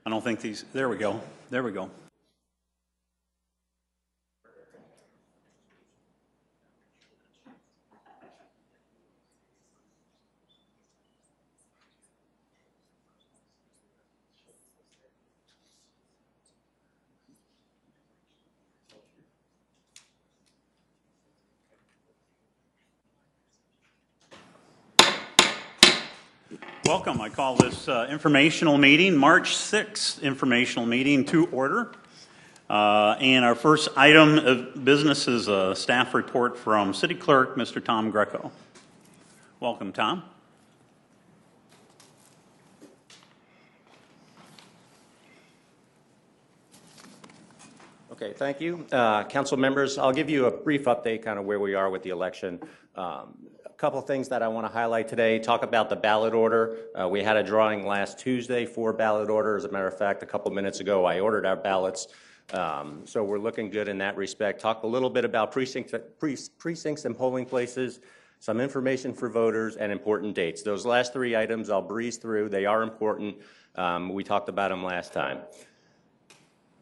I don't think these, there we go. There we go. Welcome. I call this informational meeting, March 6th informational meeting, to order. And our first item of business is a staff report from City Clerk, Mr. Tom Greco. Welcome, Tom. Okay, thank you. Council members, I'll give you a brief update kind of where we are with the election. A couple of things that I want to highlight today, talk about the ballot order. We had a drawing last Tuesday for ballot order. As a matter of fact, a couple minutes ago, I ordered our ballots. So we're looking good in that respect. Talk a little bit about precincts and polling places, some information for voters, and important dates. Those last three items I'll breeze through. They are important. We talked about them last time.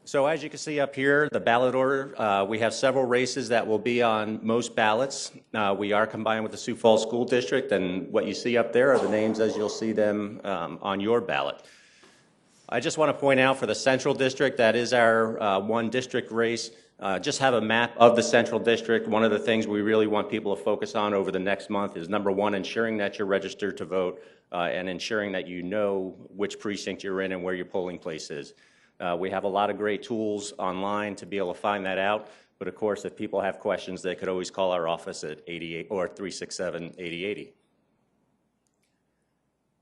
So as you can see up here, the ballot order, we have several races that will be on most ballots. We are combined with the Sioux Falls School District, and what you see up there are the names as you'll see them on your ballot. I just want to point out for the Central District, that is our one district race. Just have a map of the Central District. One of the things we really want people to focus on over the next month is, number one, ensuring that you're registered to vote and ensuring that you know which precinct you're in and where your polling place is. We have a lot of great tools online to be able to find that out. But of course, if people have questions, they could always call our office at 88 or 367-8080.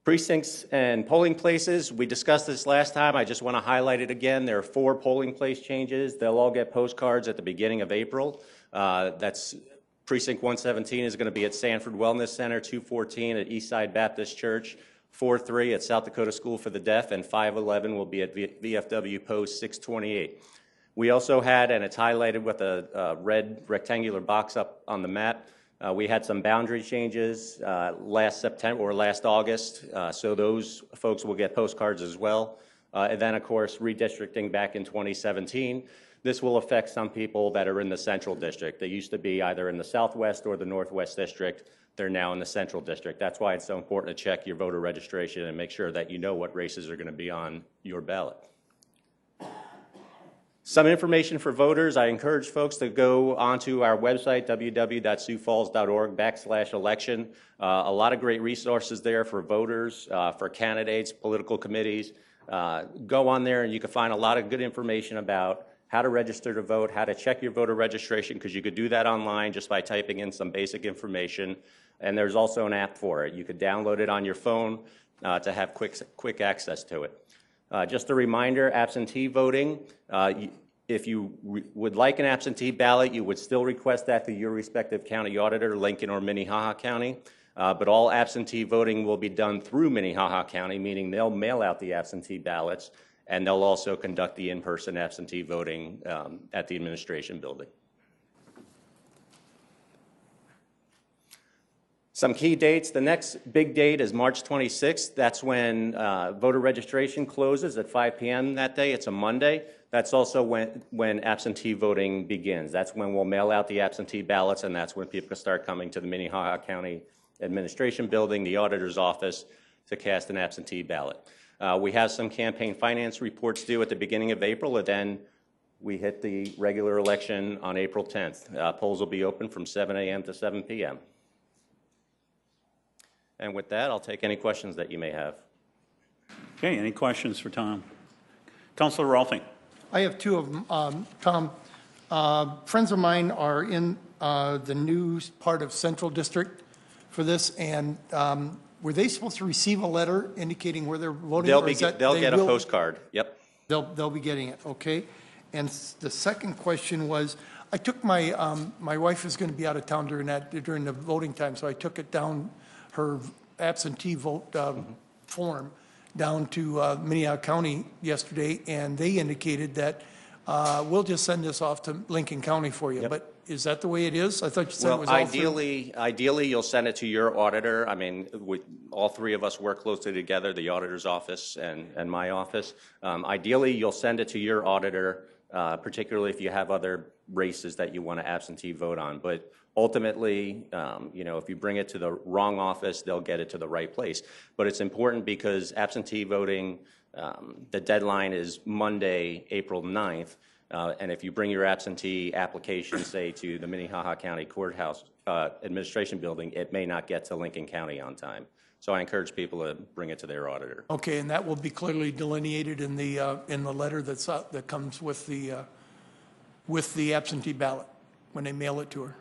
Precincts and polling places. We discussed this last time. I just want to highlight it again. There are 4 polling place changes. They'll all get postcards at the beginning of April. That's Precinct 117 is going to be at Sanford Wellness Center, 214 at Eastside Baptist Church, 4-3 at South Dakota School for the Deaf, and 511 will be at VFW Post 628. We also had, and it's highlighted with a red rectangular box up on the map, we had some boundary changes last September or last August, so those folks will get postcards as well. And then, of course, redistricting back in 2017. This will affect some people that are in the Central District. They used to be either in the Southwest or the Northwest District. They're now in the Central District. That's why it's so important to check your voter registration and make sure that you know what races are going to be on your ballot. Some information for voters. I encourage folks to go onto our website, www.siouxfalls.org/election. A lot of great resources there for voters, for candidates, political committees. Go on there and you can find a lot of good information about how to register to vote, how to check your voter registration, because you could do that online just by typing in some basic information. And there's also an app for it. You could download it on your phone to have quick access to it. Just a reminder, absentee voting. If you would like an absentee ballot, you would still request that through your respective county auditor, Lincoln or Minnehaha County. But all absentee voting will be done through Minnehaha County, meaning they'll mail out the absentee ballots, and they'll also conduct the in-person absentee voting at the administration building. Some key dates. The next big date is March 26th. That's when voter registration closes at 5 p.m. that day. It's a Monday. That's also when absentee voting begins. That's when we'll mail out the absentee ballots, and that's when people can start coming to the Minnehaha County Administration Building, the auditor's office, to cast an absentee ballot. We have some campaign finance reports due at the beginning of April, and then we hit the regular election on April 10th. Polls will be open from 7 a.m. to 7 p.m. And with that, I'll take any questions that you may have. Okay, any questions for Tom? Councilor Rolfing. I have 2 of them. Tom, friends of mine are in the new part of Central District for this, and were they supposed to receive a letter indicating where they're voting? They'll get a postcard. Yep. They'll be getting it. Okay. And the second question was, I took my my wife is going to be out of town during the voting time, so I took it down her absentee vote form down to Minnehaha County yesterday, and they indicated that we'll just send this off to Lincoln County for you. Yep. But is that the way it is? I thought you said it Well, was all through. ideally, you'll send it to your auditor. I mean, all three of us work closely together, the auditor's office and my office. Ideally, you'll send it to your auditor, particularly if you have other races that you want to absentee vote on. But ultimately, if you bring it to the wrong office, they'll get it to the right place. But it's important because absentee voting, the deadline is Monday, April 9th. And if you bring your absentee application, say, to the Minnehaha County Courthouse Administration Building, it may not get to Lincoln County on time. So I encourage people to bring it to their auditor. Okay, and that will be clearly delineated in the letter that comes with the absentee ballot when they mail it to her.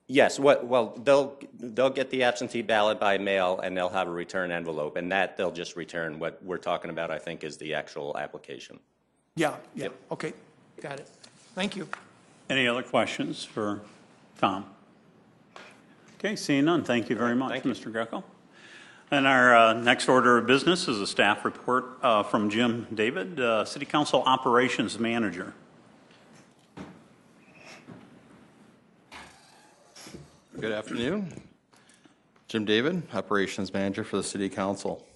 Yes, well, they'll get the absentee ballot by mail, and they'll have a return envelope, and that they'll just return. What we're talking about, I think, is the actual application. Yeah, Yep. okay, got it. Thank you. Any other questions for Tom? Okay, seeing none, thank you very much, Thank you. Mr. Greco. And our next order of business is a staff report from Jim David, City Council Operations Manager. Good afternoon. Jim David, Operations Manager for the City Council.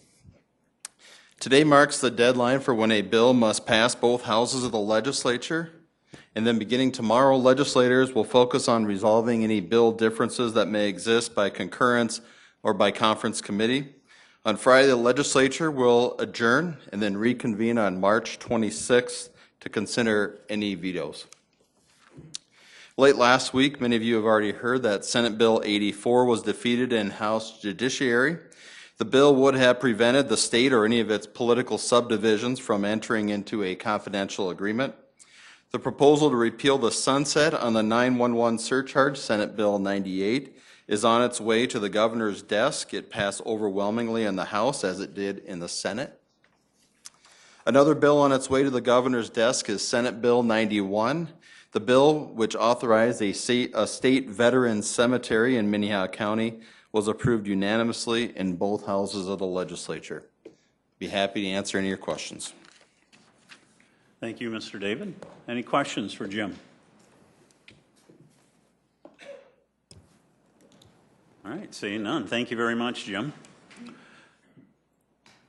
Today marks the deadline for when a bill must pass both houses of the legislature, and then beginning tomorrow, legislators will focus on resolving any bill differences that may exist by concurrence or by conference committee. On Friday, the legislature will adjourn and then reconvene on March 26th to consider any vetoes. Late last week, many of you have already heard that Senate Bill 84 was defeated in House Judiciary. The bill would have prevented the state or any of its political subdivisions from entering into a confidential agreement. The proposal to repeal the sunset on the 911 surcharge, Senate Bill 98, is on its way to the governor's desk. It passed overwhelmingly in the House, as it did in the Senate. Another bill on its way to the governor's desk is Senate Bill 91. The bill, which authorized a state veterans cemetery in Minnehaha County, was approved unanimously in both houses of the legislature. Be happy to answer any of your questions. Thank you, Mr. David. Any questions for Jim? All right, seeing none. Thank you very much, Jim.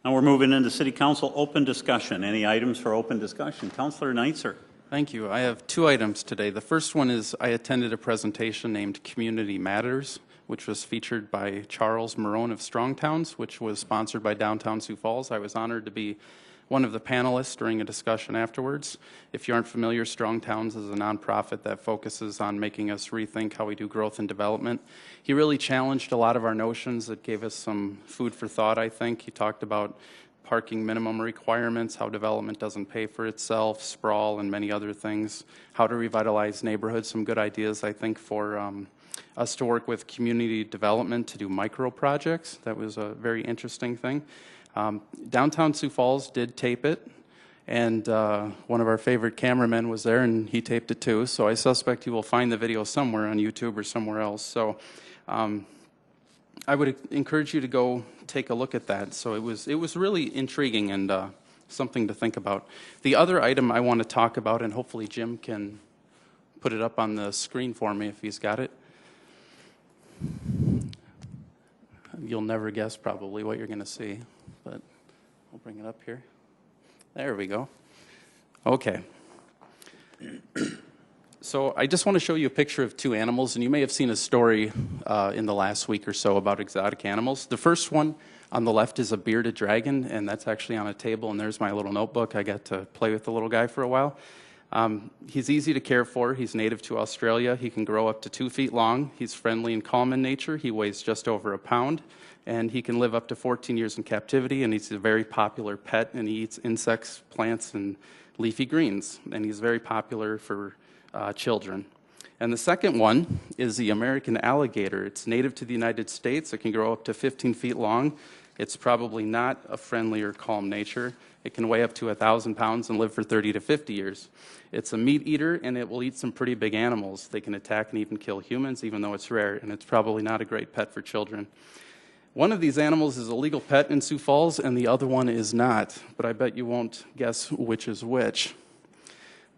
Now we're moving into City Council open discussion. Any items for open discussion? Councilor Neitzer. Thank you. I have two items today. The first one is I attended a presentation named Community Matters, which was featured by Charles Marone of Strong Towns, which was sponsored by Downtown Sioux Falls. I was honored to be one of the panelists during a discussion afterwards. If you aren't familiar, Strong Towns is a nonprofit that focuses on making us rethink how we do growth and development. He really challenged a lot of our notions that gave us some food for thought, I think. He talked about parking minimum requirements, how development doesn't pay for itself, sprawl, and many other things, how to revitalize neighborhoods, some good ideas, I think, for us to work with community development to do micro projects. That was a very interesting thing. Downtown Sioux Falls did tape it, and one of our favorite cameramen was there, and he taped it too, so I suspect you will find the video somewhere on YouTube or somewhere else. So I would encourage you to go take a look at that. So it was really intriguing and something to think about. The other item I want to talk about, and hopefully Jim can put it up on the screen for me if he's got it. You'll never guess probably what you're going to see, but I'll bring it up here. There we go. Okay. So I just want to show you a picture of two animals, and you may have seen a story in the last week or so about exotic animals. The first one on the left is a bearded dragon, and that's actually on a table, and there's my little notebook. I got to play with the little guy for a while. He's easy to care for. He's native to Australia. He can grow up to 2 feet long. He's friendly and calm in nature. He weighs just over a pound, and he can live up to 14 years in captivity, and he's a very popular pet, and he eats insects, plants, and leafy greens, and he's very popular for children. And the second one is the American alligator. It's native to the United States. It can grow up to 15 feet long. It's probably not a friendly or calm nature. It can weigh up to 1,000 pounds and live for 30 to 50 years. It's a meat eater, and it will eat some pretty big animals. They can attack and even kill humans, even though it's rare, and it's probably not a great pet for children. One of these animals is a legal pet in Sioux Falls, and the other one is not, but I bet you won't guess which is which.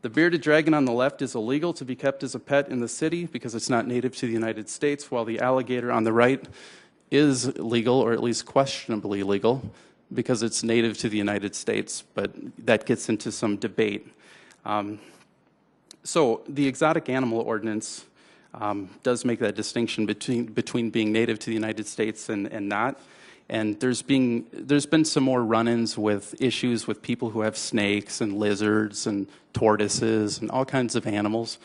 The bearded dragon on the left is illegal to be kept as a pet in the city because it's not native to the United States, while the alligator on the right is legal, or at least questionably legal, because it's native to the United States, but that gets into some debate. So the exotic animal ordinance does make that distinction between being native to the United States and not. And there's been some more run-ins with issues with people who have snakes and lizards and tortoises and all kinds of animals.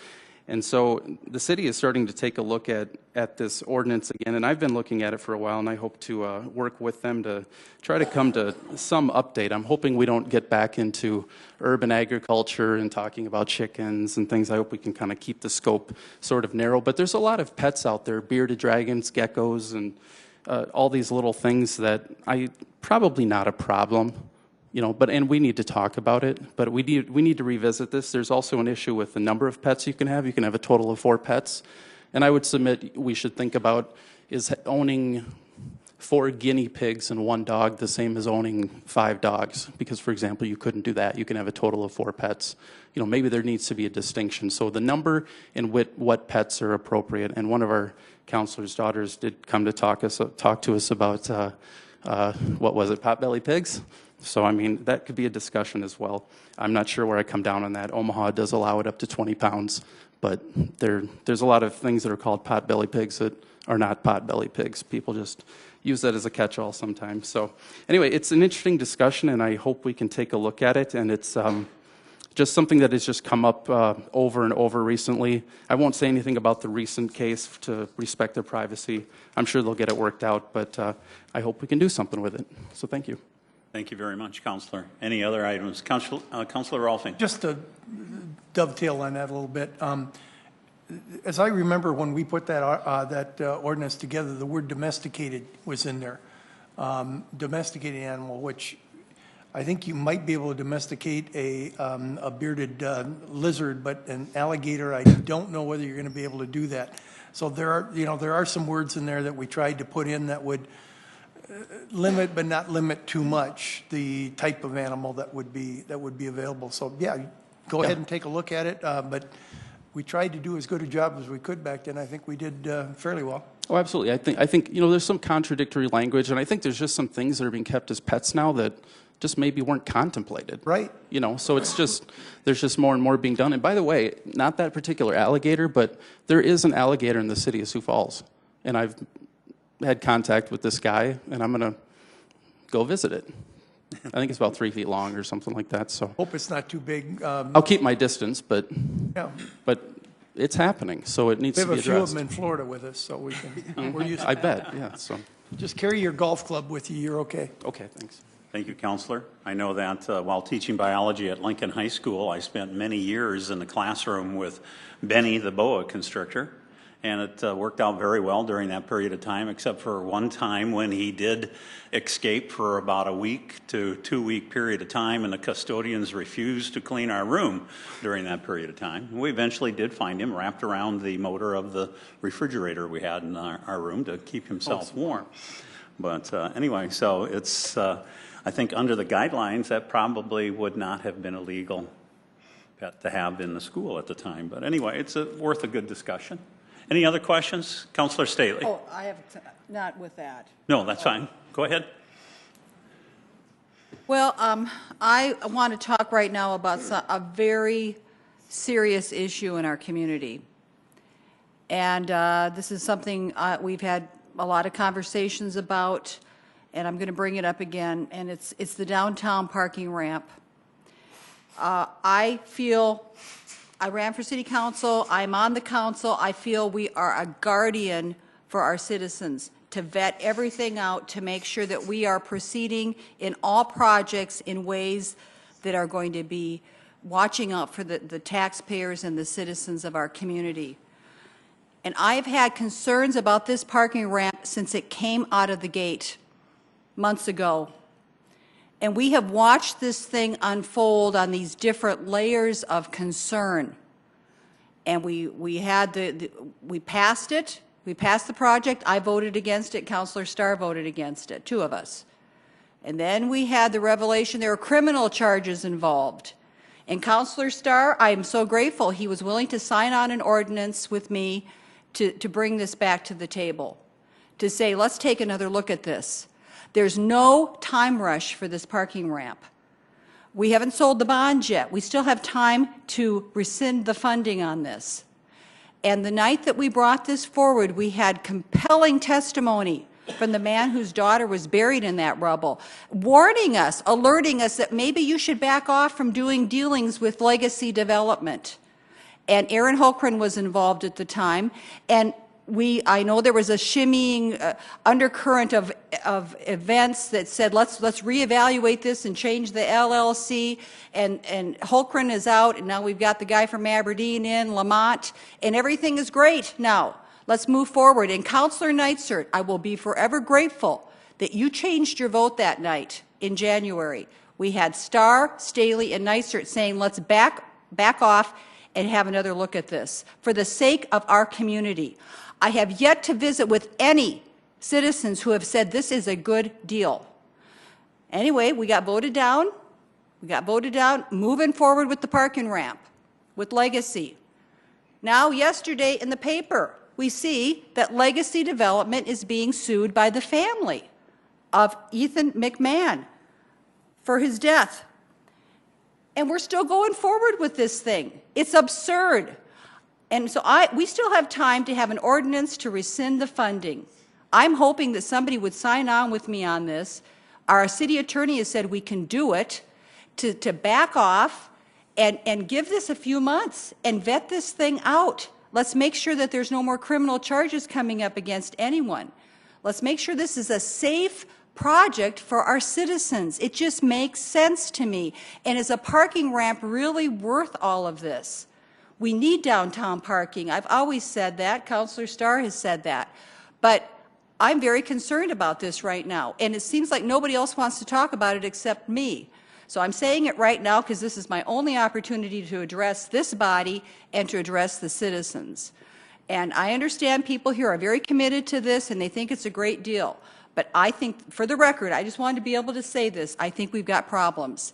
And so the city is starting to take a look at this ordinance again, and I've been looking at it for a while, and I hope to work with them to try to come to some update. I'm hoping we don't get back into urban agriculture and talking about chickens and things. I hope we can kind of keep the scope sort of narrow. But there's a lot of pets out there, bearded dragons, geckos, and all these little things that probably not a problem. And we need to talk about it, but we need to revisit this. There's also an issue with the number of pets you can have. You can have a total of 4 pets. And I would submit we should think about, is owning 4 guinea pigs and 1 dog the same as owning 5 dogs? Because, for example, you couldn't do that. You can have a total of 4 pets. Maybe there needs to be a distinction. So the number and what pets are appropriate. And one of our counselor's daughters did come to talk to us about, what was it, potbelly pigs? So, that could be a discussion as well. I'm not sure where I come down on that. Omaha does allow it up to 20 pounds, but there's a lot of things that are called potbelly pigs that are not potbelly pigs. People just use that as a catch-all sometimes. So, anyway, it's an interesting discussion, and I hope we can take a look at it. And it's just something that has just come up over and over recently. I won't say anything about the recent case to respect their privacy. I'm sure they'll get it worked out, but I hope we can do something with it. So, thank you. Thank you very much, Counselor. Any other items? Counselor Rolfing. Just to dovetail on that a little bit, as I remember when we put that ordinance together, the word domesticated was in there. Domesticated animal, which I think you might be able to domesticate a bearded lizard, but an alligator, I don't know whether you're going to be able to do that. So there are some words in there that we tried to put in that would limit, but not limit too much, the type of animal that would be available. So yeah, go ahead and take a look at it. But we tried to do as good a job as we could back then. I think we did fairly well. Oh, absolutely. I think there's some contradictory language, and I think there's just some things that are being kept as pets now that just maybe weren't contemplated. Right. So it's just, there's just more and more being done. And by the way, not that particular alligator, but there is an alligator in the city of Sioux Falls, and I've had contact with this guy, and I'm going to go visit it. I think it's about 3 feet long or something like that. So hope it's not too big. I'll keep my distance, but it's happening, so it needs to be addressed. We have a few of them in Florida with us, so we can. We're used to I bet, yeah. So just carry your golf club with you. You're okay. Okay, thanks. Thank you, Counselor. I know that while teaching biology at Lincoln High School, I spent many years in the classroom with Benny the boa constrictor. And it worked out very well during that period of time, except for one time when he did escape for about a week to 2 week period of time, and the custodians refused to clean our room during that period of time. We eventually did find him wrapped around the motor of the refrigerator we had in our room to keep himself warm. But anyway, so it's, I think under the guidelines, that probably would not have been a legal pet to have in the school at the time. But anyway, it's worth a good discussion. Any other questions? Councillor Staley. Oh, I have not with that. No, that's fine. Go ahead. Well, I want to talk right now about a very serious issue in our community. And this is something we've had a lot of conversations about, and I'm going to bring it up again, and it's the downtown parking ramp. I ran for city council. I'm on the council. I feel we are a guardian for our citizens to vet everything out to make sure that we are proceeding in all projects in ways that are going to be watching out for the taxpayers and the citizens of our community. And I've had concerns about this parking ramp since it came out of the gate months ago. And we have watched this thing unfold on these different layers of concern. And we passed it. We passed the project. I voted against it. Councilor Starr voted against it, 2 of us. And then we had the revelation there were criminal charges involved. And Counselor Starr, I am so grateful he was willing to sign on an ordinance with me to bring this back to the table, to say, let's take another look at this. There's no time rush for this parking ramp. We haven't sold the bond yet. We still have time to rescind the funding on this. And the night that we brought this forward, we had compelling testimony from the man whose daughter was buried in that rubble, warning us, alerting us that maybe you should back off from doing dealings with legacy development. And Aaron Holcren was involved at the time, and I know there was a shimmying undercurrent of events that said, let's reevaluate this and change the LLC, and Holcren is out, and now we've got the guy from Aberdeen in, Lamont, and everything is great now. Let's move forward. And Councilor Neitzer, I will be forever grateful that you changed your vote that night in January. We had Starr, Staley, and Neitzer saying, let's back off and have another look at this for the sake of our community. I have yet to visit with any citizens who have said this is a good deal. Anyway, we got voted down. Moving forward with the parking ramp, with Legacy. Now, yesterday in the paper, we see that Legacy Development is being sued by the family of Ethan McMahon for his death. And we're still going forward with this thing. It's absurd. And so we still have time to have an ordinance to rescind the funding. I'm hoping that somebody would sign on with me on this. Our city attorney has said we can do it, to back off and give this a few months and vet this thing out. Let's make sure that there's no more criminal charges coming up against anyone. Let's make sure this is a safe project for our citizens. It just makes sense to me. And is a parking ramp really worth all of this? We need downtown parking. I've always said that. Councilor Starr has said that. But I'm very concerned about this right now. And it seems like nobody else wants to talk about it except me. So I'm saying it right now because this is my only opportunity to address this body and to address the citizens. And I understand people here are very committed to this and they think it's a great deal. But I think, for the record, I just wanted to be able to say this. I think we've got problems.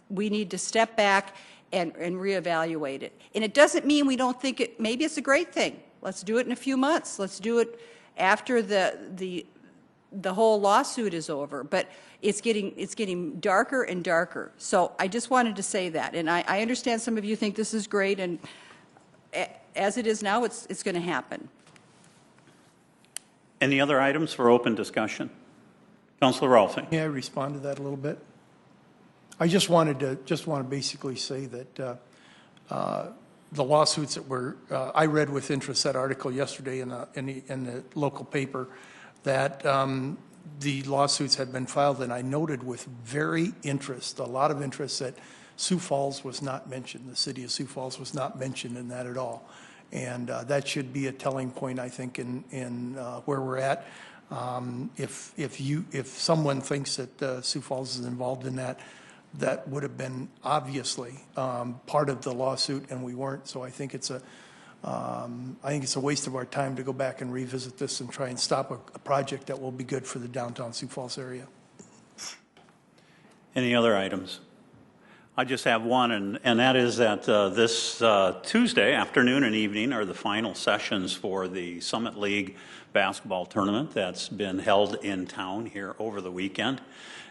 We need to step back and reevaluate it. And it doesn't mean we don't think maybe it's a great thing. Let's do it in a few months. Let's do it after the whole lawsuit is over. But it's getting darker and darker. So I just wanted to say that. And I understand some of you think this is great, and as it is now, it's going to happen. Any other items for open discussion? Councilor Rolfe. May I respond to that a little bit? I just want to basically say that the lawsuits that were, I read with interest that article yesterday in the local paper that the lawsuits had been filed, and I noted with a lot of interest that Sioux Falls was not mentioned. The city of Sioux Falls was not mentioned in that at all. And that should be a telling point, I think, in where we're at. If someone thinks that Sioux Falls is involved in that, that would have been obviously part of the lawsuit, and we weren't. So I think it's a waste of our time to go back and revisit this and try and stop a project that will be good for the downtown Sioux Falls area. Any other items? I just have one, and that is that this Tuesday afternoon and evening are the final sessions for the Summit League basketball tournament that's been held in town here over the weekend.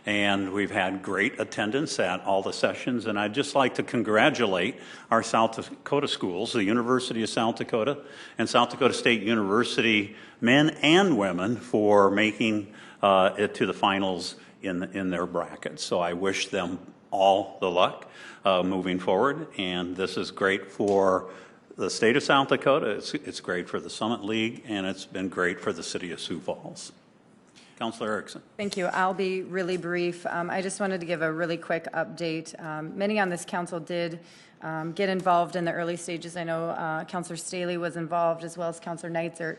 And we've had great attendance at all the sessions, and I'd just like to congratulate our South Dakota schools, the University of South Dakota and South Dakota State University men and women, for making it to the finals in their brackets. So I wish them all the luck moving forward, and this is great for the state of South Dakota, it's great for the Summit League, and it's been great for the city of Sioux Falls. Councilor Erickson. Thank you. I'll be really brief. I just wanted to give a really quick update. Many on this council did get involved in the early stages. I know Councilor Staley was involved, as well as Councilor Neitzer,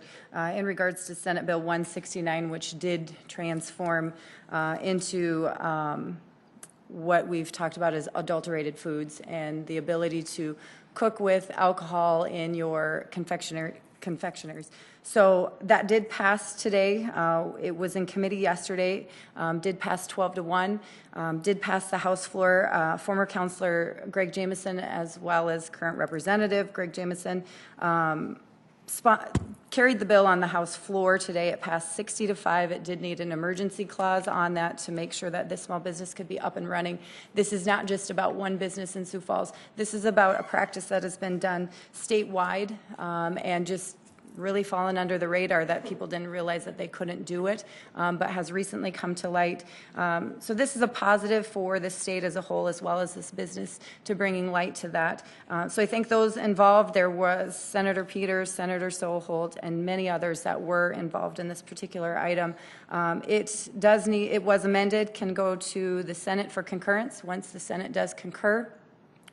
in regards to Senate Bill 169, which did transform into what we've talked about as adulterated foods and the ability to cook with alcohol in your confectionery confectionaries. So that did pass today. It was in committee yesterday, did pass 12-1, did pass the House floor. Former Councilor Greg Jamieson, as well as current Representative Greg Jamieson, carried the bill on the House floor today. It passed 60-5. It did need an emergency clause on that to make sure that this small business could be up and running. This is not just about one business in Sioux Falls. This is about a practice that has been done statewide and just really fallen under the radar that people didn't realize that they couldn't do it, but has recently come to light. So this is a positive for the state as a whole, as well as this business, to bringing light to that. So I think those involved, there was Senator Peters, Senator Soholt, and many others that were involved in this particular item. It was amended, can go to the Senate for concurrence. Once the Senate does concur,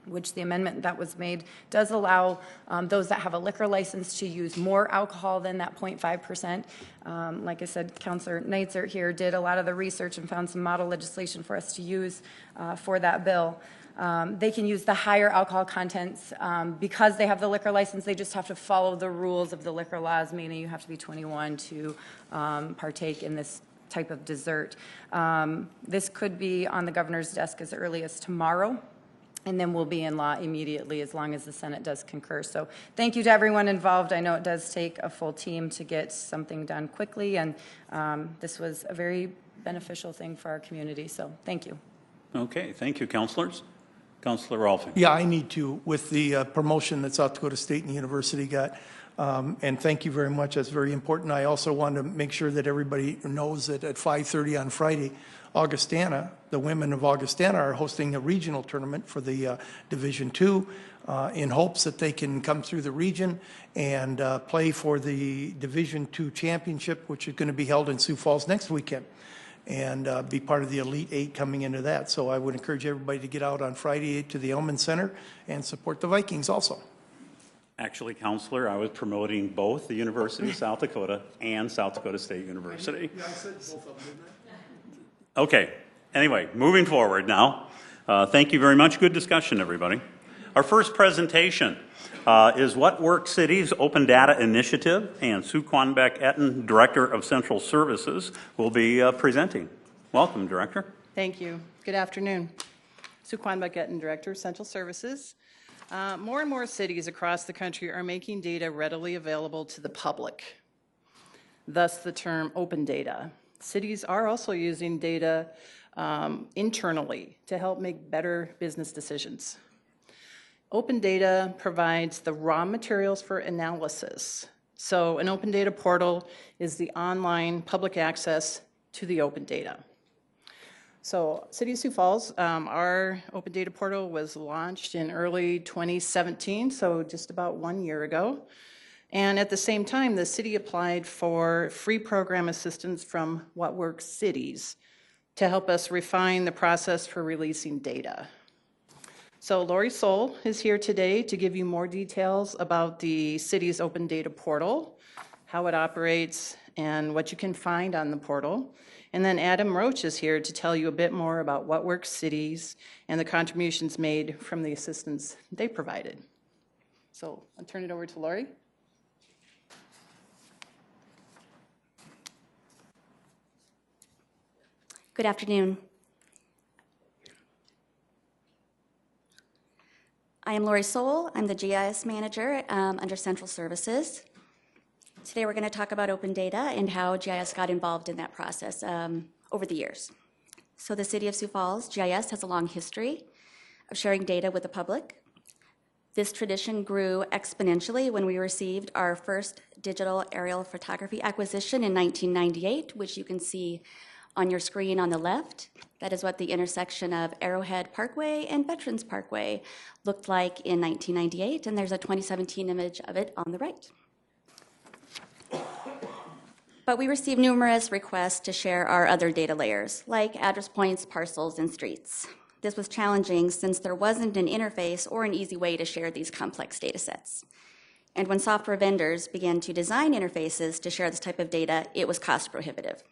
which the amendment that was made does allow those that have a liquor license to use more alcohol than that 0.5%. Like I said, Councilor Neitzer here did a lot of the research and found some model legislation for us to use for that bill. They can use the higher alcohol contents because they have the liquor license. They just have to follow the rules of the liquor laws, meaning you have to be 21 to partake in this type of dessert. This could be on the governor's desk as early as tomorrow, and then will be in law immediately as long as the Senate does concur. So thank you to everyone involved. I know it does take a full team to get something done quickly, and this was a very beneficial thing for our community. So thank you. Okay, thank you, councilors. Councilor Rolfe. Yeah, I need to, with the promotion that South Dakota State and University got. And thank you very much. That's very important. I also want to make sure that everybody knows that at 5:30 on Friday, Augustana, the women of Augustana are hosting a regional tournament for the Division II in hopes that they can come through the region and play for the Division II championship, which is going to be held in Sioux Falls next weekend, and be part of the Elite Eight coming into that. So I would encourage everybody to get out on Friday to the Elman Center and support the Vikings also. Actually, Counselor, I was promoting both the University of South Dakota and South Dakota State University. Yeah, I said both of them, didn't I? Okay, anyway, moving forward now. Thank you very much. Good discussion, everybody. Our first presentation is What Works Cities Open Data Initiative, and Sue Quanbeck-Etten, Director of Central Services, will be presenting. Welcome, Director. Thank you. Good afternoon. Sue Quanbeck-Etten, Director of Central Services. More and more cities across the country are making data readily available to the public, thus the term open data. Cities are also using data internally to help make better business decisions. Open data provides the raw materials for analysis. So an open data portal is the online public access to the open data. So City of Sioux Falls, our open data portal was launched in early 2017, so just about 1 year ago. And at the same time, the city applied for free program assistance from What Works Cities to help us refine the process for releasing data. So Lori Soul is here today to give you more details about the city's open data portal, how it operates, and what you can find on the portal. And then Adam Roach is here to tell you a bit more about What Works Cities and the contributions made from the assistance they provided. So I'll turn it over to Lori. Good afternoon. I am Lori Soul. I'm the GIS manager under Central Services. Today we're going to talk about open data and how GIS got involved in that process over the years. So the City of Sioux Falls, GIS has a long history of sharing data with the public. This tradition grew exponentially when we received our first digital aerial photography acquisition in 1998, which you can see on your screen on the left. That is what the intersection of Arrowhead Parkway and Veterans Parkway looked like in 1998, and there's a 2017 image of it on the right. But we received numerous requests to share our other data layers, like address points, parcels, and streets. This was challenging since there wasn't an interface or an easy way to share these complex data sets. And when software vendors began to design interfaces to share this type of data, it was cost prohibitive.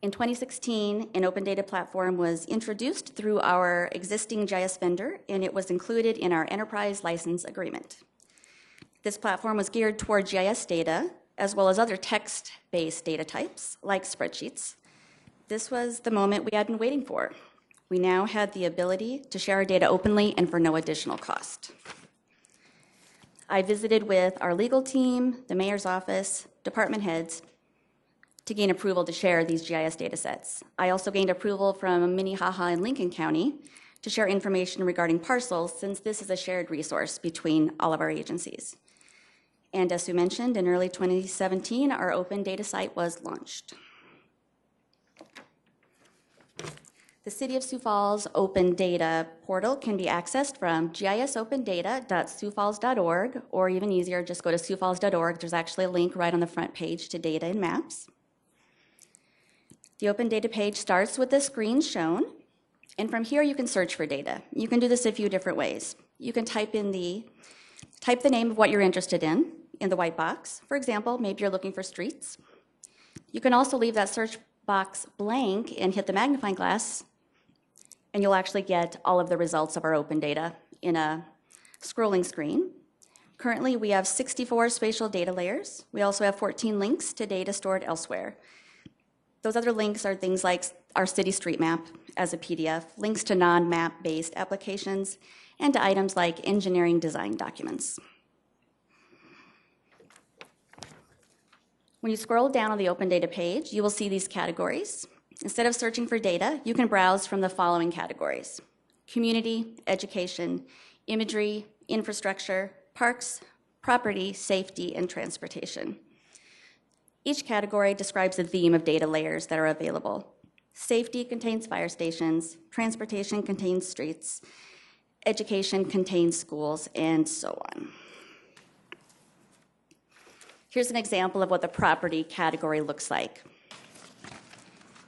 In 2016, an open data platform was introduced through our existing GIS vendor, and it was included in our enterprise license agreement. This platform was geared toward GIS data, as well as other text-based data types, like spreadsheets. This was the moment we had been waiting for. We now had the ability to share our data openly and for no additional cost. I visited with our legal team, the mayor's office, department heads, to gain approval to share these GIS data sets. I also gained approval from Minnehaha and Lincoln County to share information regarding parcels, since this is a shared resource between all of our agencies. And as Sue mentioned, in early 2017, our open data site was launched. The City of Sioux Falls Open Data portal can be accessed from gisopendata.siouxfalls.org, or even easier, just go to siouxfalls.org. There's actually a link right on the front page to data and maps. The Open Data page starts with the screen shown, and from here you can search for data. You can do this a few different ways. You can type the name of what you're interested in the white box. For example, maybe you're looking for streets. You can also leave that search box blank and hit the magnifying glass, and you'll actually get all of the results of our open data in a scrolling screen. Currently, we have 64 spatial data layers. We also have 14 links to data stored elsewhere. Those other links are things like our city street map as a PDF, links to non-map-based applications, and to items like engineering design documents. When you scroll down on the Open Data page, you will see these categories. Instead of searching for data, you can browse from the following categories: community, education, imagery, infrastructure, parks, property, safety, and transportation. Each category describes the theme of data layers that are available. Safety contains fire stations, transportation contains streets, education contains schools, and so on. Here's an example of what the property category looks like.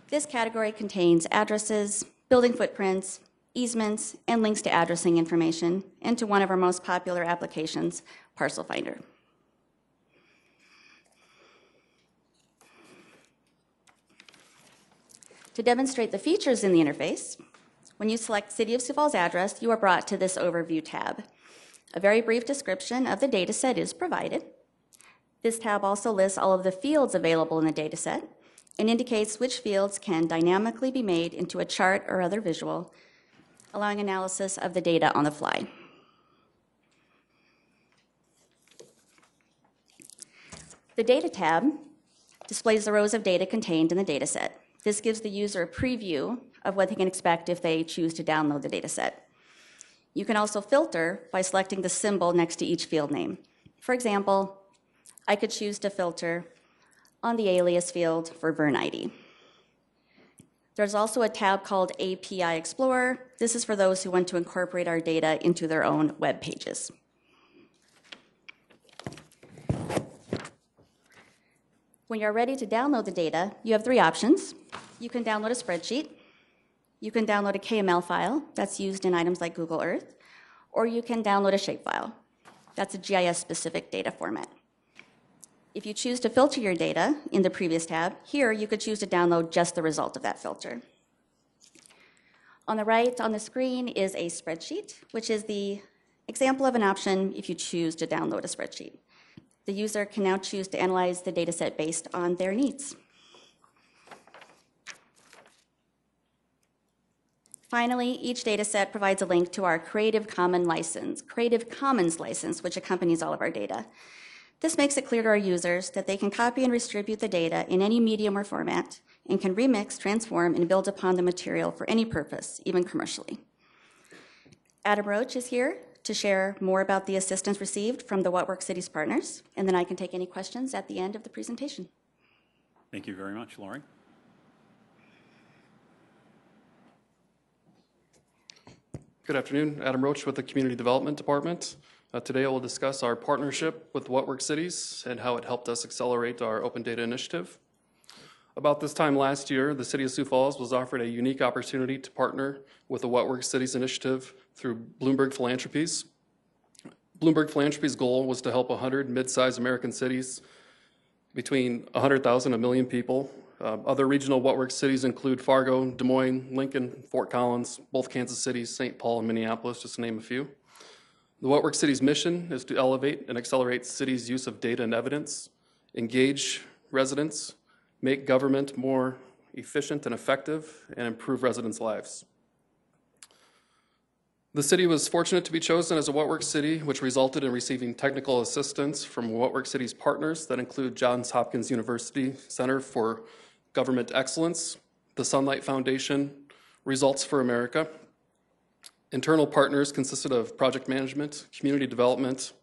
This category contains addresses, building footprints, easements, and links to addressing information, and to one of our most popular applications, Parcel Finder. To demonstrate the features in the interface, when you select City of Sioux Falls address, you are brought to this Overview tab. A very brief description of the data set is provided. This tab also lists all of the fields available in the data set and indicates which fields can dynamically be made into a chart or other visual, allowing analysis of the data on the fly. The Data tab displays the rows of data contained in the data set. This gives the user a preview of what they can expect if they choose to download the data set. You can also filter by selecting the symbol next to each field name. For example, I could choose to filter on the alias field for Vern ID. There's also a tab called API Explorer. This is for those who want to incorporate our data into their own web pages. When you're ready to download the data, you have three options. You can download a spreadsheet, you can download a KML file that's used in items like Google Earth, or you can download a shapefile. That's a GIS-specific data format. If you choose to filter your data in the previous tab, here you could choose to download just the result of that filter. On the right on the screen is a spreadsheet, which is the example of an option if you choose to download a spreadsheet. The user can now choose to analyze the data set based on their needs. Finally, each data set provides a link to our Creative Commons license, which accompanies all of our data. This makes it clear to our users that they can copy and distribute the data in any medium or format and can remix, transform, and build upon the material for any purpose, even commercially. Adam Roach is here to share more about the assistance received from the What Works Cities partners, and then I can take any questions at the end of the presentation. Thank you very much, Lori. Good afternoon, Adam Roach with the Community Development Department. Today I will discuss our partnership with What Works Cities and how it helped us accelerate our open data initiative. About this time last year, the City of Sioux Falls was offered a unique opportunity to partner with the What Works Cities initiative through Bloomberg Philanthropies. Bloomberg Philanthropies' goal was to help 100 mid-sized American cities between 100,000 and 1 million people. Other regional What Works cities include Fargo, Des Moines, Lincoln, Fort Collins, both Kansas City, St. Paul, and Minneapolis, just to name a few. The What Works City's mission is to elevate and accelerate city's use of data and evidence, engage residents, make government more efficient and effective, and improve residents' lives. The city was fortunate to be chosen as a What Works City, which resulted in receiving technical assistance from What Works City's partners that include Johns Hopkins University Center for Government Excellence, the Sunlight Foundation, Results for America. Internal partners consisted of project management, community development,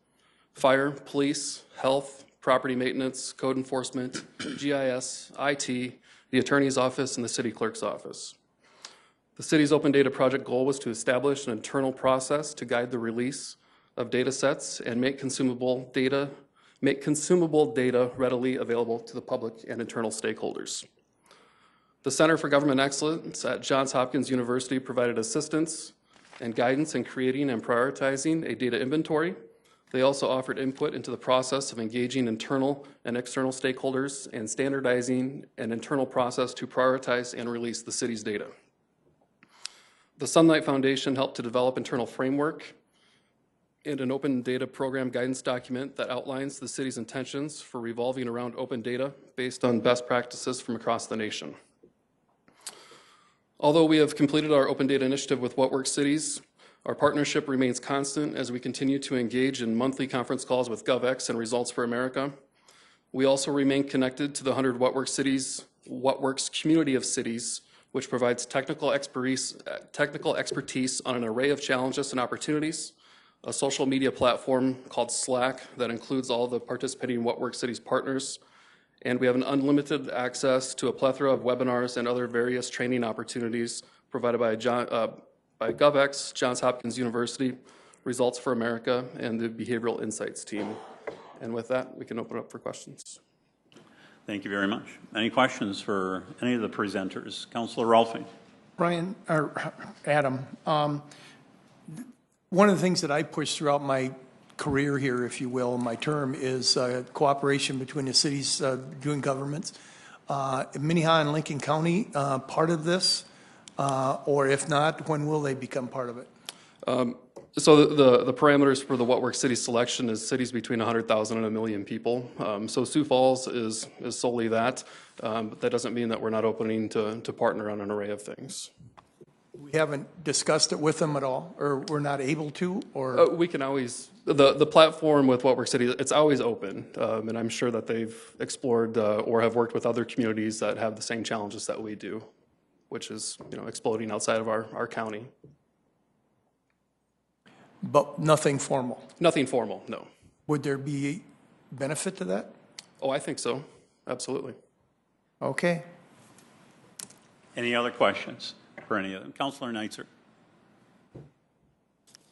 fire, police, health, property maintenance, code enforcement, GIS, IT, the attorney's office, and the city clerk's office. The city's open data project goal was to establish an internal process to guide the release of data sets and make consumable data readily available to the public and internal stakeholders. The Center for Government Excellence at Johns Hopkins University provided assistance and guidance in creating and prioritizing a data inventory. They also offered input into the process of engaging internal and external stakeholders and standardizing an internal process to prioritize and release the city's data. The Sunlight Foundation helped to develop internal framework and an open data program guidance document that outlines the city's intentions for revolving around open data based on best practices from across the nation. Although we have completed our open data initiative with What Works Cities, our partnership remains constant as we continue to engage in monthly conference calls with GovX and Results for America. We also remain connected to the 100 What Works Cities, What Works community of cities, which provides technical expertise on an array of challenges and opportunities, a social media platform called Slack that includes all the participating What Works Cities partners, and we have an unlimited access to a plethora of webinars and other various training opportunities provided by GovX, Johns Hopkins University, Results for America, and the Behavioral Insights team. And with that, we can open up for questions. Thank you very much. Any questions for any of the presenters? Councilor Rolfe. Brian, or Adam, one of the things that I pushed throughout my career here, if you will, my term, is cooperation between the cities doing governments. Minnehaha and Lincoln County part of this, or if not, when will they become part of it? So the parameters for the What Works City selection is cities between 100,000 and 1 million people. So Sioux Falls is solely that, but that doesn't mean that we're not opening to partner on an array of things. We haven't discussed it with them at all, or we're not able to, or? We can always, the platform with What Works City, it's always open, and I'm sure that they've explored or have worked with other communities that have the same challenges that we do, which is, exploding outside of our county. But nothing formal? Nothing formal, no. Would there be benefit to that? Oh, I think so. Absolutely. Okay. Any other questions for any of them? Councilor Neitzer.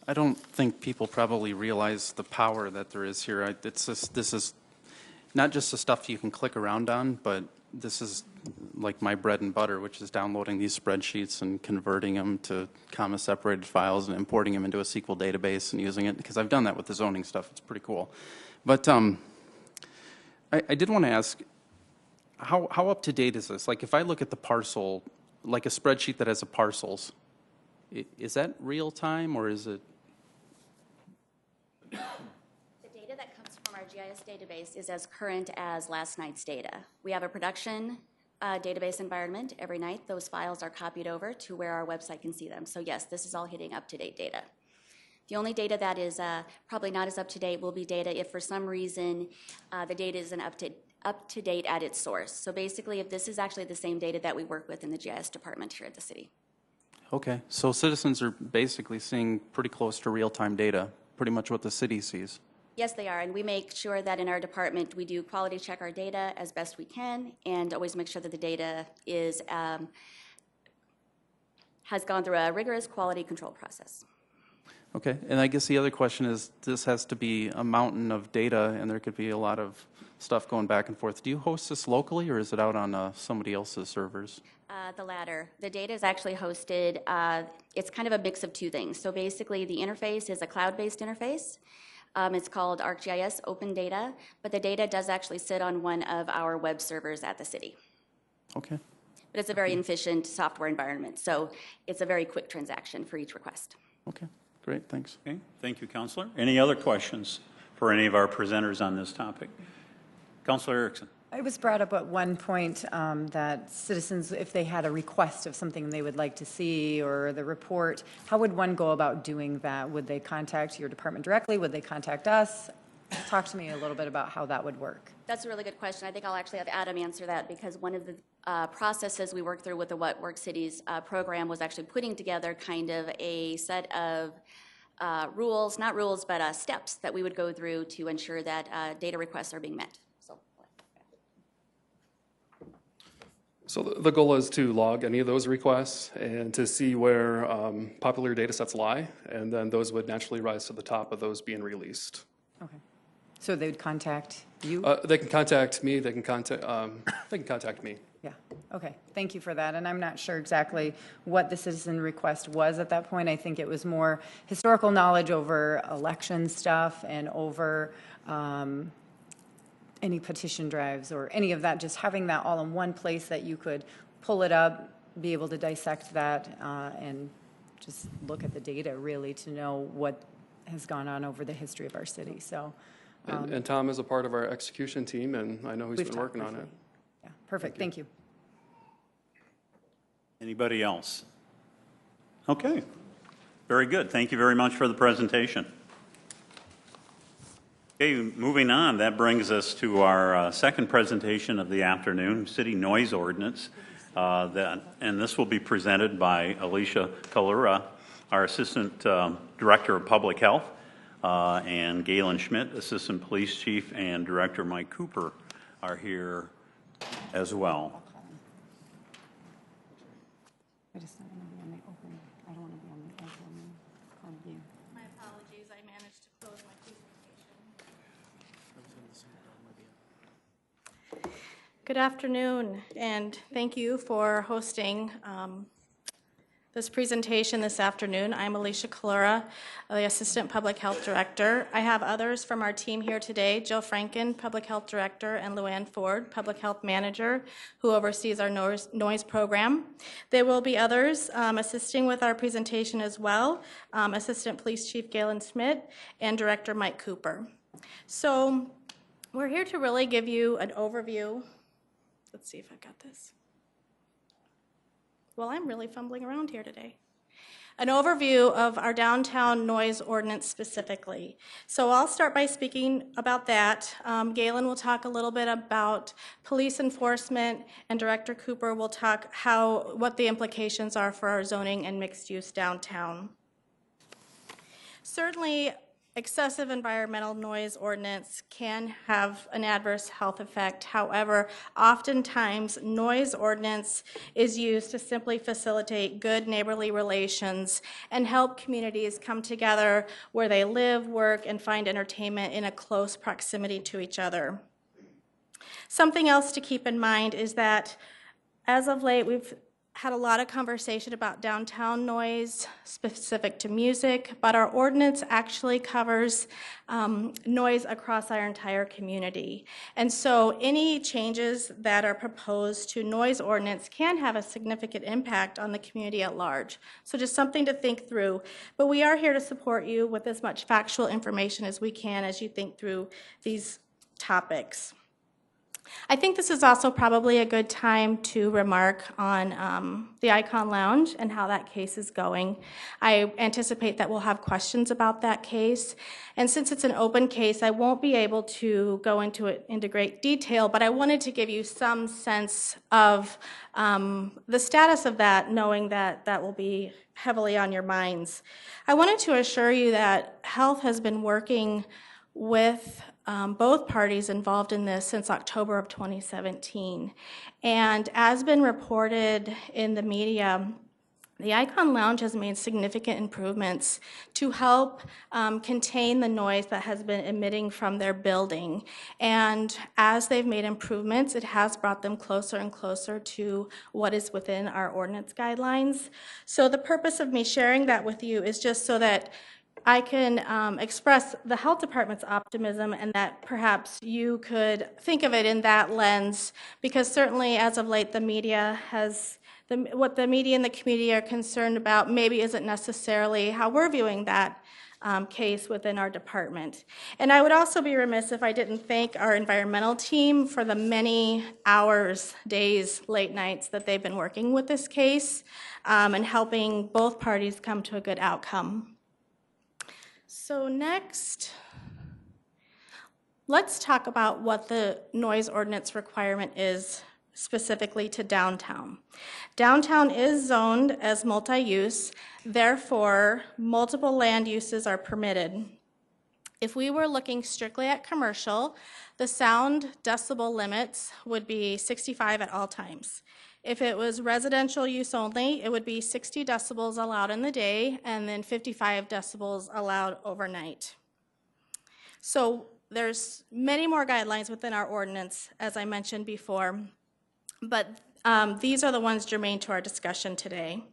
I don't think people probably realize the power that there is here. This is not just the stuff you can click around on, but this is like my bread and butter, which is downloading these spreadsheets and converting them to comma-separated files and importing them into a SQL database and using it, because I've done that with the zoning stuff. It's pretty cool. But I did want to ask, how up-to-date is this? Like, if I look at the parcel, like a spreadsheet that has the parcels, is that real-time, or is it? The data that comes from our GIS database is as current as last night's data. We have a production database environment. Every night, those files are copied over to where our website can see them. So yes, this is all hitting up-to-date data. The only data that is probably not as up-to-date will be data if for some reason the data isn't up-to-date at its source. So basically, if this is actually the same data that we work with in the GIS department here at the city. Okay, so citizens are basically seeing pretty close to real-time data, pretty much what the city sees. Yes, they are, and we make sure that in our department we do quality check our data as best we can, and always make sure that the data is has gone through a rigorous quality control process. Okay, and I guess the other question is, this has to be a mountain of data, and there could be a lot of stuff going back and forth. Do you host this locally, or is it out on somebody else's servers? The latter. The data is actually hosted. It's kind of a mix of two things. So basically, the interface is a cloud-based interface. It's called ArcGIS Open Data, but the data does actually sit on one of our web servers at the city. Okay. But it's a very efficient software environment, so it's a very quick transaction for each request. Okay. Great, thanks. Okay, thank you, Counselor. Any other questions for any of our presenters on this topic? Counselor Erickson. It was brought up at one point that citizens, if they had a request of something they would like to see or the report, how would one go about doing that? Would they contact your department directly? Would they contact us? Talk to me a little bit about how that would work. That's a really good question. I think I'll actually have Adam answer that because one of the processes we worked through with the What Works Cities program was actually putting together kind of a set of rules, not rules, but steps that we would go through to ensure that data requests are being met. So the goal is to log any of those requests and to see where popular data sets lie, and then those would naturally rise to the top of those being released. Okay. So they would contact you? They can contact me. They can contact me. Yeah. Okay. Thank you for that. And I'm not sure exactly what the citizen request was at that point. I think it was more historical knowledge over election stuff and over any petition drives or any of that, just having that all in one place that you could pull it up, be able to dissect that, and just look at the data really to know what has gone on over the history of our city. So, and Tom is a part of our execution team, and I know he's been working on it. Yeah, perfect. Thank you. Anybody else? Okay, very good. Thank you very much for the presentation. Okay, moving on, that brings us to our second presentation of the afternoon, City Noise Ordinance. And this will be presented by Alicia Kalura, our Assistant Director of Public Health, and Galen Schmidt, Assistant Police Chief, and Director Mike Cooper are here as well. I just don't want to be on the open. I don't want to be on the open view. My apologies. I managed to close my presentation. Good afternoon, and thank you for hosting this presentation this afternoon. I'm Alicia Kalura, the Assistant Public Health Director. I have others from our team here today, Jill Franken, Public Health Director, and Luann Ford, Public Health Manager, who oversees our noise program. There will be others assisting with our presentation as well, Assistant Police Chief Galen Schmidt and Director Mike Cooper. So we're here to really give you an overview. Let's see if I've got this. Well, I'm really fumbling around here today. An overview of our downtown noise ordinance specifically. So I'll start by speaking about that. Galen will talk a little bit about police enforcement, and Director Cooper will talk what the implications are for our zoning and mixed use downtown. Certainly, excessive environmental noise ordinance can have an adverse health effect. However, oftentimes noise ordinance is used to simply facilitate good neighborly relations and help communities come together where they live, work, and find entertainment in a close proximity to each other. Something else to keep in mind is that as of late, we've had a lot of conversation about downtown noise specific to music, but our ordinance actually covers noise across our entire community. And so any changes that are proposed to noise ordinance can have a significant impact on the community at large. So just something to think through. But we are here to support you with as much factual information as we can as you think through these topics. I think this is also probably a good time to remark on the Icon Lounge and how that case is going. I anticipate that we'll have questions about that case, and since it's an open case, I won't be able to go into it into great detail, but I wanted to give you some sense of the status of that, knowing that that will be heavily on your minds. I wanted to assure you that Health has been working with both parties involved in this since October of 2017. And as been reported in the media, the Icon Lounge has made significant improvements to help contain the noise that has been emitting from their building. And as they've made improvements, it has brought them closer and closer to what is within our ordinance guidelines. So the purpose of me sharing that with you is just so that I can express the health department's optimism and that perhaps you could think of it in that lens, because certainly as of late the media has what the media and the community are concerned about maybe isn't necessarily how we're viewing that case within our department. And I would also be remiss if I didn't thank our environmental team for the many hours, days, late nights that they've been working with this case and helping both parties come to a good outcome. So next, let's talk about what the noise ordinance requirement is specifically to downtown. Downtown is zoned as multi-use, therefore multiple land uses are permitted. If we were looking strictly at commercial, the sound decibel limits would be 65 at all times. If it was residential use only, it would be 60 decibels allowed in the day and then 55 decibels allowed overnight. So there's many more guidelines within our ordinance, as I mentioned before, but these are the ones germane to our discussion today.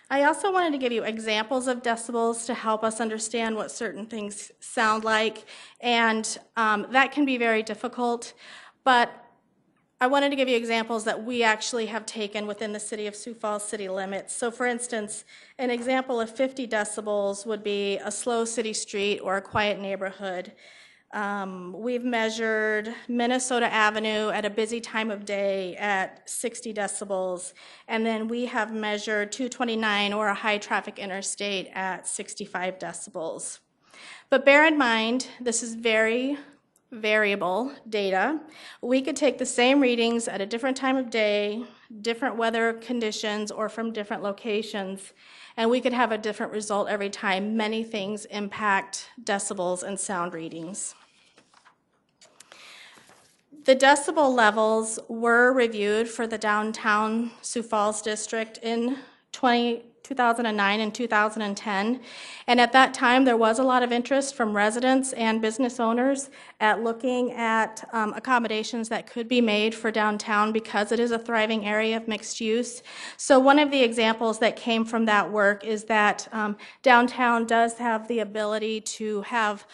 I also wanted to give you examples of decibels to help us understand what certain things sound like, and that can be very difficult, but I wanted to give you examples that we actually have taken within the city of Sioux Falls city limits. So for instance, an example of 50 decibels would be a slow city street or a quiet neighborhood. We've measured Minnesota Avenue at a busy time of day at 60 decibels, and then we have measured 229 or a high traffic interstate at 65 decibels. But bear in mind, this is very variable data. We could take the same readings at a different time of day, different weather conditions, or from different locations, and we could have a different result every time. Many things impact decibels and sound readings. The decibel levels were reviewed for the downtown Sioux Falls district in 2009 and 2010, and at that time there was a lot of interest from residents and business owners at looking at accommodations that could be made for downtown because it is a thriving area of mixed use. So one of the examples that came from that work is that downtown does have the ability to have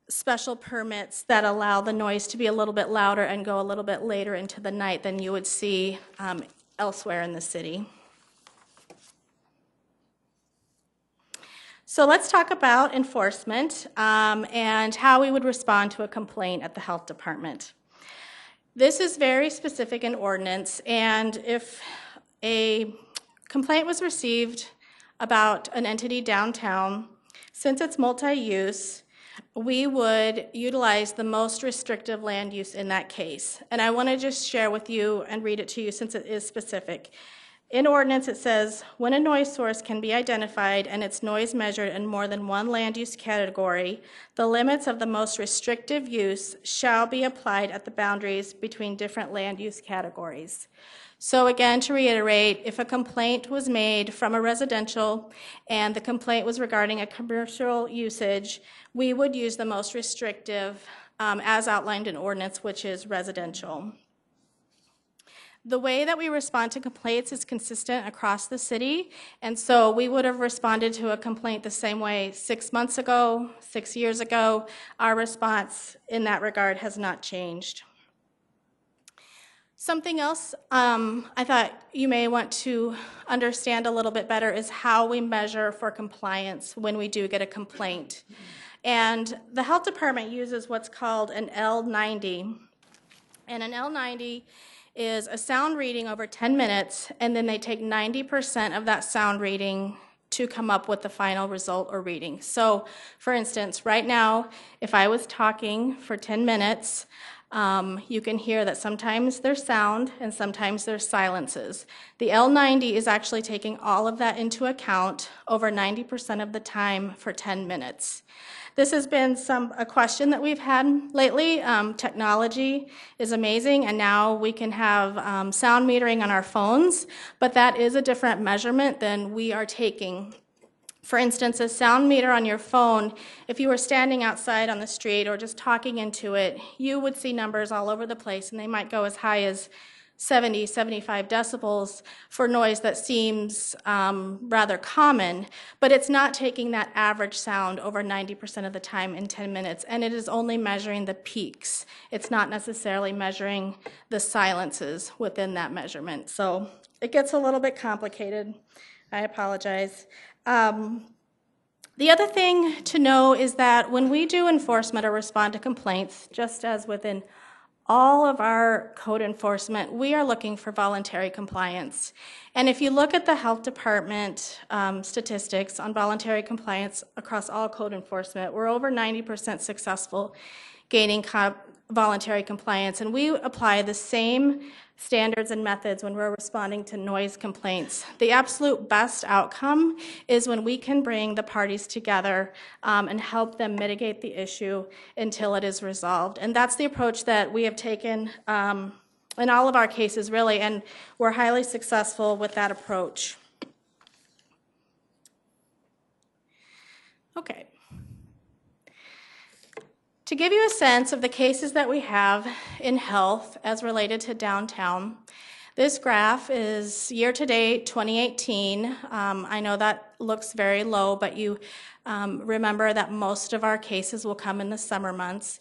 special permits that allow the noise to be a little bit louder and go a little bit later into the night than you would see elsewhere in the city. So let's talk about enforcement and how we would respond to a complaint at the health department. This is very specific in ordinance, and if a complaint was received about an entity downtown, since it's multi-use, we would utilize the most restrictive land use in that case. And I want to just share with you and read it to you since it is specific. In ordinance it says, when a noise source can be identified and its noise measured in more than one land use category, the limits of the most restrictive use shall be applied at the boundaries between different land use categories. So again, to reiterate, if a complaint was made from a residential and the complaint was regarding a commercial usage, we would use the most restrictive as outlined in ordinance, which is residential. The way that we respond to complaints is consistent across the city, and so we would have responded to a complaint the same way 6 months ago, 6 years ago. Our response in that regard has not changed. Something else I thought you may want to understand a little bit better is how we measure for compliance when we do get a complaint. And the health department uses what's called an L90. And an L90 is a sound reading over 10 minutes, and then they take 90% of that sound reading to come up with the final result or reading. So, for instance, right now, if I was talking for 10 minutes, you can hear that sometimes there's sound and sometimes there's silences. The L90 is actually taking all of that into account over 90% of the time for 10 minutes. This has been a question that we've had lately. Technology is amazing, and now we can have sound metering on our phones, but that is a different measurement than we are taking. For instance, a sound meter on your phone, if you were standing outside on the street or just talking into it, you would see numbers all over the place, and they might go as high as 70, 75 decibels for noise that seems rather common, but it's not taking that average sound over 90% of the time in 10 minutes, and it is only measuring the peaks. It's not necessarily measuring the silences within that measurement. So it gets a little bit complicated. I apologize. The other thing to know is that when we do enforcement or respond to complaints, just as within all of our code enforcement, we are looking for voluntary compliance. And if you look at the health department statistics on voluntary compliance across all code enforcement, we're over 90% successful gaining voluntary compliance. And we apply the same standards and methods when we're responding to noise complaints. The absolute best outcome is when we can bring the parties together and help them mitigate the issue until it is resolved. And that's the approach that we have taken in all of our cases, really, and we're highly successful with that approach. Okay. To give you a sense of the cases that we have in health as related to downtown, this graph is year-to-date 2018. I know that looks very low, but you remember that most of our cases will come in the summer months.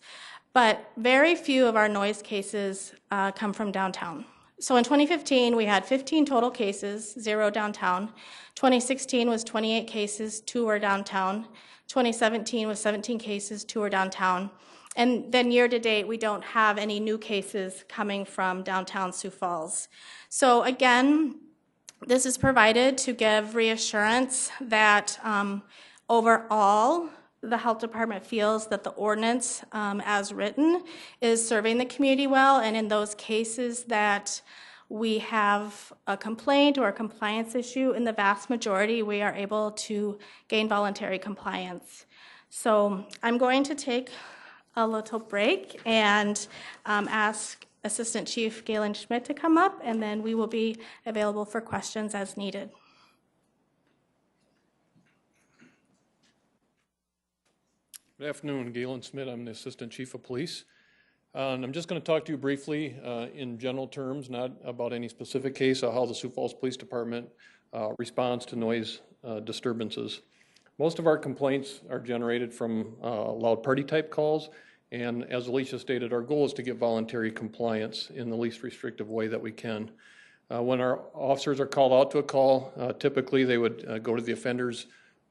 But very few of our noise cases come from downtown. So in 2015, we had 15 total cases, 0 downtown. 2016 was 28 cases, 2 were downtown. 2017 was 17 cases, 2 were downtown. And then year to date, we don't have any new cases coming from downtown Sioux Falls. So again, this is provided to give reassurance that overall, the health department feels that the ordinance as written is serving the community well, and in those cases that we have a complaint or a compliance issue, in the vast majority, we are able to gain voluntary compliance. So I'm going to take a little break and ask Assistant Chief Galen Schmidt to come up, and then we will be available for questions as needed. Good afternoon, Galen Schmidt. I'm the Assistant Chief of Police. And I'm just going to talk to you briefly in general terms, not about any specific case, of how the Sioux Falls Police Department responds to noise disturbances. Most of our complaints are generated from loud party type calls, and as Alicia stated, our goal is to get voluntary compliance in the least restrictive way that we can. When our officers are called out to a call, typically they would go to the offender's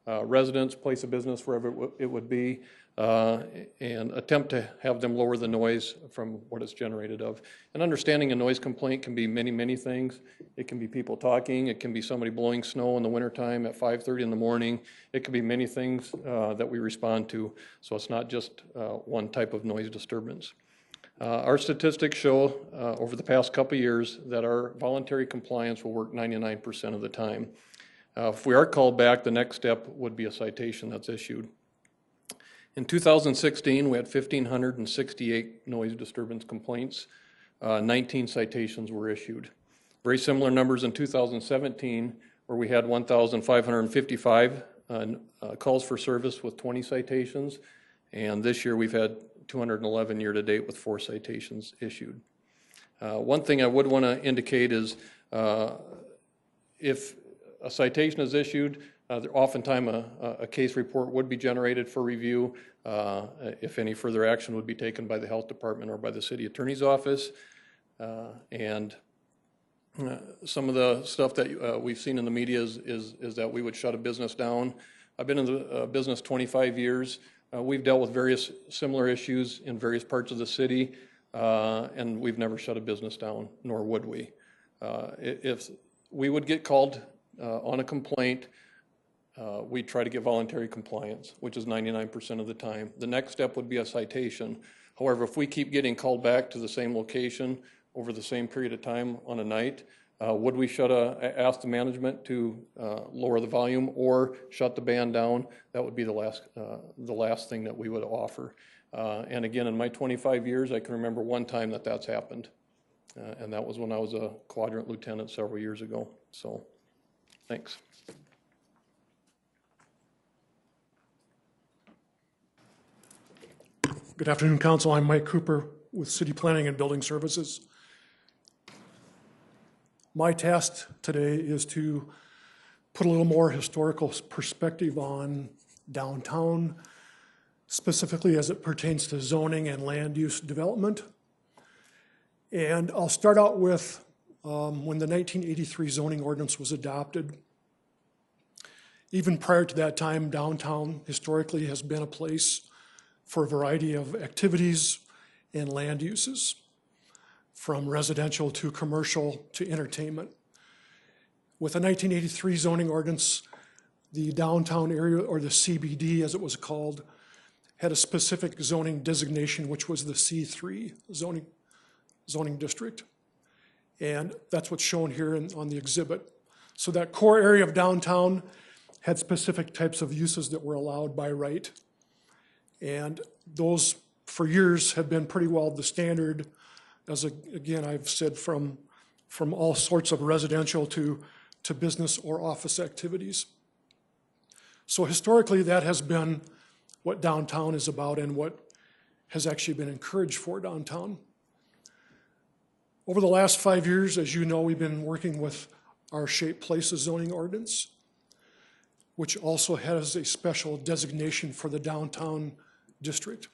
residence, place of business, wherever it would be, and attempt to have them lower the noise from what it's generated of. And understanding a noise complaint can be many, many things. It can be people talking. It can be somebody blowing snow in the wintertime at 5:30 in the morning. It can be many things that we respond to. So it's not just one type of noise disturbance. Our statistics show over the past couple of years that our voluntary compliance will work 99% of the time. If we are called back, the next step would be a citation that's issued. In 2016, we had 1,568 noise disturbance complaints. 19 citations were issued. Very similar numbers in 2017, where we had 1,555 calls for service with 20 citations. And this year we've had 211 year-to-date with 4 citations issued. One thing I would want to indicate is if a citation is issued, oftentimes a case report would be generated for review if any further action would be taken by the health department or by the city attorney's office. And some of the stuff that we've seen in the media is that we would shut a business down. I've been in the business 25 years. We've dealt with various similar issues in various parts of the city, and we've never shut a business down, nor would we. If we would get called on a complaint, we try to get voluntary compliance, which is 99% of the time. The next step would be a citation. However, if we keep getting called back to the same location over the same period of time on a night, would we ask the management to lower the volume or shut the band down? That would be the last thing that we would offer. And again, in my 25 years, I can remember one time that's happened, and that was when I was a quadrant lieutenant several years ago. So, thanks. Good afternoon, Council. I'm Mike Cooper with City Planning and Building Services. My task today is to put a little more historical perspective on downtown, specifically as it pertains to zoning and land use development. And I'll start out with when the 1983 zoning ordinance was adopted. Even prior to that time, downtown historically has been a place for a variety of activities and land uses, from residential to commercial to entertainment. With the 1983 zoning ordinance, the downtown area, or the CBD as it was called, had a specific zoning designation, which was the C3 zoning district. And that's what's shown here on the exhibit. So that core area of downtown had specific types of uses that were allowed by right. And those, for years, have been pretty well the standard, as again, I've said, from all sorts of residential to business or office activities. So historically, that has been what downtown is about and what has actually been encouraged for downtown. Over the last 5 years, as you know, we've been working with our Shaped Places zoning ordinance, which also has a special designation for the downtown district.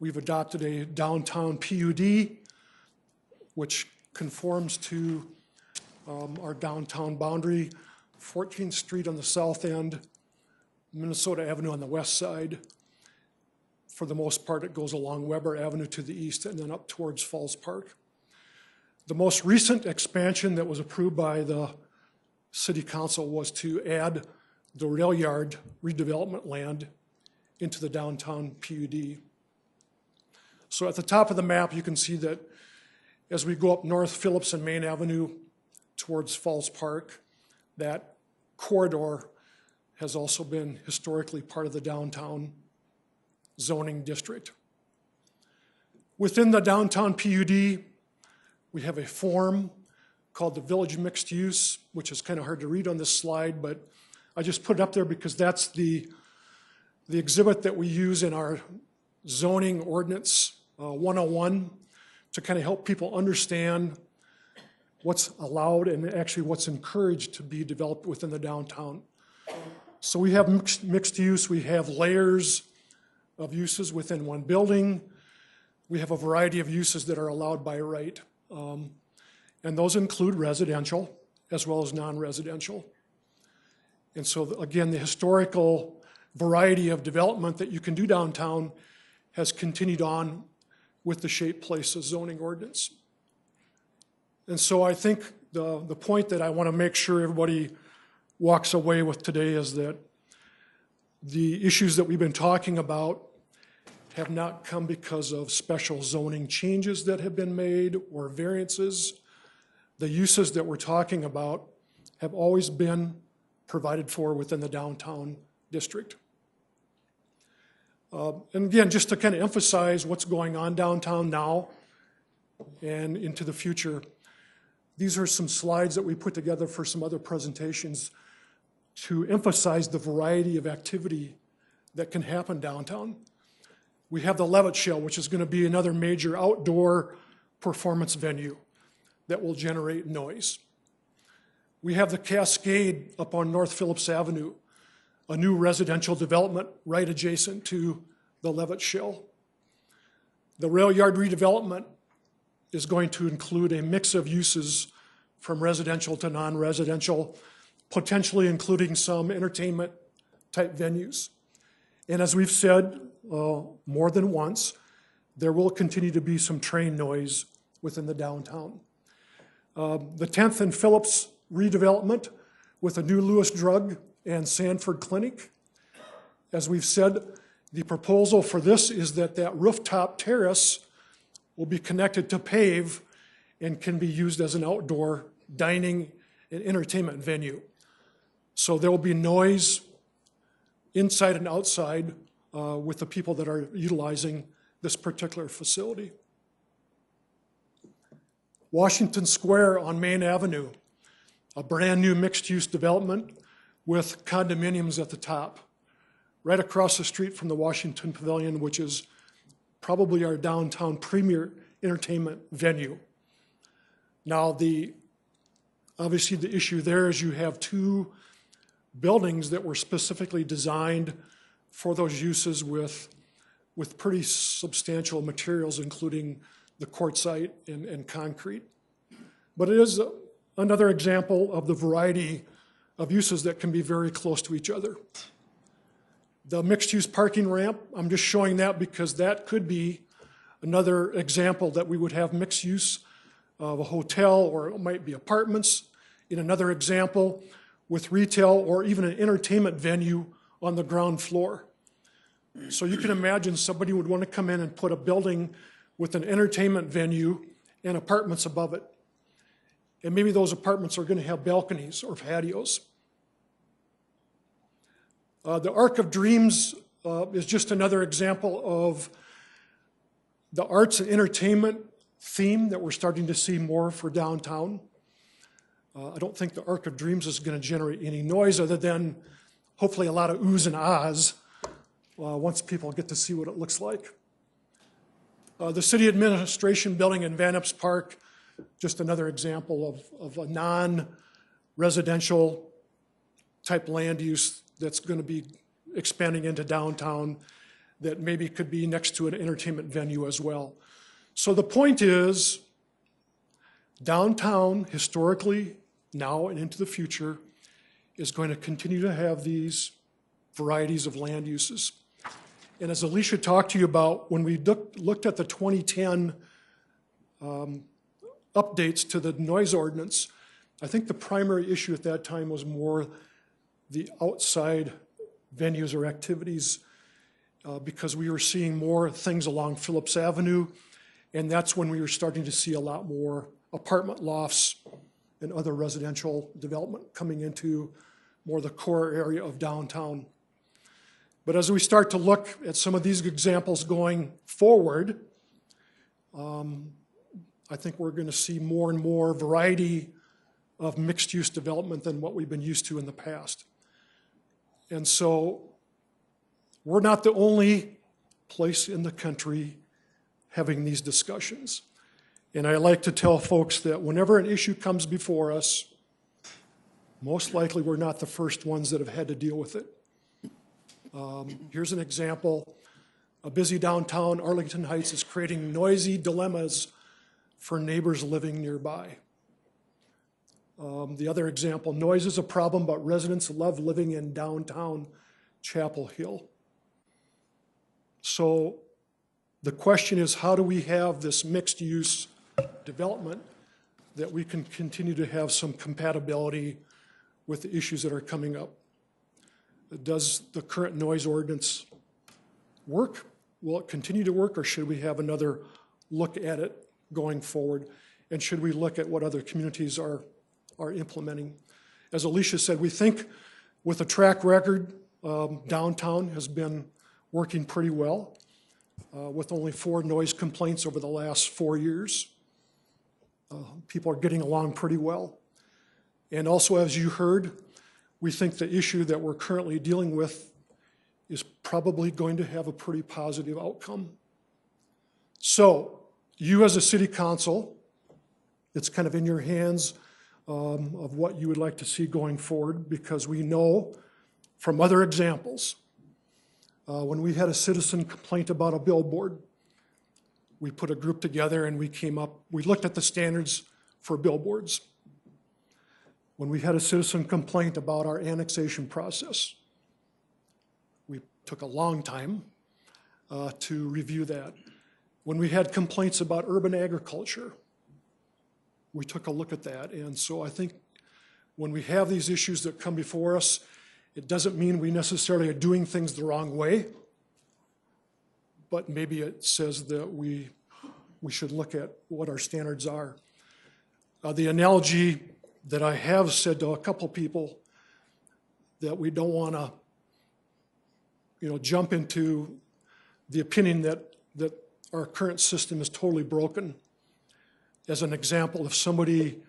We've adopted a downtown PUD, which conforms to our downtown boundary, 14th Street on the south end, Minnesota Avenue on the west side. For the most part, it goes along Weber Avenue to the east and then up towards Falls Park. The most recent expansion that was approved by the City Council was to add the rail yard redevelopment land into the downtown PUD. So at the top of the map, you can see that as we go up North Phillips and Main Avenue towards Falls Park, that corridor has also been historically part of the downtown zoning district. Within the downtown PUD, we have a form called the Village Mixed Use, which is kind of hard to read on this slide, but I just put it up there because that's the exhibit that we use in our zoning ordinance 101 to kind of help people understand what's allowed and actually what's encouraged to be developed within the downtown. So we have mixed use, we have layers of uses within one building. We have a variety of uses that are allowed by right. And those include residential as well as non-residential. And so again, the historical variety of development that you can do downtown has continued on with the Shaped Places zoning ordinance. And so I think the point that I want to make sure everybody walks away with today is that the issues that we've been talking about have not come because of special zoning changes that have been made or variances. The uses that we're talking about have always been provided for within the downtown district. And again, just to kind of emphasize what's going on downtown now and into the future, these are some slides that we put together for some other presentations to emphasize the variety of activity that can happen downtown. We have the Levitt Shell, which is going to be another major outdoor performance venue that will generate noise. We have the Cascade up on North Phillips Avenue, a new residential development right adjacent to the Levitt Shell. The rail yard redevelopment is going to include a mix of uses from residential to non-residential, potentially including some entertainment type venues. And as we've said more than once, there will continue to be some train noise within the downtown. The 10th and Phillips redevelopment with a new Lewis Drug and Sanford Clinic. As we've said, the proposal for this is that rooftop terrace will be connected to pave and can be used as an outdoor dining and entertainment venue. So there will be noise inside and outside with the people that are utilizing this particular facility. Washington Square on Main Avenue, a brand new mixed-use development with condominiums at the top, right across the street from the Washington Pavilion, which is probably our downtown premier entertainment venue. Now, obviously the issue there is you have two buildings that were specifically designed for those uses with pretty substantial materials, including the quartzite and concrete. But it is another example of the variety of uses that can be very close to each other. The mixed-use parking ramp, I'm just showing that because that could be another example that we would have mixed use of a hotel, or it might be apartments. In another example, with retail or even an entertainment venue on the ground floor. So you can imagine somebody would want to come in and put a building with an entertainment venue and apartments above it. And maybe those apartments are going to have balconies or patios. The Arc of Dreams is just another example of the arts and entertainment theme that we're starting to see more for downtown. I don't think the Arc of Dreams is going to generate any noise other than hopefully a lot of oohs and ahs once people get to see what it looks like. The City Administration Building in Van Epps Park, just another example of a non-residential type land use that's going to be expanding into downtown that maybe could be next to an entertainment venue as well. So the point is, downtown historically, now and into the future, is going to continue to have these varieties of land uses. And as Alicia talked to you about, when we looked at the 2010 updates to the noise ordinance, I think the primary issue at that time was more the outside venues or activities because we were seeing more things along Phillips Avenue, and that's when we were starting to see a lot more apartment lofts and other residential development coming into more the core area of downtown. But as we start to look at some of these examples going forward, I think we're going to see more and more variety of mixed-use development than what we've been used to in the past. And so we're not the only place in the country having these discussions. And I like to tell folks that whenever an issue comes before us, most likely we're not the first ones that have had to deal with it. Here's an example. A busy downtown Arlington Heights is creating noisy dilemmas for neighbors living nearby. The other example, noise is a problem, but residents love living in downtown Chapel Hill. So the question is, how do we have this mixed use development that we can continue to have some compatibility with the issues that are coming up? Does the current noise ordinance work? Will it continue to work, or should we have another look at it going forward? And should we look at what other communities are implementing? As Alicia said, we think with a track record, downtown has been working pretty well with only 4 noise complaints over the last 4 years. People are getting along pretty well. And also, as you heard, we think the issue that we're currently dealing with is probably going to have a pretty positive outcome. So, you as a city council, it's kind of in your hands of what you would like to see going forward, because we know from other examples, when we had a citizen complaint about a billboard, we put a group together and we looked at the standards for billboards. When we had a citizen complaint about our annexation process, we took a long time to review that. When we had complaints about urban agriculture, we took a look at that. And so I think when we have these issues that come before us, it doesn't mean we necessarily are doing things the wrong way, but maybe it says that we should look at what our standards are. The analogy that I have said to a couple people, that we don't want to, jump into the opinion that our current system is totally broken. As an example, if somebody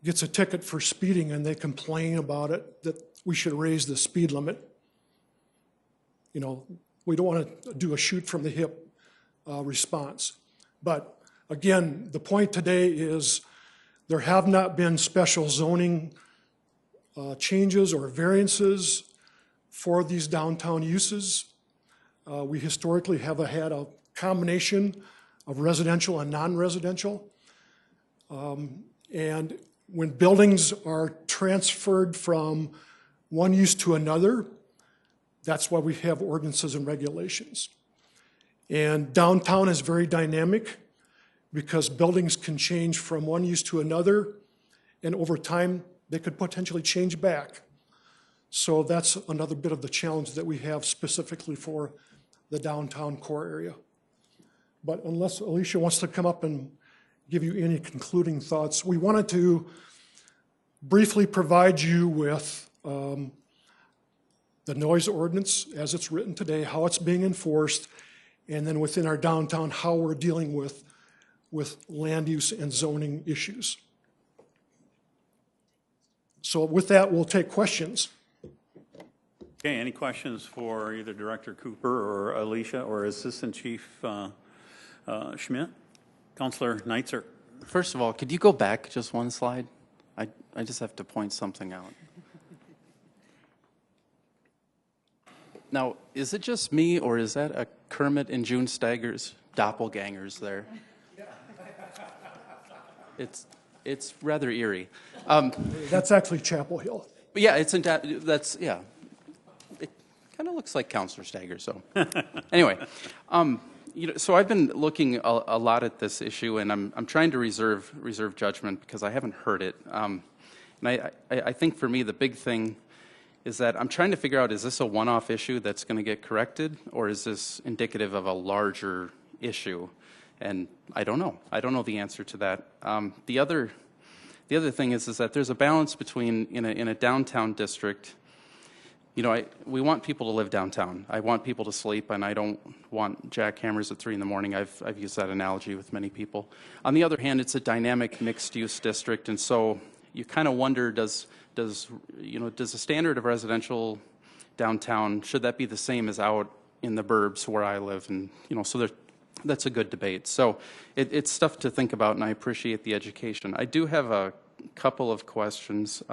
gets a ticket for speeding and they complain about it, that we should raise the speed limit. We don't want to do a shoot from the hip response. But again, the point today is there have not been special zoning changes or variances for these downtown uses. We historically have had a combination of residential and non-residential. And when buildings are transferred from one use to another, that's why we have ordinances and regulations. And downtown is very dynamic because buildings can change from one use to another, and over time, they could potentially change back. So that's another bit of the challenge that we have specifically for the downtown core area. But unless Alicia wants to come up and give you any concluding thoughts, we wanted to briefly provide you with the noise ordinance as it's written today, how it's being enforced, and then within our downtown, how we're dealing with land use and zoning issues. So with that, we'll take questions. Okay, any questions for either Director Cooper or Alicia or Assistant Chief Schmidt? Councilor Neitzer. First of all, could you go back just one slide? I just have to point something out. Now, is it just me, or is that a Kermit and June Steiger's doppelgangers there? It's rather eerie. That's actually Chapel Hill. Yeah, that's, yeah. It kind of looks like Counselor Steiger, so. Anyway, so I've been looking a lot at this issue, and I'm trying to reserve judgment because I haven't heard it. And I think for me, the big thing is that I'm trying to figure out, is this a one-off issue that's going to get corrected, or is this indicative of a larger issue? And I don't know. I don't know the answer to that. The other thing is that there's a balance between, in a downtown district, we want people to live downtown. I want people to sleep, and I don't want jackhammers at 3 in the morning. I've used that analogy with many people. On the other hand, it's a dynamic mixed-use district, and so you kind of wonder, does the standard of residential downtown, should that be the same as out in the burbs where I live? And so that's a good debate. So it's stuff to think about, and I appreciate the education. I do have a couple of questions.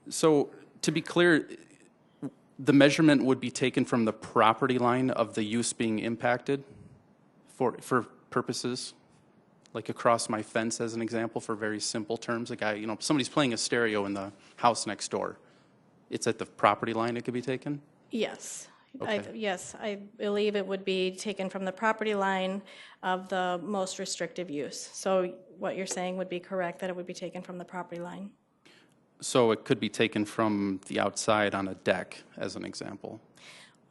So to be clear, the measurement would be taken from the property line of the use being impacted for purposes, like across my fence as an example, for very simple terms. A guy, somebody's playing a stereo in the house next door. It's at the property line it could be taken? Yes. Okay. I believe it would be taken from the property line of the most restrictive use. So what you're saying would be correct, that it would be taken from the property line. So it could be taken from the outside on a deck, as an example.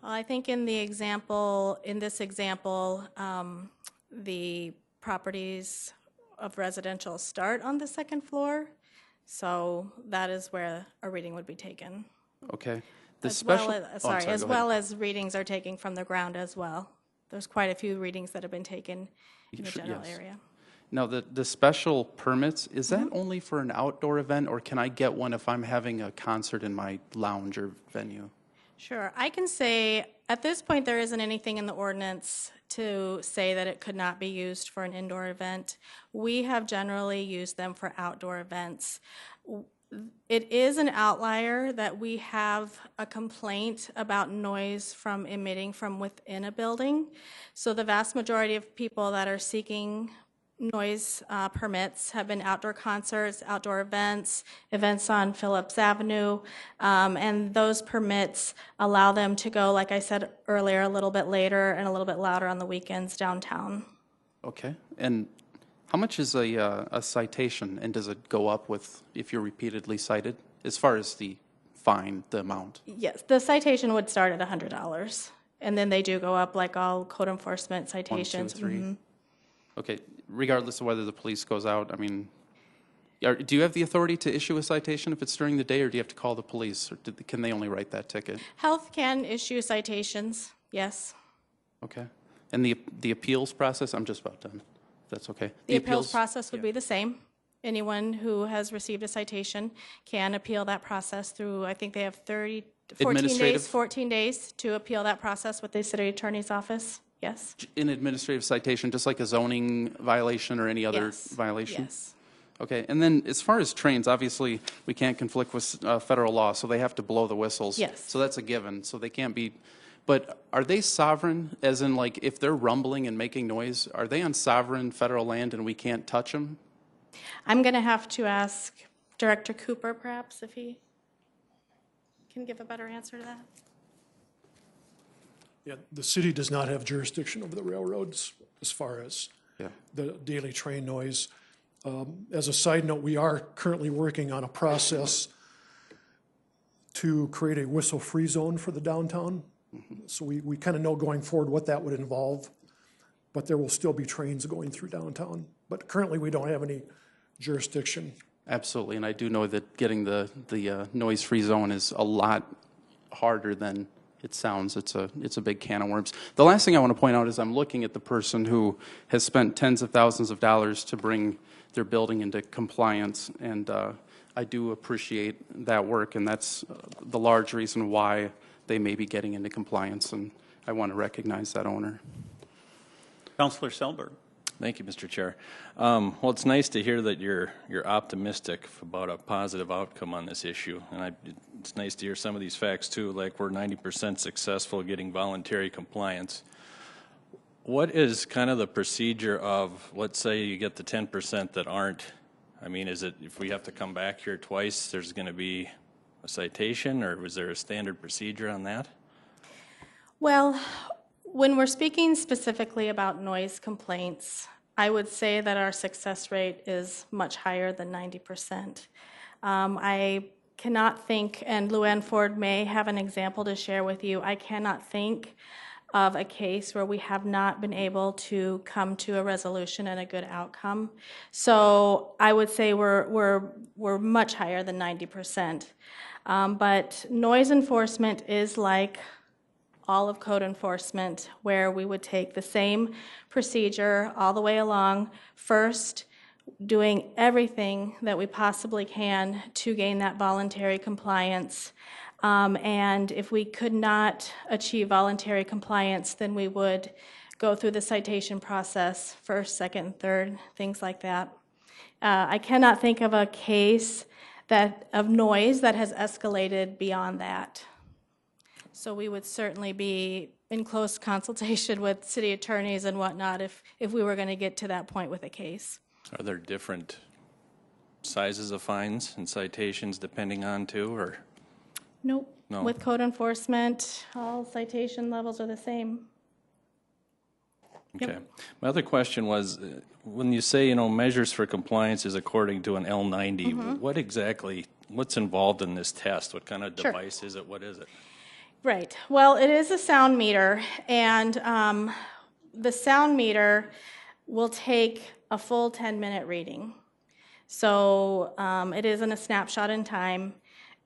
Well, I think in this example, the properties of residential start on the second floor. So that is where a reading would be taken. Okay. As well as readings are taken from the ground as well. There's quite a few readings that have been taken in the general area. Now, the special permits, is that only for an outdoor event, or can I get one if I'm having a concert in my lounge or venue? Sure. I can say, at this point, there isn't anything in the ordinance to say that it could not be used for an indoor event. We have generally used them for outdoor events. It is an outlier that we have a complaint about noise from emitting from within a building. So the vast majority of people that are seeking noise permits have been outdoor concerts, outdoor events, events on Phillips Avenue, and those permits allow them to go, like I said earlier, a little bit later and a little bit louder on the weekends downtown. Okay. And how much is a citation, and does it go up with if you're repeatedly cited, as far as the fine, the amount? Yes, the citation would start at $100, and then they do go up like all code enforcement citations. 1, 2, 3. Okay, regardless of whether the police goes out, I mean, do you have the authority to issue a citation if it's during the day, or do you have to call the police, or can they only write that ticket? Health can issue citations, yes. Okay. And the appeals process, I'm just about done. That's okay. The appeals process would be the same. Anyone who has received a citation can appeal that process through, I think they have 14 days to appeal that process with the city attorney's office. Yes. An administrative citation, just like a zoning violation or any other violation? Yes. Okay. And then as far as trains, obviously we can't conflict with federal law, so they have to blow the whistles. Yes. So that's a given. So they can't be. But are they sovereign, as in, like, if they're rumbling and making noise, are they on sovereign federal land and we can't touch them? I'm going to have to ask Director Cooper, perhaps, if he can give a better answer to that. Yeah, the city does not have jurisdiction over the railroads as far as Yeah. the daily train noise. As a side note, we are currently working on a process to create a whistle-free zone for the downtown. So we kind of know going forward what that would involve, but there will still be trains going through downtown. But currently, we don't have any jurisdiction. Absolutely, and I do know that getting the noise-free zone is a lot harder than it sounds. It's a big can of worms. The last thing I want to point out is I'm looking at the person who has spent tens of thousands of dollars to bring their building into compliance, and I do appreciate that work, and that's the large reason why they may be getting into compliance, and I want to recognize that owner. Councilor Selberg. Thank you, Mr. Chair. Well, it's nice to hear that you're optimistic about a positive outcome on this issue, and it's nice to hear some of these facts too, like we're 90% successful getting voluntary compliance. What is kind of the procedure of, let's say you get the 10% that aren't? I mean, is it if we have to come back here twice, there's going to be a citation, or was there a standard procedure on that? Well, when we're speaking specifically about noise complaints, I would say that our success rate is much higher than 90%. I cannot think, and Luann Ford may have an example to share with you, I cannot think of a case where we have not been able to come to a resolution and a good outcome. So I would say we're much higher than 90%. But noise enforcement is like all of code enforcement, where we would take the same procedure all the way along, first doing everything that we possibly can to gain that voluntary compliance. And if we could not achieve voluntary compliance, then we would go through the citation process, first, second, third, things like that. I cannot think of a case of noise that has escalated beyond that. So we would certainly be in close consultation with city attorneys and whatnot if we were going to get to that point with a case. Are there different sizes of fines and citations depending on too, or? Nope. No. With code enforcement, all citation levels are the same. Okay. Yep. My other question was, when you say, measures for compliance is according to an L90, what's involved in this test? What kind of Sure. device is it? What is it? Right. Well, it is a sound meter, and the sound meter will take a full 10-minute reading. So it isn't a snapshot in time.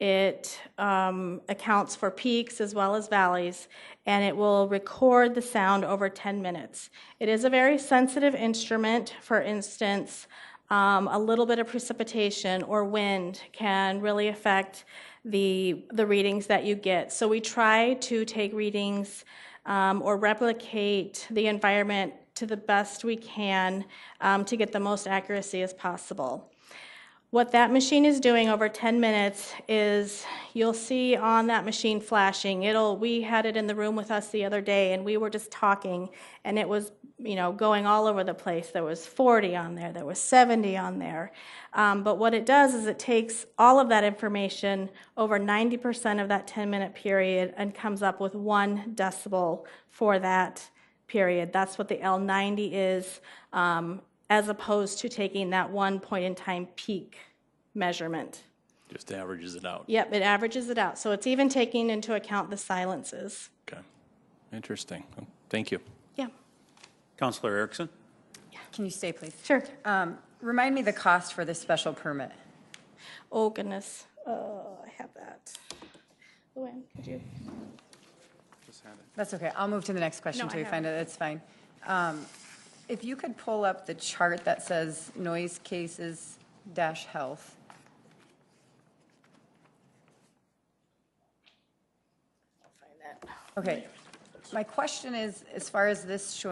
It accounts for peaks as well as valleys, and it will record the sound over 10 minutes. It is a very sensitive instrument. For instance, a little bit of precipitation or wind can really affect the readings that you get. So we try to take readings or replicate the environment to the best we can to get the most accuracy as possible. What that machine is doing over 10 minutes is you'll see on that machine flashing. We had it in the room with us the other day, and we were just talking, and it was going all over the place. There was 40 on there. There was 70 on there. But what it does is it takes all of that information, over 90% of that 10-minute period, and comes up with 1 decibel for that period. That's what the L90 is, as opposed to taking that one point-in-time peak measurement. Just averages it out. Yep, it averages it out. So it's even taking into account the silences. Okay. Interesting. Thank you. Yeah. Councilor Erickson. Can you stay, please? Sure. Remind me the cost for this special permit. Oh, goodness. I have that. Luann, could you? That's okay. I'll move to the next question No, until I you find it. It's fine. If you could pull up the chart that says noise cases dash health. Okay. My question is, as far as this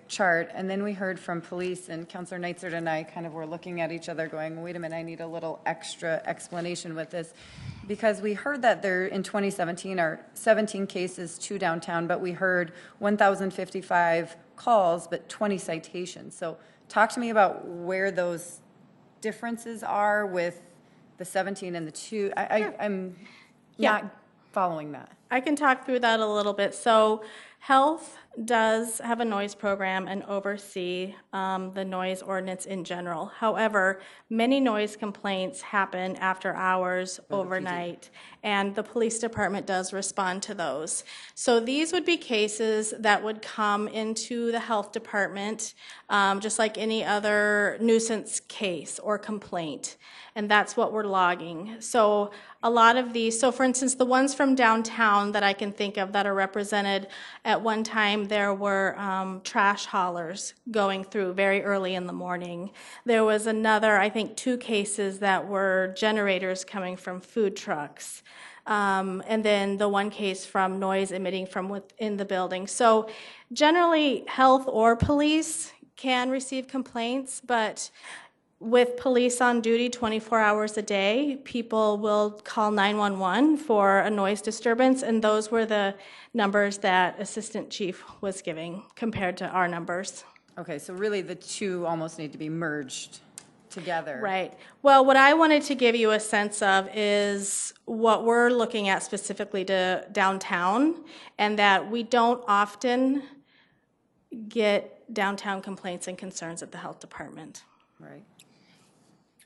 chart, and then we heard from police, and Councilor Neitzert and I kind of were looking at each other going, wait a minute, I need a little extra explanation with this. Because we heard that there, in 2017, are 17 cases to downtown, but we heard 1,055 calls, but 20 citations. So talk to me about where those differences are with the 17 and the 2? I'm not following that. I can talk through that a little bit. So health does have a noise program and oversee the noise ordinance in general. However, many noise complaints happen after hours, overnight, and the police department does respond to those. So these would be cases that would come into the health department, just like any other nuisance case or complaint, and that's what we're logging. So a lot of these, so for instance, the ones from downtown that I can think of that are represented, at one time there were trash haulers going through very early in the morning. There was another, I think 2 cases that were generators coming from food trucks. And then the one case from noise emitting from within the building. So generally health or police can receive complaints, but with police on duty 24 hours a day, people will call 911 for a noise disturbance, and those were the numbers that Assistant Chief was giving compared to our numbers. Okay, so really the 2 almost need to be merged together. Right. Well, what I wanted to give you a sense of is what we're looking at specifically to downtown, and that we don't often get downtown complaints and concerns at the health department. Right.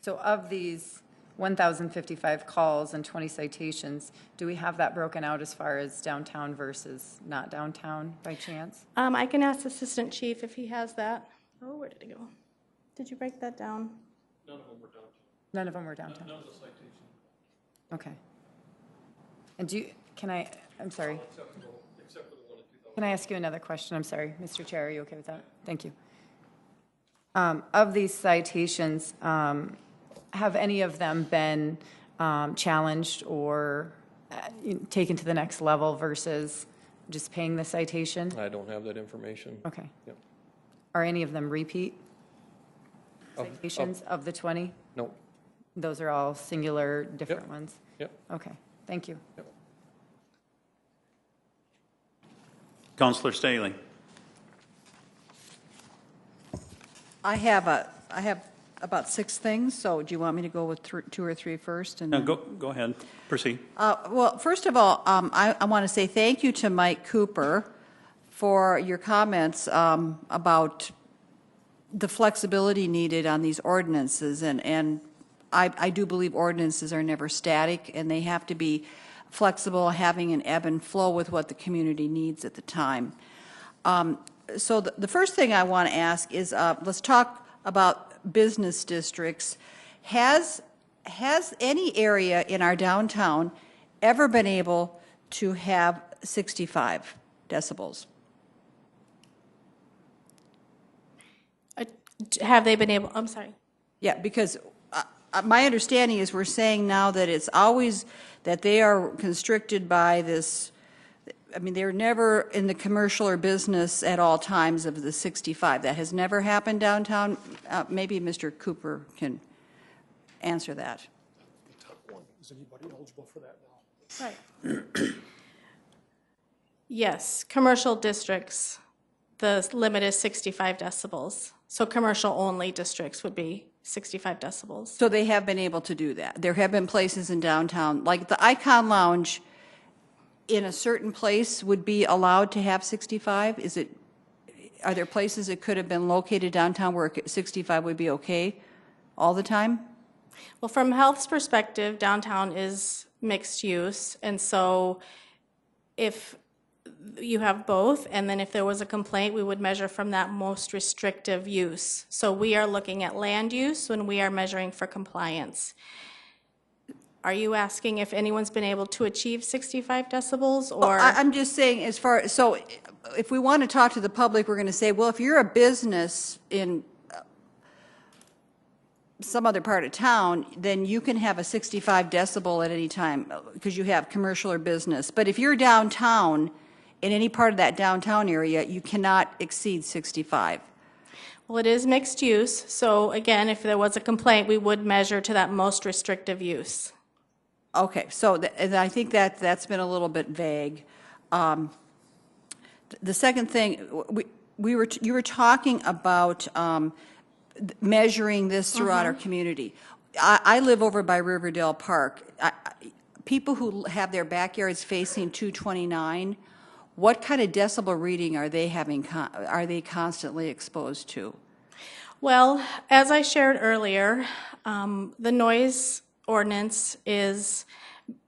So of these 1,055 calls and 20 citations, do we have that broken out as far as downtown versus not downtown by chance? I can ask Assistant Chief if he has that. Oh, where did it go? Did you break that down? None of them were downtown. None of them were downtown? None of the citations. Okay. And I'm sorry. Except for the one in 2000. Can I ask you another question? I'm sorry, Mr. Chair, are you okay with that? Thank you. Of these citations, have any of them been challenged or taken to the next level versus just paying the citation? I don't have that information. Okay. Yep. Are any of them repeat citations of the 20? No. Those are all singular, different ones? Yep. Okay, thank you. Yep. Councilor Staley. I have about 6 things, so do you want me to go with 2 or 3 first? And No, go ahead. Proceed. Well, first of all, I want to say thank you to Mike Cooper for your comments about the flexibility needed on these ordinances, and I do believe ordinances are never static, and they have to be flexible, having an ebb and flow with what the community needs at the time. So the first thing I want to ask is, let's talk about business districts. Has any area in our downtown ever been able to have 65 decibels? Have they been able, I'm sorry. Yeah, because my understanding is we're saying now that it's always that they are constricted by this. I mean, they're never in the commercial or business at all times of the 65. That has never happened downtown. Maybe Mr. Cooper can answer that. Is anybody eligible for that now? Right. Yes, commercial districts, the limit is 65 decibels. So commercial-only districts would be 65 decibels. So they have been able to do that. There have been places in downtown, like the Icon Lounge, in a certain place would be allowed to have 65? Are there places that could have been located downtown where 65 would be okay all the time? Well, from health's perspective, downtown is mixed use, and so if you have both, and then if there was a complaint, we would measure from that most restrictive use. So we are looking at land use when we are measuring for compliance. Are you asking if anyone's been able to achieve 65 decibels, or? Well, I'm just saying, so if we want to talk to the public, we're going to say, well, if you're a business in some other part of town, then you can have a 65 decibel at any time because you have commercial or business. But if you're downtown, in any part of that downtown area, you cannot exceed 65. Well, it is mixed use, so again, if there was a complaint, we would measure to that most restrictive use. Okay, so and I think that's been a little bit vague. The second thing, you were talking about measuring this throughout our community. I live over by Riverdale Park. People who have their backyards facing 229, what kind of decibel reading are they having? Are they constantly exposed to? Well, as I shared earlier, the noise ordinance is,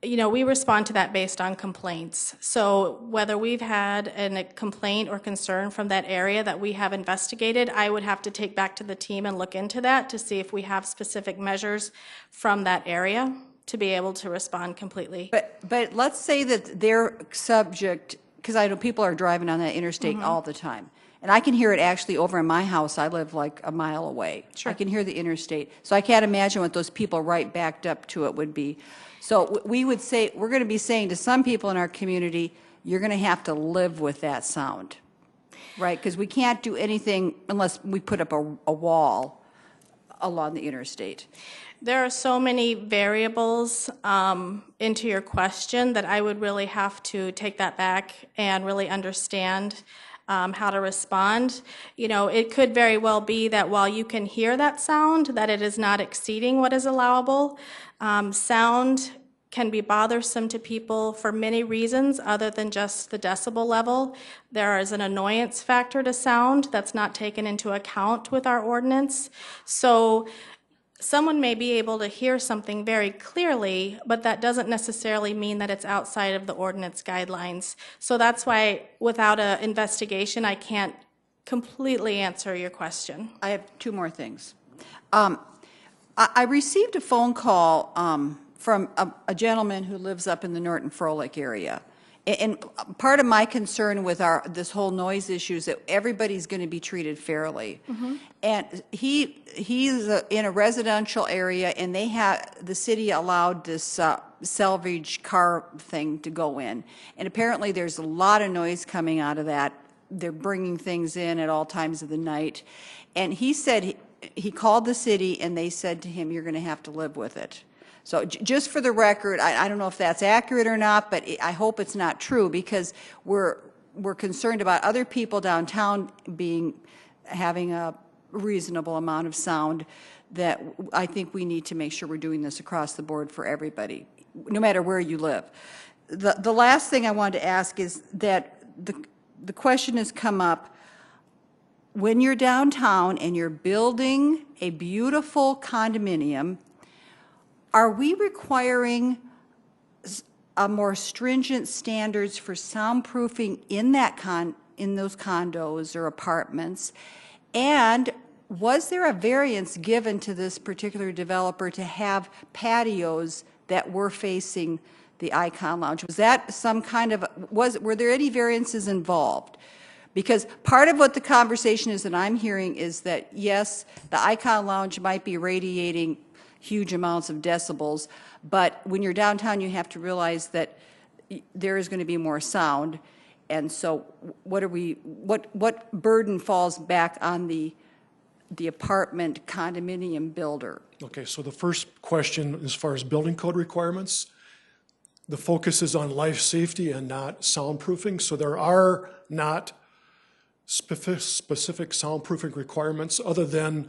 we respond to that based on complaints. So whether we've had a complaint or concern from that area that we have investigated, I would have to take back to the team and look into that to see if we have specific measures from that area to be able to respond completely. But let's say that they're subject, because I know people are driving on that interstate all the time. And I can hear it actually over in my house. I live like a mile away. Sure. I can hear the interstate. So I can't imagine what those people right backed up to it would be. So we would say, we're going to be saying to some people in our community, you're going to have to live with that sound, right? Because we can't do anything unless we put up a wall along the interstate. There are so many variables into your question that I would really have to take that back and really understand how to respond. It could very well be that while you can hear that sound, that it is not exceeding what is allowable. Sound can be bothersome to people for many reasons other than just the decibel level. There is an annoyance factor to sound that's not taken into account with our ordinance. So someone may be able to hear something very clearly, but that doesn't necessarily mean that it's outside of the ordinance guidelines. So that's why without an investigation, I can't completely answer your question. I have two more things. I received a phone call from a gentleman who lives up in the Norton Froelich area. And part of my concern with this whole noise issue is that everybody's going to be treated fairly. And he's in a residential area, and the city allowed this salvage car thing to go in. And apparently there's a lot of noise coming out of that. They're bringing things in at all times of the night. And he said he called the city, and they said to him, you're going to have to live with it. So just for the record, I don't know if that's accurate or not, but I hope it's not true, because we're concerned about other people downtown having a reasonable amount of sound, that I think we need to make sure we're doing this across the board for everybody, no matter where you live. The last thing I wanted to ask is that the question has come up, when you're downtown and you're building a beautiful condominium, are we requiring a more stringent standards for soundproofing in those condos or apartments? And was there a variance given to this particular developer to have patios that were facing the Icon Lounge? Was that some kind of, were there any variances involved? Because part of what the conversation is that I'm hearing is that, yes, the Icon Lounge might be radiating huge amounts of decibels, but when you're downtown, you have to realize that there is going to be more sound. And so what burden falls back on the apartment condominium builder? Okay, so the first question, as far as building code requirements, the focus is on life safety and not soundproofing. So there are not specific soundproofing requirements other than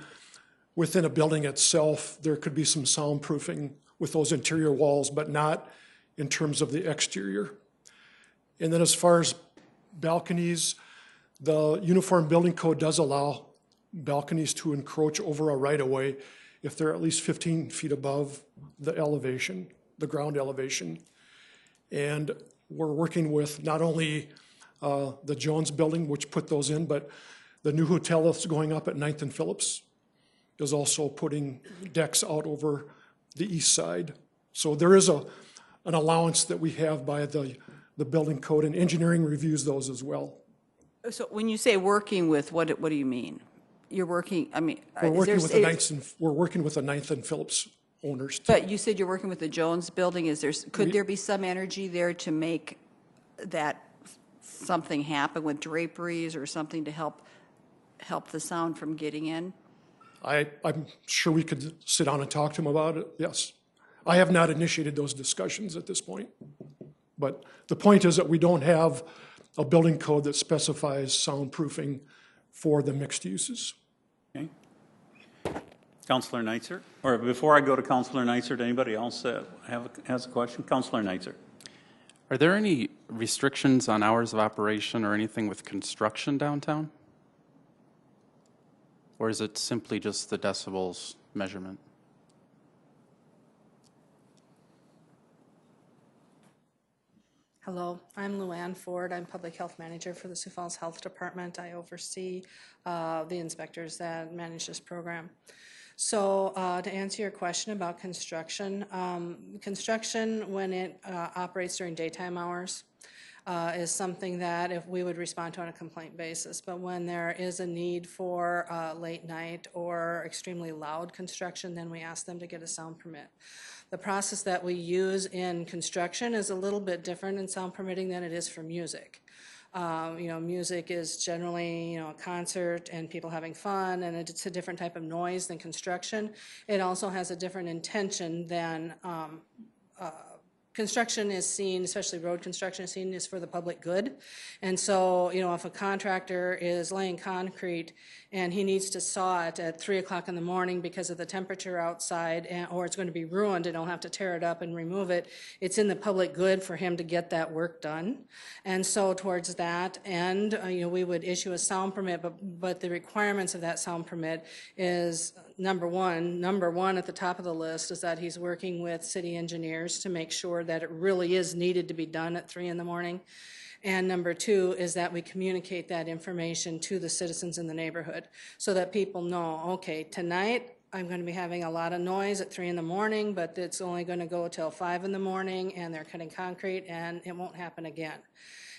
within a building itself. There could be some soundproofing with those interior walls, but not in terms of the exterior. And then as far as balconies, the Uniform Building Code does allow balconies to encroach over a right-of-way if they're at least 15 feet above the elevation, the ground elevation. And we're working with not only the Jones Building, which put those in, but the new hotel that's going up at 9th and Phillips is also putting decks out over the east side. So there is an allowance that we have by the building code, and engineering reviews those as well. So when you say working with, what do you mean? You're working, I mean, We're working with the 9th and Phillips owners too. But you said you're working with the Jones Building. Could there be some energy there to make that something happen with draperies or something to help the sound from getting in? I'm sure we could sit down and talk to them about it, yes. I have not initiated those discussions at this point. But the point is that we don't have a building code that specifies soundproofing for the mixed uses. Okay. Councilor Neitzer? Or before I go to Councilor Neitzer, anybody else has a question? Councilor Neitzer. Are there any restrictions on hours of operation or anything with construction downtown? Or is it simply just the decibels measurement? Hello, I'm Luann Ford. I'm Public Health Manager for the Sioux Falls Health Department. I oversee the inspectors that manage this program. So to answer your question about construction, construction when it operates during daytime hours is something that if we would respond to on a complaint basis. But when there is a need for late night or extremely loud construction, then we ask them to get a sound permit. The process that we use in construction is a little bit different in sound permitting than it is for music. Music is generally, a concert and people having fun, and it's a different type of noise than construction. It also has a different intention than construction is seen, especially road construction is seen as for the public good. And so, if a contractor is laying concrete and he needs to saw it at 3 o'clock in the morning because of the temperature outside, or it's going to be ruined and he'll have to tear it up and remove it, it's in the public good for him to get that work done. And so towards that end, we would issue a sound permit, but the requirements of that sound permit is number one at the top of the list is that he's working with city engineers to make sure that it really is needed to be done at 3 in the morning. And number two is that we communicate that information to the citizens in the neighborhood so that people know, okay, tonight I'm going to be having a lot of noise at 3 in the morning, but it's only going to go till 5 in the morning and they're cutting concrete and it won't happen again.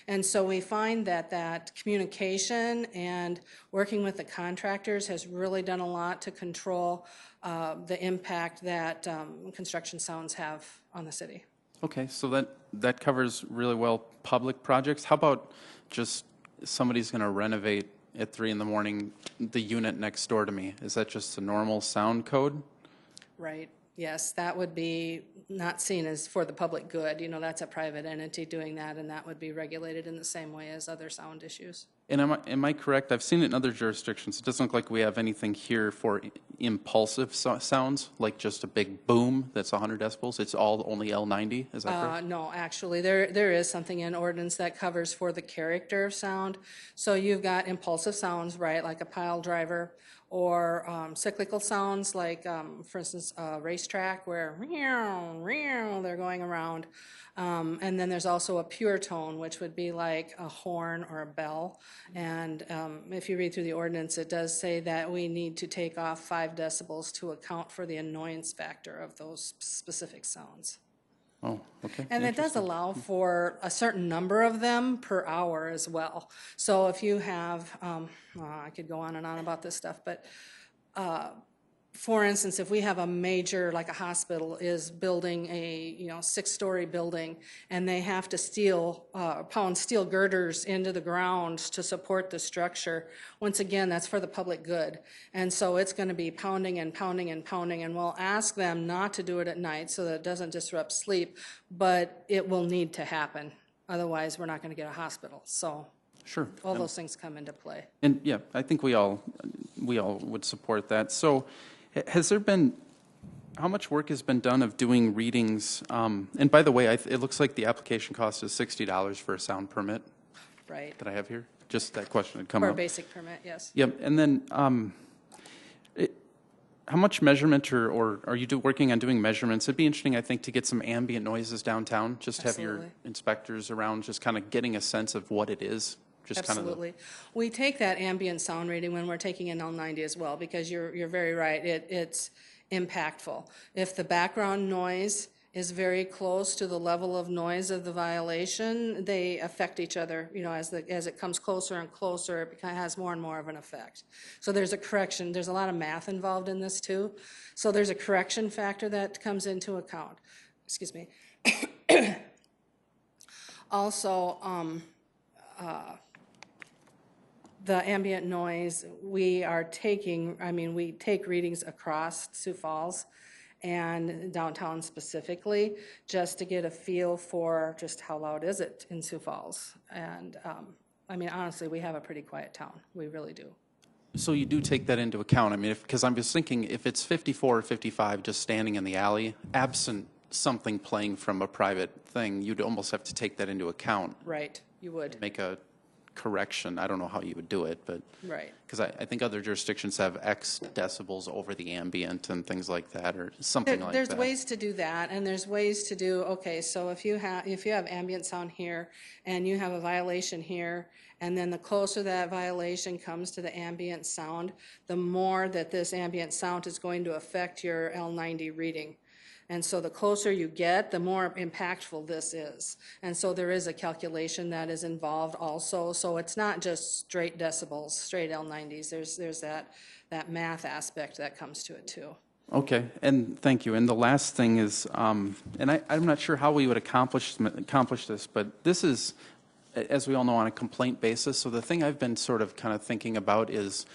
And so we find that communication and working with the contractors has really done a lot to control the impact that construction sounds have on the city. Okay, so that covers really well public projects. How about just somebody's going to renovate at 3 in the morning the unit next door to me? Is that just a normal sound code? Right. Yes, that would be not seen as for the public good. That's a private entity doing that, and that would be regulated in the same way as other sound issues. And am I correct? I've seen it in other jurisdictions. It doesn't look like we have anything here for impulsive sounds, like just a big boom that's 100 decibels. It's all only L90. Is that correct? No, actually, there is something in ordinance that covers for the character of sound. So you've got impulsive sounds, right, like a pile driver, or cyclical sounds like, for instance, a racetrack where they're going around. And then there's also a pure tone, which would be like a horn or a bell. And if you read through the ordinance, it does say that we need to take off 5 decibels to account for the annoyance factor of those specific sounds. Oh, okay. And it does allow for a certain number of them per hour as well. So if you have, I could go on and on about this stuff, but for instance, if we have a major, like a hospital is building a 6-story building, and they have to pound steel girders into the ground to support the structure, once again, that's for the public good. And so it's going to be pounding and pounding and pounding, and we'll ask them not to do it at night so that it doesn't disrupt sleep, but it will need to happen. Otherwise, we're not going to get a hospital. So sure, all those things come into play. And yeah, I think we all would support that. So has there been, how much work has been done of doing readings? And by the way, it looks like the application cost is $60 for a sound permit. Right. That I have here. Just that question had come up. For a basic permit, yes. Yep. And then how much measurement or are you working on doing measurements? It'd be interesting, I think, to get some ambient noises downtown. Just have your inspectors around, just kind of getting a sense of what it is. Absolutely. We take that ambient sound reading when we're taking an L90 as well, because you're very right. It's impactful. If the background noise is very close to the level of noise of the violation, they affect each other. As it comes closer and closer, it has more and more of an effect. So there's a correction. There's a lot of math involved in this too. So there's a correction factor that comes into account. Excuse me. Also, the ambient noise, we take readings across Sioux Falls and downtown specifically, just to get a feel for just how loud is it in Sioux Falls. And honestly, we have a pretty quiet town. We really do. So you do take that into account. I mean, because I'm just thinking, if it's 54 or 55 just standing in the alley, absent something playing from a private thing, you'd almost have to take that into account. Right, you would. Make a correction. I don't know how you would do it, but Right. because I think other jurisdictions have X decibels over the ambient and things like that, or something like There's that. ways to do that, and there's ways to do, okay, so if you have ambient sound here, and you have a violation here, and then the closer that violation comes to the ambient sound, the more that this ambient sound is going to affect your L90 reading. And so the closer you get, the more impactful this is. And so there is a calculation that is involved also. So it's not just straight decibels, straight L90s. There's that math aspect that comes to it too. Okay, and thank you. And the last thing is, and I'm not sure how we would accomplish this, but this is, as we all know, on a complaint basis. So the thing I've been sort of kind of thinking about is,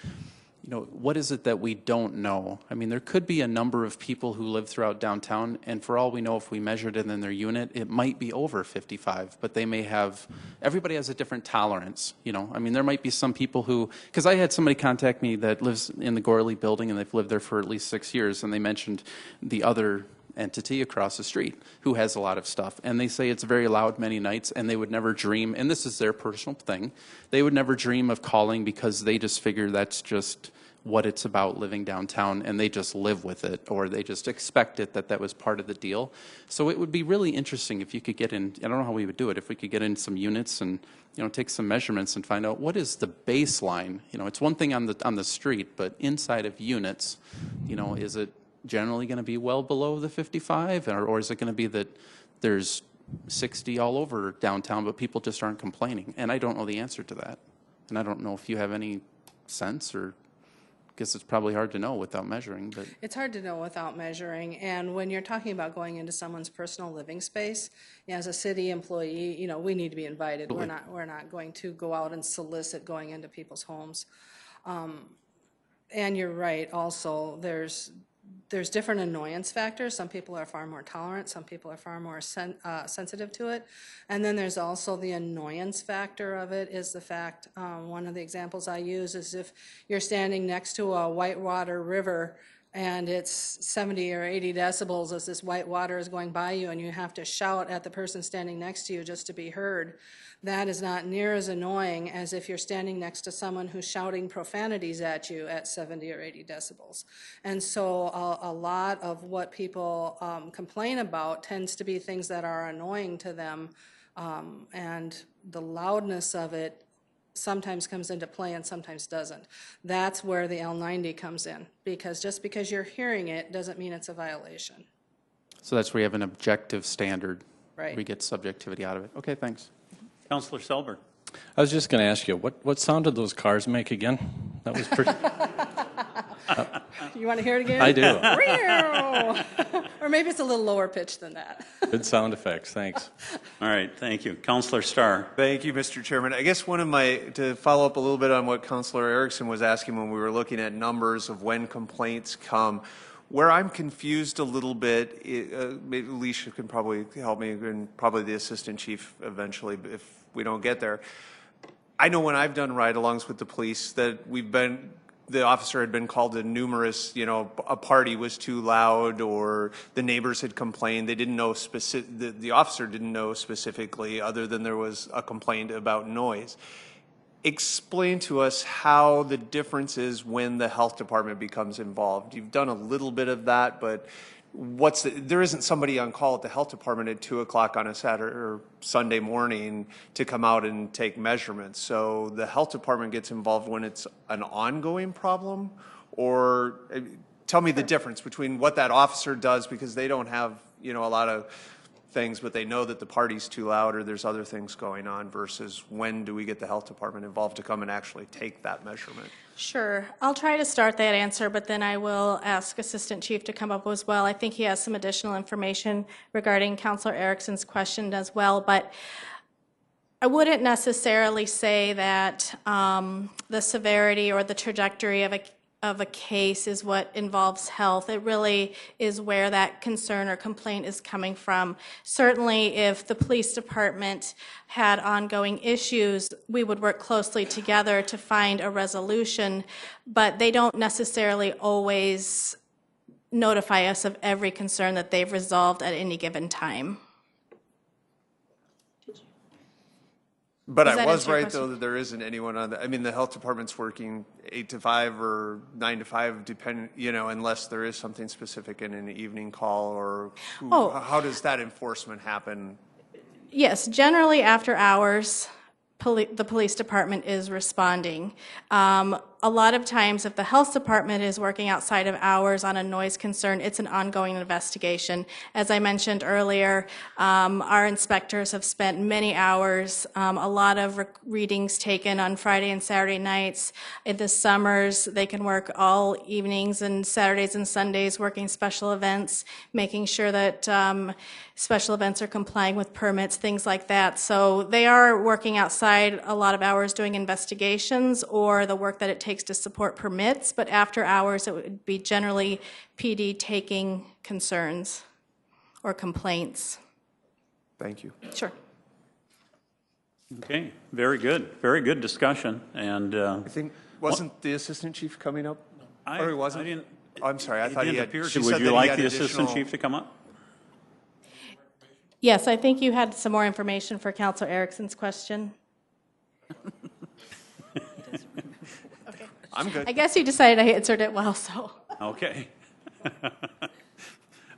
you know, what is it that we don't know? I mean, there could be a number of people who live throughout downtown, and for all we know, if we measured it in their unit, it might be over 55, but they may have, everybody has a different tolerance, you know? I mean, there might be some people who, because I had somebody contact me that lives in the Gorley building, and they've lived there for at least 6 years, and they mentioned the other entity across the street who has a lot of stuff, and they say it's very loud many nights, and they would never dream, and this is their personal thing, they would never dream of calling because they just figure that's just what it's about living downtown, and they just live with it, or they just expect it, that was part of the deal. So it would be really interesting if you could get in, I don't know how we would do it, if we could get in some units and, you know, take some measurements and find out what is the baseline. You know, it's one thing on the street, but inside of units, you know, is it generally going to be well below the 55, or is it going to be that there's 60 all over downtown, but people just aren't complaining? And I don't know the answer to that. And I don't know if you have any sense, or I guess it's probably hard to know without measuring. But It's hard to know without measuring, and when you're talking about going into someone's personal living space, as a city employee, you know, we need to be invited. We're not going to go out and solicit going into people's homes. And you're right, also, there's different annoyance factors. Some people are far more tolerant. Some people are far more sensitive to it. And then there's also the annoyance factor of it is the fact, one of the examples I use is if you're standing next to a whitewater river and it's 70 or 80 decibels as this white water is going by you, and you have to shout at the person standing next to you just to be heard. That is not near as annoying as if you're standing next to someone who's shouting profanities at you at 70 or 80 decibels. And so a lot of what people complain about tends to be things that are annoying to them, and the loudness of it sometimes comes into play and sometimes doesn't. That's where the L90 comes in, because just because you're hearing it doesn't mean it's a violation. so that's where you have an objective standard. Right. We get subjectivity out of it. Okay, thanks. Councillor Selberg. I was just going to ask you, what sound did those cars make again? That was pretty... You want to hear it again? I do. Or maybe it's a little lower pitch than that. Good sound effects, thanks. All right, thank you. Councillor Starr. Thank you, Mr. Chairman. I guess to follow up a little bit on what Councillor Erickson was asking when we were looking at numbers of when complaints come, where I'm confused a little bit, maybe Alicia can probably help me, and probably the assistant chief eventually if we don't get there. I know when I've done ride-alongs with the police that the officer had been called to numerous, you know, a party was too loud or the neighbors had complained. They didn't know the officer didn't know specifically other than there was a complaint about noise. Explain to us how the difference is when the health department becomes involved. You've done a little bit of that, but there isn't somebody on call at the health department at 2 o'clock on a Saturday or Sunday morning to come out and take measurements. So the health department gets involved when it's an ongoing problem, or tell me the difference between what that officer does, because they don't have, you know, a lot of things, but they know that the party's too loud or there's other things going on, versus when do we get the health department involved to come and actually take that measurement? Sure. I'll try to start that answer, but then I will ask Assistant Chief to come up as well. I think he has some additional information regarding Councilor Erickson's question as well, but I wouldn't necessarily say that the severity or the trajectory of of a case is what involves health. It really is where that concern or complaint is coming from. Certainly, if the police department had ongoing issues, we would work closely together to find a resolution, but they don't necessarily always notify us of every concern that they've resolved at any given time. But Does I that was answer your right, question? though, that there isn't anyone on the, I mean, the health department's working 8 to 5 or 9 to 5, depending, you know, unless there is something specific in an evening call, or how does that enforcement happen? Yes, generally after hours, the police department is responding. A lot of times, if the health department is working outside of hours on a noise concern, it's an ongoing investigation. As I mentioned earlier, our inspectors have spent many hours, a lot of readings taken on Friday and Saturday nights. In the summers, they can work all evenings and Saturdays and Sundays working special events, making sure that special events are complying with permits, things like that. So they are working outside a lot of hours doing investigations or the work that it takes to support permits, but after hours it would be generally PD taking concerns or complaints. Thank you. Sure. Okay, very good discussion. And I think, wasn't the assistant chief coming up? Or he wasn't? I didn't. I'm sorry, I thought he had. She Would said you that he like had the assistant additional- chief to come up? Yes, I think you had some more information for Councilor Erickson's question. I'm good. I guess you decided I answered it well, so. Okay.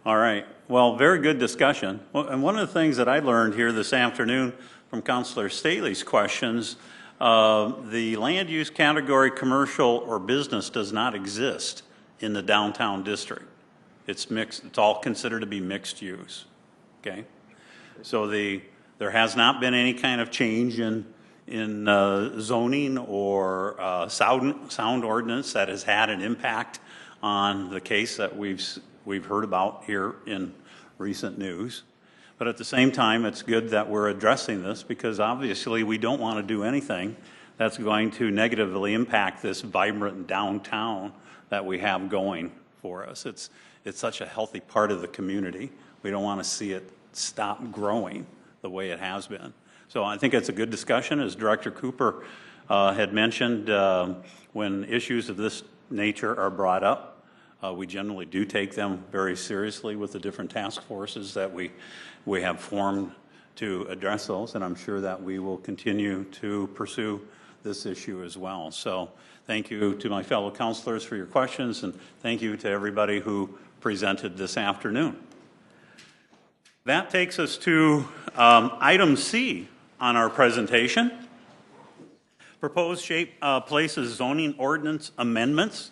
All right. Well, very good discussion. Well, and one of the things that I learned here this afternoon from Councilor Staley's questions, the land use category commercial or business does not exist in the downtown district. It's mixed. It's all considered to be mixed use. Okay. So there has not been any kind of change in zoning or sound ordinance that has had an impact on the case that we've heard about here in recent news. But at the same time, it's good that we're addressing this, because obviously we don't want to do anything that's going to negatively impact this vibrant downtown that we have going for us. It's such a healthy part of the community. We don't want to see it stop growing the way it has been. So I think it's a good discussion. As Director Cooper had mentioned, when issues of this nature are brought up, we generally do take them very seriously with the different task forces that we have formed to address those, and I'm sure that we will continue to pursue this issue as well. So thank you to my fellow councilors for your questions, and thank you to everybody who presented this afternoon. That takes us to item C on our presentation. Proposed shape places zoning ordinance amendments,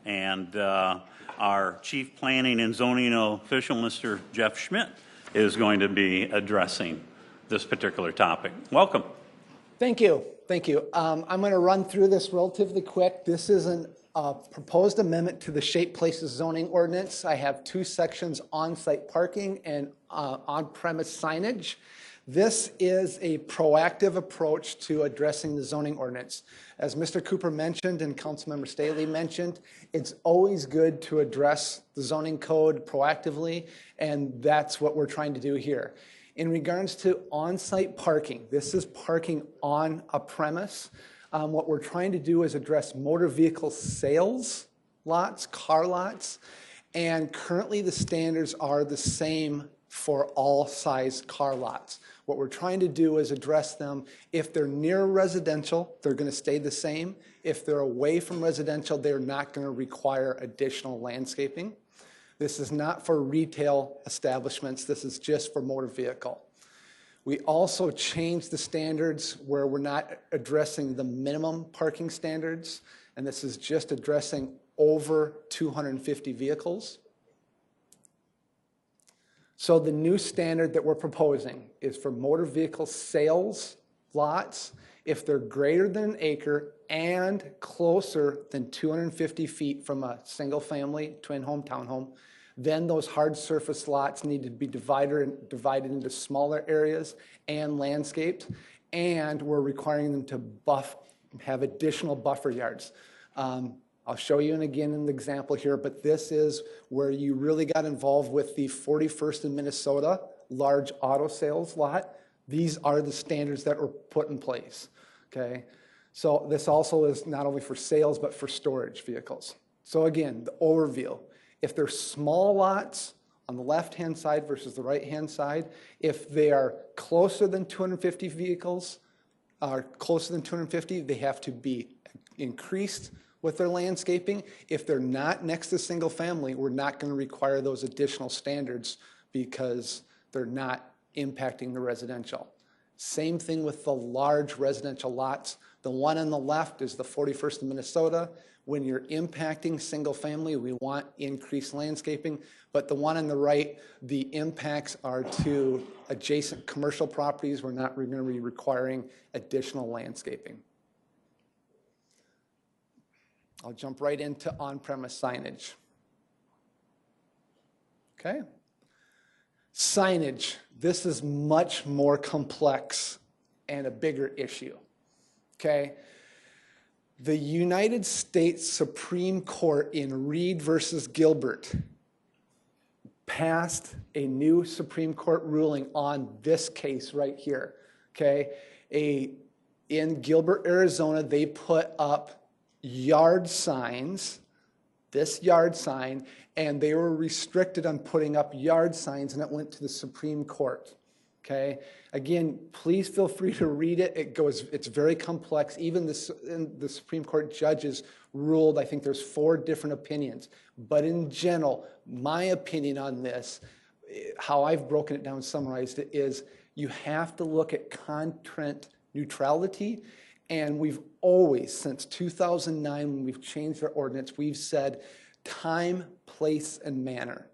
and our Chief Planning and Zoning official, Mr. Jeff Schmidt, is going to be addressing this particular topic. Welcome. Thank you. Thank you. I'm going to run through this relatively quick. This is a proposed amendment to the Shape Places zoning ordinance. I have two sections: on-site parking and on-premise signage. This is a proactive approach to addressing the zoning ordinance. As Mr. Cooper mentioned and Councilmember Staley mentioned, it's always good to address the zoning code proactively, and that's what we're trying to do here. In regards to on-site parking, this is parking on a premise. What we're trying to do is address motor vehicle sales lots, car lots, and currently the standards are the same for all size car lots. What we're trying to do is address them. If they're near residential, they're going to stay the same. If they're away from residential, they're not going to require additional landscaping. This is not for retail establishments. This is just for motor vehicle. We also changed the standards where we're not addressing the minimum parking standards, and this is just addressing over 250 vehicles. So the new standard that we're proposing is for motor vehicle sales lots if they're greater than an acre and closer than 250 feet from a single family, twin home, townhome. Then those hard surface lots need to be divided into smaller areas and landscaped, and we're requiring them to have additional buffer yards. I'll show you again an example here, but this is where you really got involved with the 41st in Minnesota large auto sales lot. These are the standards that were put in place, okay? So this also is not only for sales, but for storage vehicles. So again, the overview. If they're small lots on the left-hand side versus the right-hand side, if they are closer than 250 vehicles, are closer than 250, they have to be increased with their landscaping. If they're not next to single family, we're not going to require those additional standards because they're not impacting the residential. Same thing with the large residential lots. The one on the left is the 41st in Minnesota. When you're impacting single family, we want increased landscaping, but the one on the right, the impacts are to adjacent commercial properties. We're not going to be requiring additional landscaping. I'll jump right into on-premise signage. Okay. Signage. This is much more complex and a bigger issue. Okay. The United States Supreme Court in Reed versus Gilbert passed a new Supreme Court ruling on this case right here. Okay. In Gilbert, Arizona, they put up yard signs, this yard sign, and they were restricted on putting up yard signs, and it went to the Supreme Court. Okay. Again, please feel free to read it. It's very complex. Even the Supreme Court judges ruled, I think there's 4 different opinions. But in general, my opinion on this, how I've broken it down and summarized it, is you have to look at content neutrality. And we've always, since 2009, when we've changed our ordinance, we've said time, place, and manner.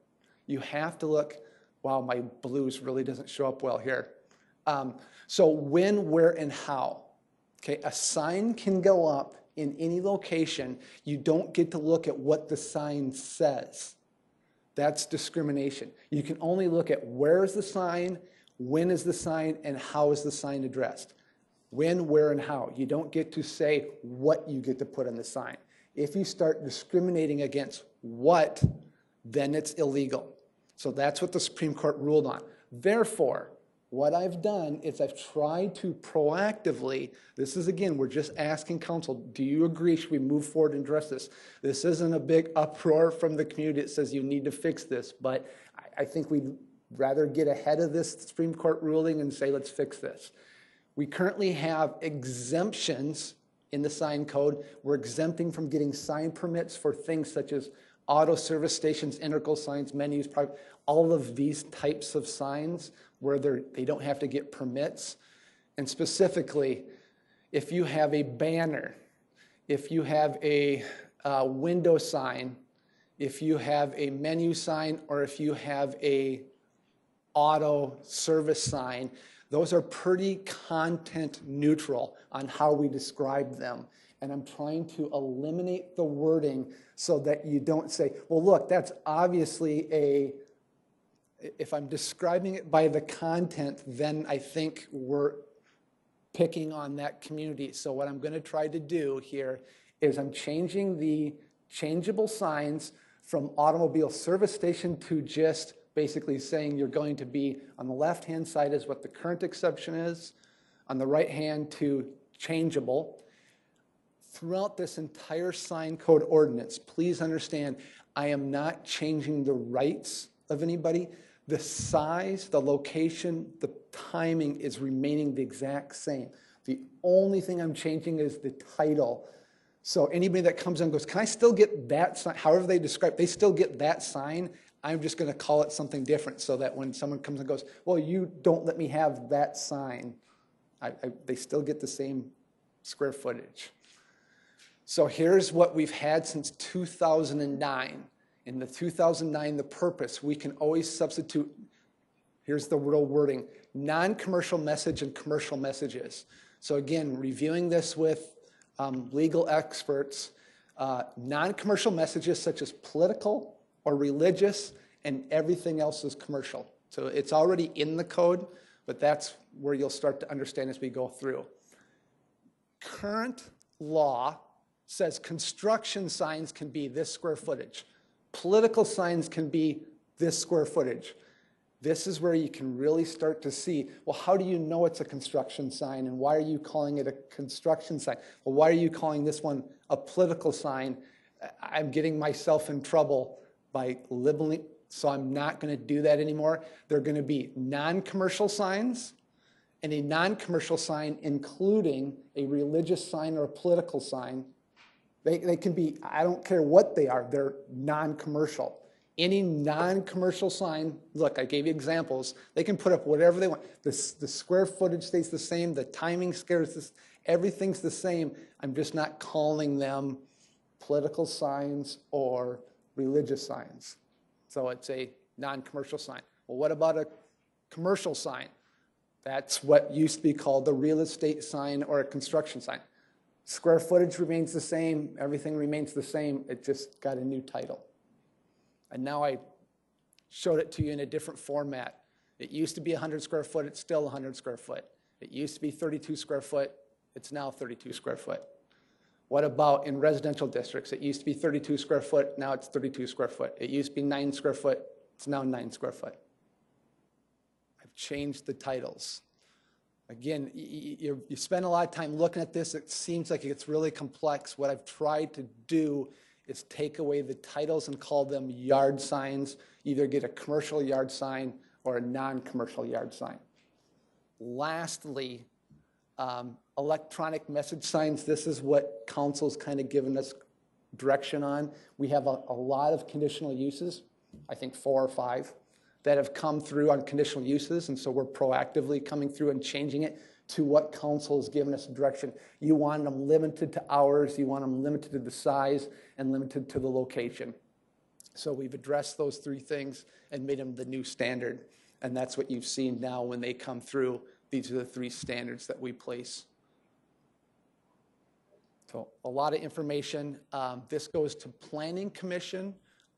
You have to look, wow, my blues really doesn't show up well here. So when, where, and how. Okay, a sign can go up in any location. You don't get to look at what the sign says. That's discrimination. You can only look at where is the sign, when is the sign, and how is the sign addressed. When, where, and how. You don't get to say what you get to put on the sign. If you start discriminating against what, then it's illegal. So that's what the Supreme Court ruled on. Therefore, what I've done is I've tried to proactively, this is again, we're just asking council, do you agree, should we move forward and address this? This isn't a big uproar from the community that says you need to fix this, but I think we'd rather get ahead of this Supreme Court ruling and say, let's fix this. We currently have exemptions in the sign code. We're exempting from getting sign permits for things such as auto service stations, integral signs, menus, all of these types of signs where they don't have to get permits. And specifically, if you have a banner, if you have a window sign, if you have a menu sign, or if you have a auto service sign, those are pretty content neutral on how we describe them. And I'm trying to eliminate the wording so that you don't say, well, look, that's obviously if I'm describing it by the content, then I think we're picking on that community. So what I'm going to try to do here is I'm changing the changeable signs from automobile service station to just basically saying you're going to be on the left-hand side is what the current exception is, on the right hand to changeable. Throughout this entire sign code ordinance, please understand, I am not changing the rights of anybody. The size, the location, the timing is remaining the exact same. The only thing I'm changing is the title. So anybody that comes in and goes, can I still get that sign? However they describe, they still get that sign. I'm just going to call it something different so that when someone comes and goes, well, you don't let me have that sign, they still get the same square footage. So here's what we've had since 2009. In the 2009, the purpose, we can always substitute, here's the real wording, non-commercial message and commercial messages. So again, reviewing this with legal experts, non-commercial messages such as political or religious, and everything else is commercial. So it's already in the code, but that's where you'll start to understand as we go through. Current law says construction signs can be this square footage. Political signs can be this square footage. This is where you can really start to see, well, how do you know it's a construction sign, and why are you calling it a construction sign? Well, why are you calling this one a political sign? I'm getting myself in trouble by labeling, so I'm not going to do that anymore. They're going to be non-commercial signs, and a non-commercial sign including a religious sign or a political sign. They can be, I don't care what they are, they're non-commercial. Any non-commercial sign, look, I gave you examples, they can put up whatever they want. The square footage stays the same, the timing stays, everything's the same. I'm just not calling them political signs or religious signs. So it's a non-commercial sign. Well, what about a commercial sign? That's what used to be called a real estate sign or a construction sign. Square footage remains the same, everything remains the same, it just got a new title. And now I showed it to you in a different format. It used to be 100 square foot, it's still 100 square foot. It used to be 32 square foot, it's now 32 square foot. What about in residential districts? It used to be 32 square foot, now it's 32 square foot. It used to be 9 square foot, it's now 9 square foot. I've changed the titles. Again, you spend a lot of time looking at this, it seems like it's really complex. What I've tried to do is take away the titles and call them yard signs, either get a commercial yard sign or a non-commercial yard sign. Lastly, electronic message signs, this is what council's kind of given us direction on. We have a lot of conditional uses, I think 4 or 5, that have come through on conditional uses, and so we're proactively coming through and changing it to what council has given us direction. You want them limited to hours, you want them limited to the size, and limited to the location. So we've addressed those 3 things and made them the new standard, and that's what you've seen now when they come through. These are the 3 standards that we place. So a lot of information. This goes to Planning Commission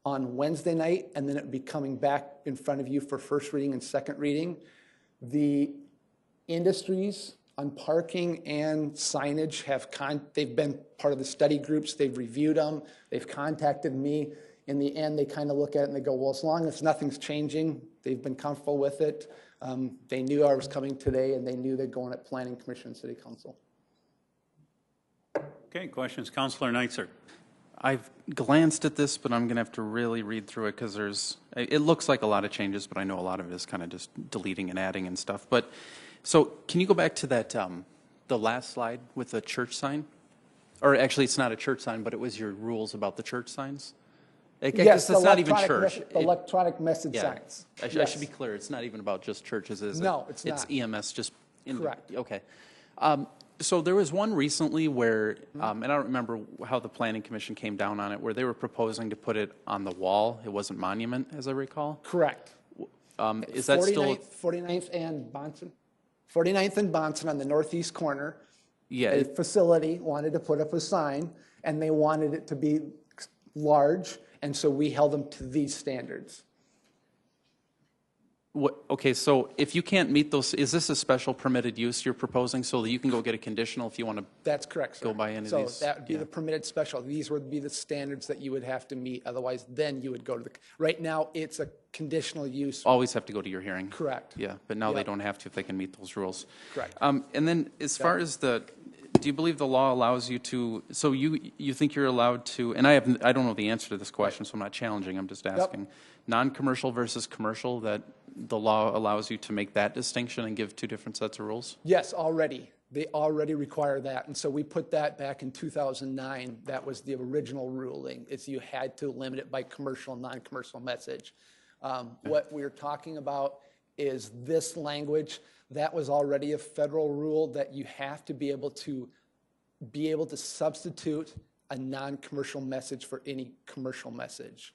on Wednesday night, and then it will be coming back in front of you for first reading and second reading. The industries on parking and signage they've been part of the study groups, they've reviewed them, they've contacted me. In the end, they kind of look at it and they go, well, as long as nothing's changing, they've been comfortable with it. They knew I was coming today, and they knew they're going at Planning Commission and City Council. Okay, questions? Councilor Neitzer. I've glanced at this, but I'm going to have to really read through it because it looks like a lot of changes, but I know a lot of it is kind of just deleting and adding and stuff. But so can you go back to that, the last slide with the church sign? Or actually, it's not a church sign, but it was your rules about the church signs? Yes, it's not even church. Electronic message signs. I should be clear. It's not even about just churches, is it? No, it's not. It's EMS just. Correct. Okay. So there was one recently where, and I don't remember how the Planning Commission came down on it, where they were proposing to put it on the wall. It wasn't monument, as I recall. Correct. Is that still 49th and Bonson? 49th and Bonson on the northeast corner. Yeah. A facility wanted to put up a sign, and they wanted it to be large, and so we held them to these standards. Okay, so if you can't meet those, is this a special permitted use you're proposing so that you can go get a conditional if you want to? That's correct, sir. Go by any of these? So that would be the permitted special. These would be the standards that you would have to meet. Otherwise, then you would go to the. Right now, it's a conditional use. Always have to go to your hearing. Correct. Yeah, but now they don't have to if they can meet those rules. Correct. And then as far as do you believe the law allows you to? So you think you're allowed to? And I don't know the answer to this question, so I'm not challenging. I'm just asking. Yep. Non-commercial versus commercial, that the law allows you to make that distinction and give 2 different sets of rules? Yes, already. They already require that. And so we put that back in 2009. That was the original ruling, is you had to limit it by commercial and non-commercial message. What we're talking about is this language. That was already a federal rule that you have to be able to substitute a non-commercial message for any commercial message.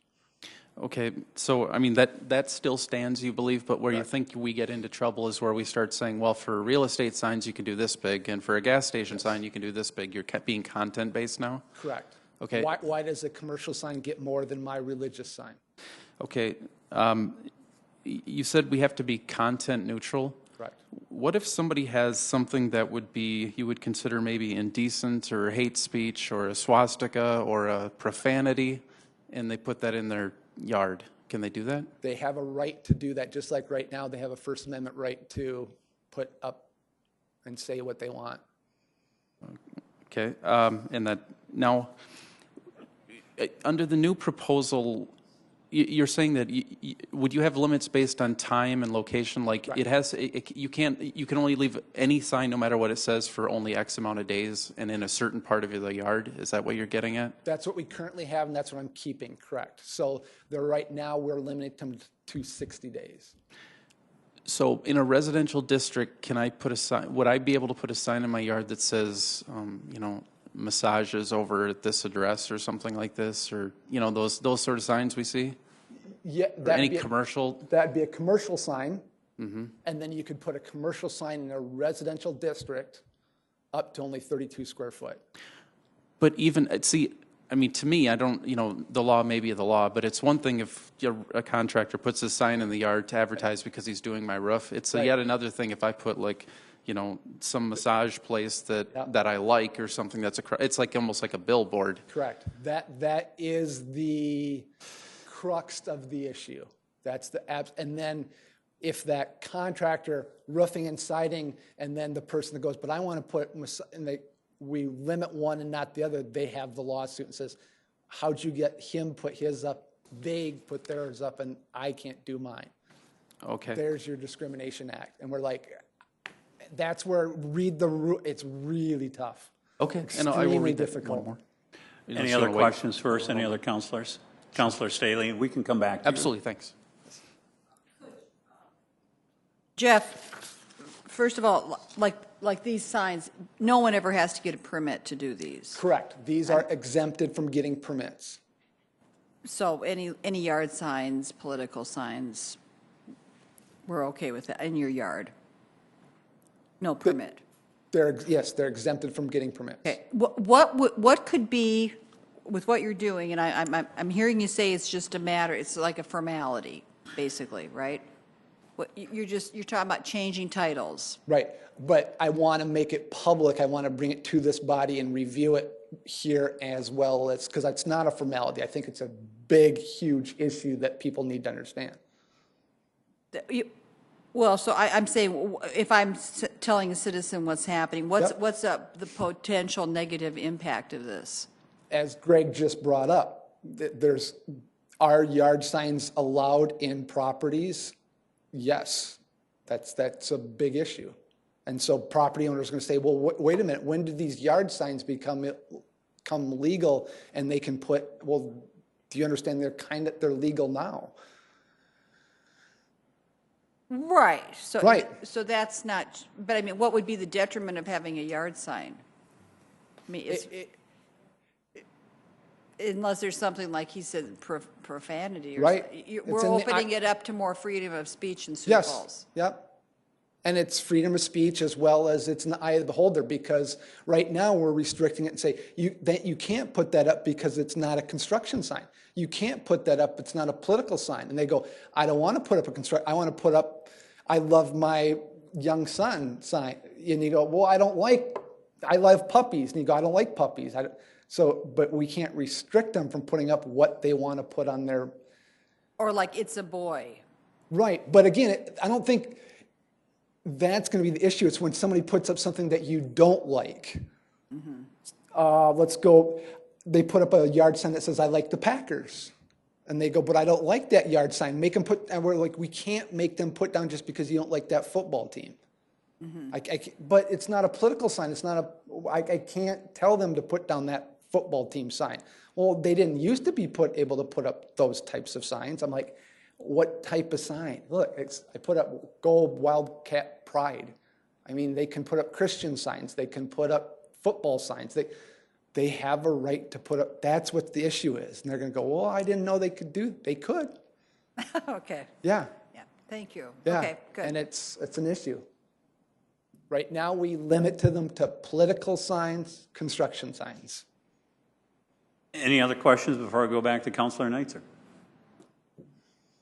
Okay, so I mean that still stands, you believe, but where you think we get into trouble is where we start saying, well, for real estate signs you can do this big, and for a gas station sign you can do this big. You're being content based now? Correct. Okay. Why does a commercial sign get more than my religious sign? Okay, you said we have to be content neutral. Correct. What if somebody has something that would be, you would consider maybe indecent or hate speech or a swastika or a profanity, and they put that in their yard? Can they do that? They have a right to do that, just like right now they have a First Amendment right to put up and say what they want. Okay, and that, now, under the new proposal, you're saying that, would you have limits based on time and location? Like, Right. it has, you can only leave any sign, no matter what it says, for only X amount of days and in a certain part of the yard? Is that what you're getting at? That's what we currently have, and that's what I'm keeping, correct. So right now, we're limiting them to 60 days. So in a residential district, can I put a sign, would I be able to put a sign in my yard that says, you know, massages over at this address or something like this, or, you know, those sort of signs we see? Yeah, Or any commercial? That'd be a commercial sign, and then you could put a commercial sign in a residential district up to only 32 square foot. But even, see, I mean, to me, I don't, you know, the law may be the law, but it's one thing if a contractor puts a sign in the yard to advertise because he's doing my roof. It's yet another thing if I put, like, you know, some massage place that I like or something that's it's like almost like a billboard. Correct. That is the crux of the issue. That's the and then if that contractor roofing and siding, and then the person that goes, but I want to put, and we limit one and not the other, they have the lawsuit and says, how'd you get him put his up? They put theirs up and I can't do mine. Okay. There's your discrimination act. And we're like, that's where it's really tough. Okay. Extremely and I will read difficult. One more. Any other questions first? Any other counselors? Counselor Staley, we can come back to Absolutely, thanks. Jeff, first of all, like these signs, no one ever has to get a permit to do these. Correct. These are exempted from getting permits. So any yard signs, political signs, we're okay with that in your yard? No permit? Yes, they're exempted from getting permits. Okay. What could be, with what you're doing, and I'm hearing you say it's just a matter, it's like a formality, basically, right? You're talking about changing titles. Right, but I want to make it public. I want to bring it to this body and review it here as well, as because it's not a formality. I think it's a big, huge issue that people need to understand. Well, so I'm saying, if I'm telling a citizen what's happening, what's the potential negative impact of this? As Greg just brought up, are yard signs allowed in properties? Yes, that's a big issue. And so property owners are going to say, well, wait a minute, when did these yard signs become legal and they can put, well, do you understand they're legal now? Right. So, right. So that's not, but I mean, what would be the detriment of having a yard sign? I mean, unless there's something like he said, profanity. Or right. We're opening it up to more freedom of speech in Sioux Falls. Yep. And it's freedom of speech as well as it's in the eye of the beholder, because right now we're restricting it and say you can't put that up because it's not a construction sign. You can't put that up, it's not a political sign. And they go, I don't want to put up I want to put up, I love my young son sign. And you go, well, I love puppies. And you go, I don't like puppies. But we can't restrict them from putting up what they want to put on their. Or like it's a boy. Right. But again, I don't think that's going to be the issue. It's when somebody puts up something that you don't like. Mm-hmm. They put up a yard sign that says, I like the Packers. And they go, but I don't like that yard sign. Make them put, and we're like, we can't make them put down just because you don't like that football team. Mm-hmm. But it's not a political sign. It's not I can't tell them to put down that football team sign. Well, they didn't used to be able to put up those types of signs. I'm like, what type of sign? Look, I put up Go Wildcat Pride. I mean, they can put up Christian signs. They can put up football signs. They have a right to put up. That's what the issue is. And they're going to go, well, I didn't know they could do. They could. Okay. Yeah. Yeah. Thank you. Yeah. Okay. Good. And it's an issue. Right now, we limit them to political signs, construction signs. Any other questions before I go back to Councilor Neitzer?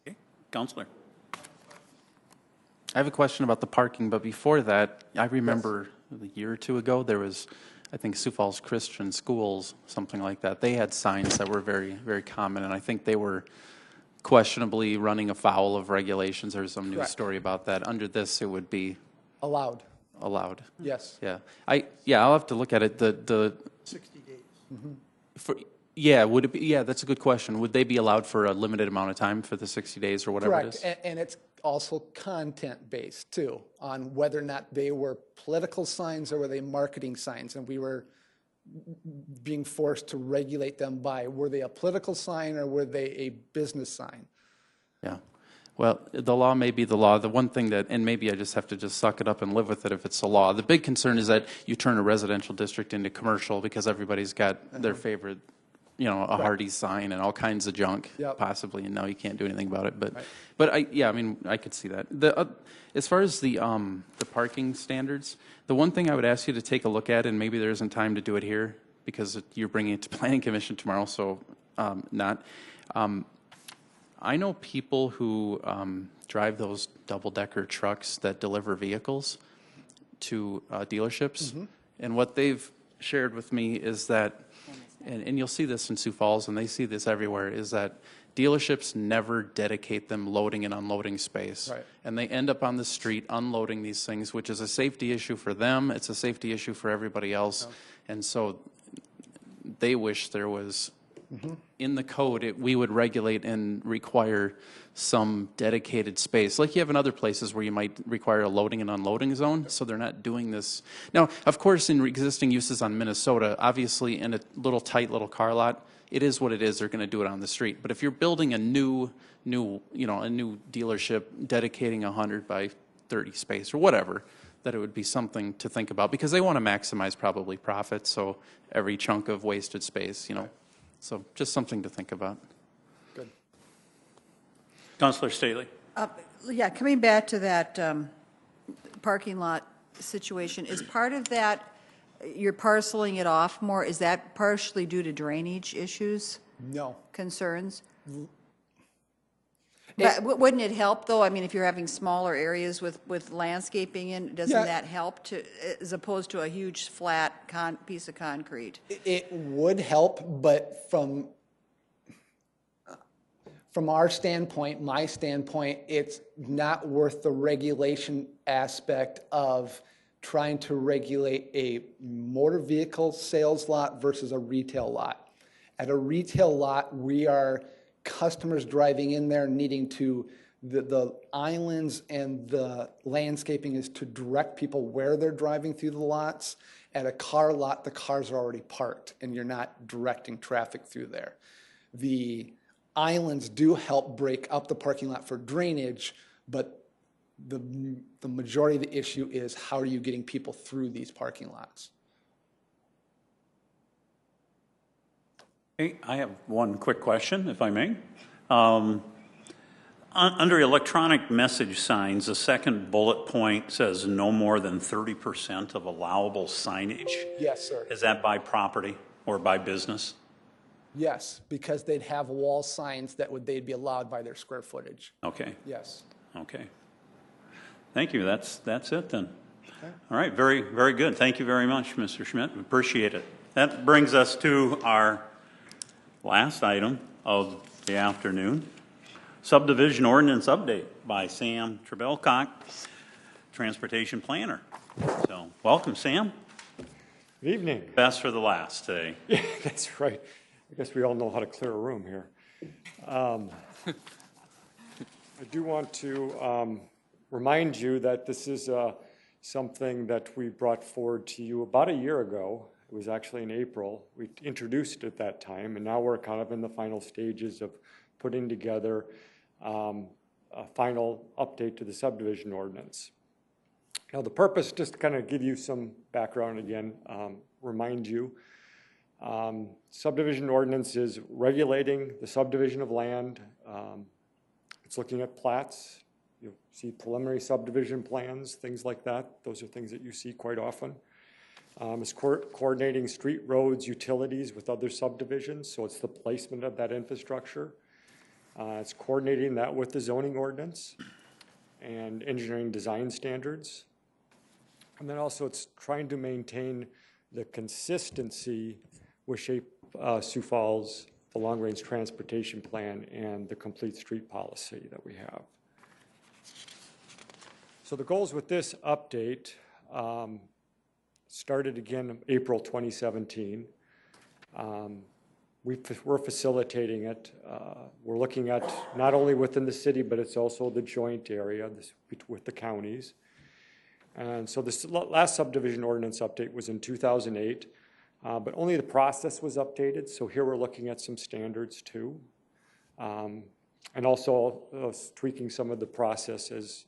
Okay. Councilor. I have a question about the parking, but before that, I remember a year or two ago, there was, I think, Sioux Falls Christian Schools, something like that. They had signs that were very, very common, and I think they were questionably running afoul of regulations. There's some news Correct. story about that. Under this, it would be Allowed. Yes. Yes. Yeah, I'll have to look at it. The 60 days. would it be? Yeah, that's a good question. Would they be allowed for a limited amount of time for the 60 days or whatever it is? Correct, and it's also content-based too, on whether or not they were political signs or were they marketing signs, and we were being forced to regulate them by, were they a political sign or were they a business sign? Yeah. Well, the law may be the law. The one thing that, and maybe I just have to just suck it up and live with it if it's the law. The big concern is that you turn a residential district into commercial because everybody's got their favorite, a Hardee's sign and all kinds of junk, possibly, and now you can't do anything about it. But I could see that. As far as the parking standards, the one thing I would ask you to take a look at, and maybe there isn't time to do it here because you're bringing it to Planning Commission tomorrow, so not. I know people who drive those double-decker trucks that deliver vehicles to dealerships, and what they've shared with me is that, and you'll see this in Sioux Falls, and they see this everywhere, is that dealerships never dedicate them loading and unloading space. Right. And they end up on the street unloading these things, which is a safety issue for them. It's a safety issue for everybody else. And so they wish there was, in the code, we would regulate and require some dedicated space, like you have in other places where you might require a loading and unloading zone, so they're not doing this. Now, of course, in existing uses on Minnesota, obviously in a tight little car lot, it is what it is. They're going to do it on the street. But if you're building a new dealership dedicating 100 by 30 space or whatever, that it would be something to think about because they want to maximize probably profit. So every chunk of wasted space, so just something to think about. Good. Councilor Staley. Yeah, coming back to that parking lot situation, is part of that, you're parceling it off more, is that partially due to drainage issues? No. Concerns? But wouldn't it help, though? I mean, if you're having smaller areas with landscaping in, doesn't that help to, as opposed to a huge flat piece of concrete? It would help, but from our standpoint, my standpoint, it's not worth the regulation aspect of trying to regulate a motor vehicle sales lot versus a retail lot. At a retail lot, we are customers driving in there needing to, the islands and the landscaping is to direct people where they're driving through the lots. At a car lot, the cars are already parked and you're not directing traffic through there. The islands do help break up the parking lot for drainage, but the majority of the issue is how are you getting people through these parking lots? Hey, I have one quick question, if I may. Under electronic message signs, the second bullet point says no more than 30% of allowable signage. Yes, sir. Is that by property or by business? Yes, because they'd have wall signs that they'd be allowed by their square footage. Okay. Yes. Okay. Thank you. That's it then. Okay. All right. Very, very good. Thank you very much, Mr. Schmidt. Appreciate it. That brings us to our last item of the afternoon. Subdivision ordinance update by Sam Trebelcock, Transportation Planner. So welcome, Sam. Good evening. Best for the last today. Yeah, that's right. I guess we all know how to clear a room here. I do want to remind you that this is something that we brought forward to you about a year ago. It was actually in April. We introduced it at that time, and now we're kind of in the final stages of putting together a final update to the subdivision ordinance. Now, the purpose, just to kind of give you some background again, remind you, subdivision ordinance is regulating the subdivision of land. It's looking at plats. You'll see preliminary subdivision plans, things like that. Those are things that you see quite often. It's coordinating street, roads, utilities with other subdivisions, so it's the placement of that infrastructure. It's coordinating that with the zoning ordinance. and engineering design standards. And then also it's trying to maintain the consistency with Sioux Falls, the long-range transportation plan, and the complete street policy that we have. So the goals with this update started again April 2017. We're facilitating it. We're looking at not only within the city, but it's also the joint area with the counties. And so this last subdivision ordinance update was in 2008, but only the process was updated. So here we're looking at some standards too. And also tweaking some of the processes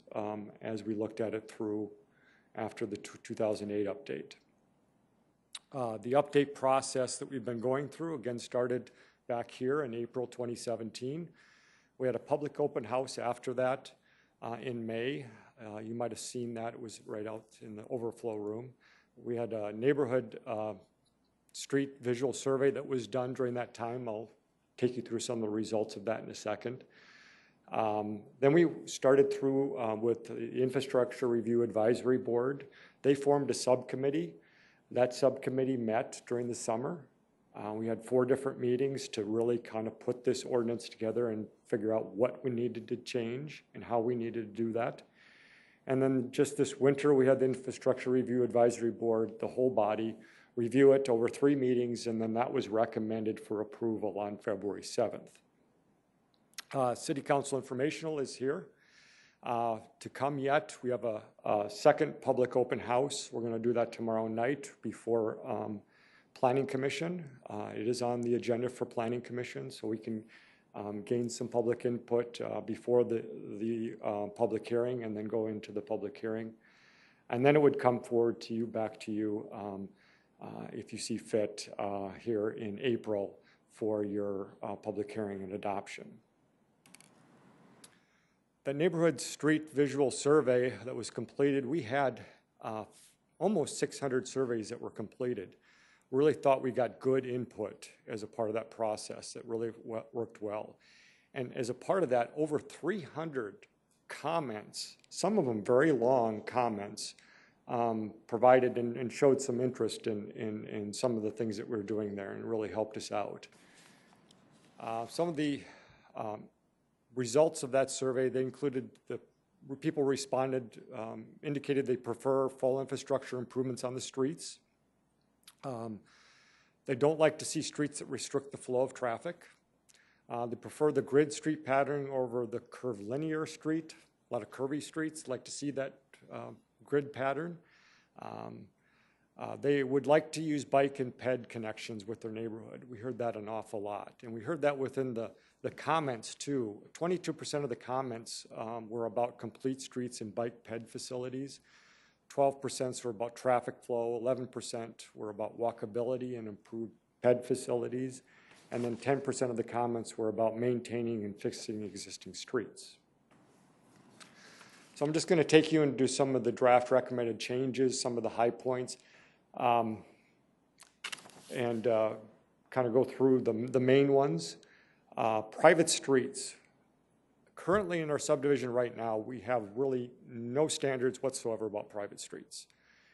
as we looked at it through after the 2008 update. The update process that we've been going through, again, started back here in April 2017. We had a public open house after that in May. You might have seen that. It was right out in the overflow room. We had a neighborhood street visual survey that was done during that time. I'll take you through some of the results of that in a second. Then we started through with the Infrastructure Review Advisory Board. They formed a subcommittee. That subcommittee met during the summer. We had 4 different meetings to really kind of put this ordinance together and figure out what we needed to change and how we needed to do that. And then just this winter, we had the Infrastructure Review Advisory Board, the whole body, review it over 3 meetings, and then that was recommended for approval on February 7th. City Council Informational is here. To come yet, we have a second public open house. We're going to do that tomorrow night before Planning Commission. It is on the agenda for Planning Commission, so we can gain some public input before the public hearing and then go into the public hearing. And then it would come forward to you, back to you, if you see fit here in April for your public hearing and adoption. The neighborhood street visual survey that was completed, we had almost 600 surveys that were completed. Really thought we got good input as a part of that process. That really worked well. And as a part of that, over 300 comments, some of them very long comments, provided and showed some interest in some of the things that we're doing there and really helped us out. Some of the results of that survey, they included the people responded, indicated they prefer full infrastructure improvements on the streets. They don't like to see streets that restrict the flow of traffic. They prefer the grid street pattern over the curvilinear street. A lot of curvy streets like to see that grid pattern. They would like to use bike and ped connections with their neighborhood. We heard that an awful lot. And we heard that within the comments too. 22% of the comments were about complete streets and bike ped facilities. 12% were about traffic flow. 11% were about walkability and improved ped facilities. And then 10% of the comments were about maintaining and fixing existing streets. So I'm just going to take you and do some of the draft recommended changes, some of the high points, and kind of go through the main ones. Private streets. Currently in our subdivision right now, we have really no standards whatsoever about private streets.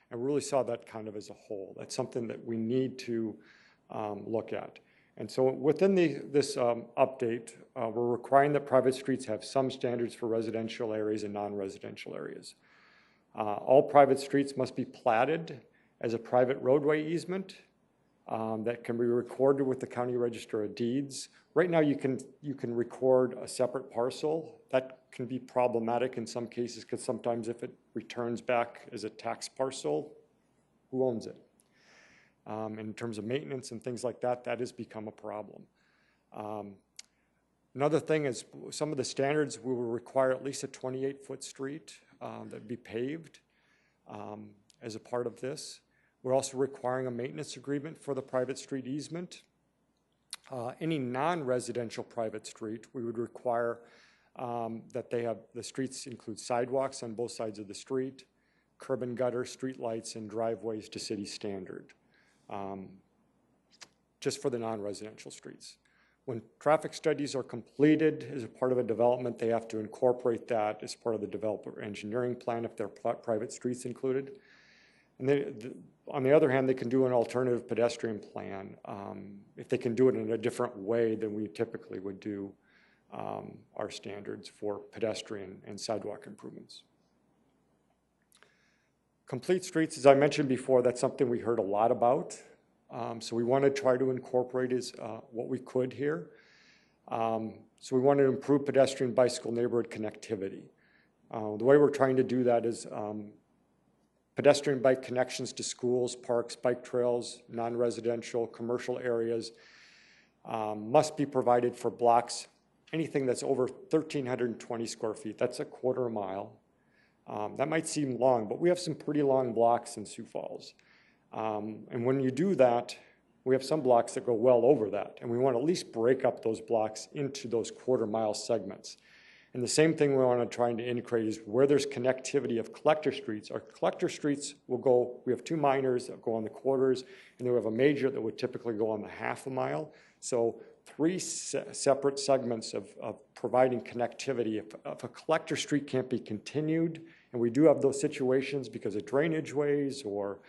And we really saw that kind of as a whole. That's something that we need to look at. And so within this update, we're requiring that private streets have some standards for residential areas and non-residential areas. All private streets must be platted as a private roadway easement that can be recorded with the County Register of Deeds. Right now, you can record a separate parcel. That can be problematic in some cases because sometimes if it returns back as a tax parcel, who owns it? In terms of maintenance and things like that, that has become a problem. Another thing is some of the standards we will require at least a 28-foot street that be paved as a part of this. We're also requiring a maintenance agreement for the private street easement. Any non-residential private street, we would require that the streets include sidewalks on both sides of the street, curb and gutter, street lights, and driveways to city standard, just for the non-residential streets. When traffic studies are completed as a part of a development, they have to incorporate that as part of the developer engineering plan if there are private streets included. And on the other hand, they can do an alternative pedestrian plan if they can do it in a different way than we typically would do our standards for pedestrian and sidewalk improvements. Complete streets, as I mentioned before, that's something we heard a lot about. So we want to try to incorporate what we could here. So we want to improve pedestrian bicycle neighborhood connectivity. The way we're trying to do that is pedestrian bike connections to schools, parks, bike trails, non-residential, commercial areas must be provided for blocks, anything that's over 1,320 square feet. That's a quarter mile. That might seem long, but we have some pretty long blocks in Sioux Falls. And when you do that, we have some blocks that go well over that, and we want to at least break up those blocks into those quarter-mile segments. And the same thing we want to try to integrate is where there's connectivity of collector streets. Our collector streets will go, we have 2 minors that go on the quarters, and then we have a major that would typically go on the half a mile. So 3 separate segments of providing connectivity. If a collector street can't be continued, and we do have those situations because of drainage ways or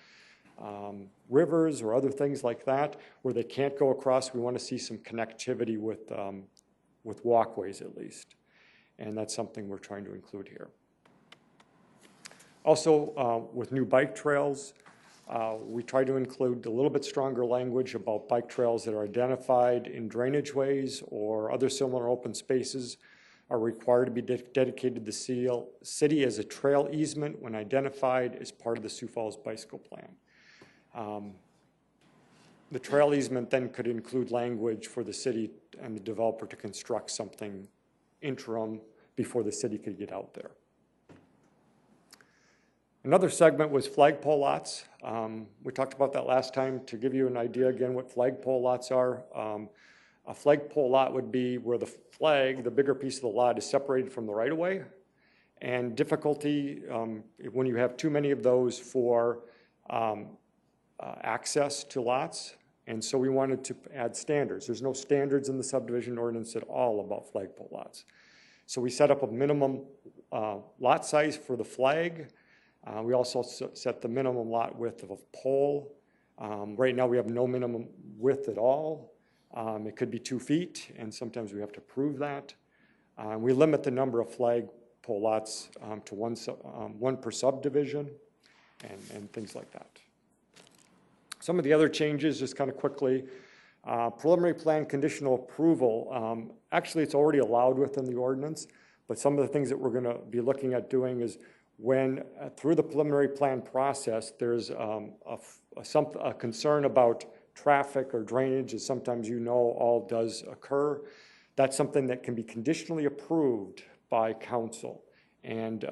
rivers or other things like that, where they can't go across, we want to see some connectivity with walkways at least. And that's something we're trying to include here. Also, with new bike trails, we try to include a little bit stronger language about bike trails that are identified in drainage ways or other similar open spaces are required to be dedicated to the city as a trail easement when identified as part of the Sioux Falls Bicycle Plan. The trail easement then could include language for the city and the developer to construct something interim before the city could get out there. Another segment was flagpole lots. We talked about that last time. To give you an idea again what flagpole lots are, a flagpole lot would be where the flag, the bigger piece of the lot, is separated from the right-of-way. And difficulty when you have too many of those for access to lots. And so we wanted to add standards. There's no standards in the subdivision ordinance at all about flagpole lots. So we set up a minimum lot size for the flag. We also set the minimum lot width of a pole. Right now we have no minimum width at all. It could be 2 feet, and sometimes we have to prove that. We limit the number of flagpole lots to one per subdivision and things like that. Some of the other changes, just kind of quickly, preliminary plan conditional approval. Actually, it's already allowed within the ordinance, but some of the things that we're going to be looking at doing is when, through the preliminary plan process, there's a concern about traffic or drainage, as sometimes all does occur. That's something that can be conditionally approved by council. And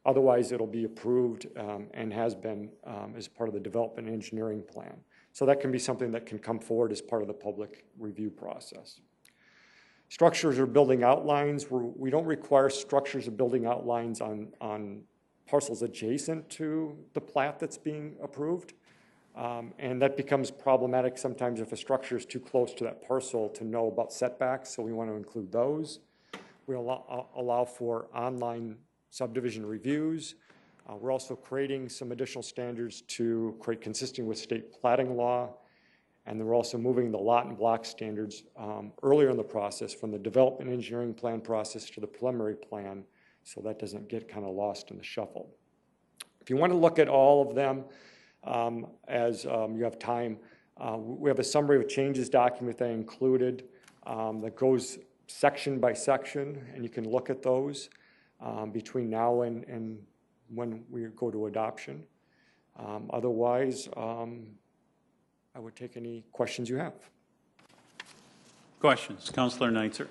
otherwise, it'll be approved and has been as part of the development engineering plan. So that can be something that can come forward as part of the public review process. Structures or building outlines, we don't require structures or building outlines on parcels adjacent to the plat that's being approved. And that becomes problematic sometimes if a structure is too close to that parcel to know about setbacks, so we want to include those. We allow for online subdivision reviews. We're also creating some additional standards to create consistent with state platting law. And then we're also moving the lot and block standards earlier in the process from the development engineering plan process to the preliminary plan, so that doesn't get kind of lost in the shuffle. If you want to look at all of them as you have time, we have a summary of changes document that I included that goes section by section, and you can look at those between now and when we go to adoption. Otherwise, I would take any questions you have. Questions? Councilor Neitzer.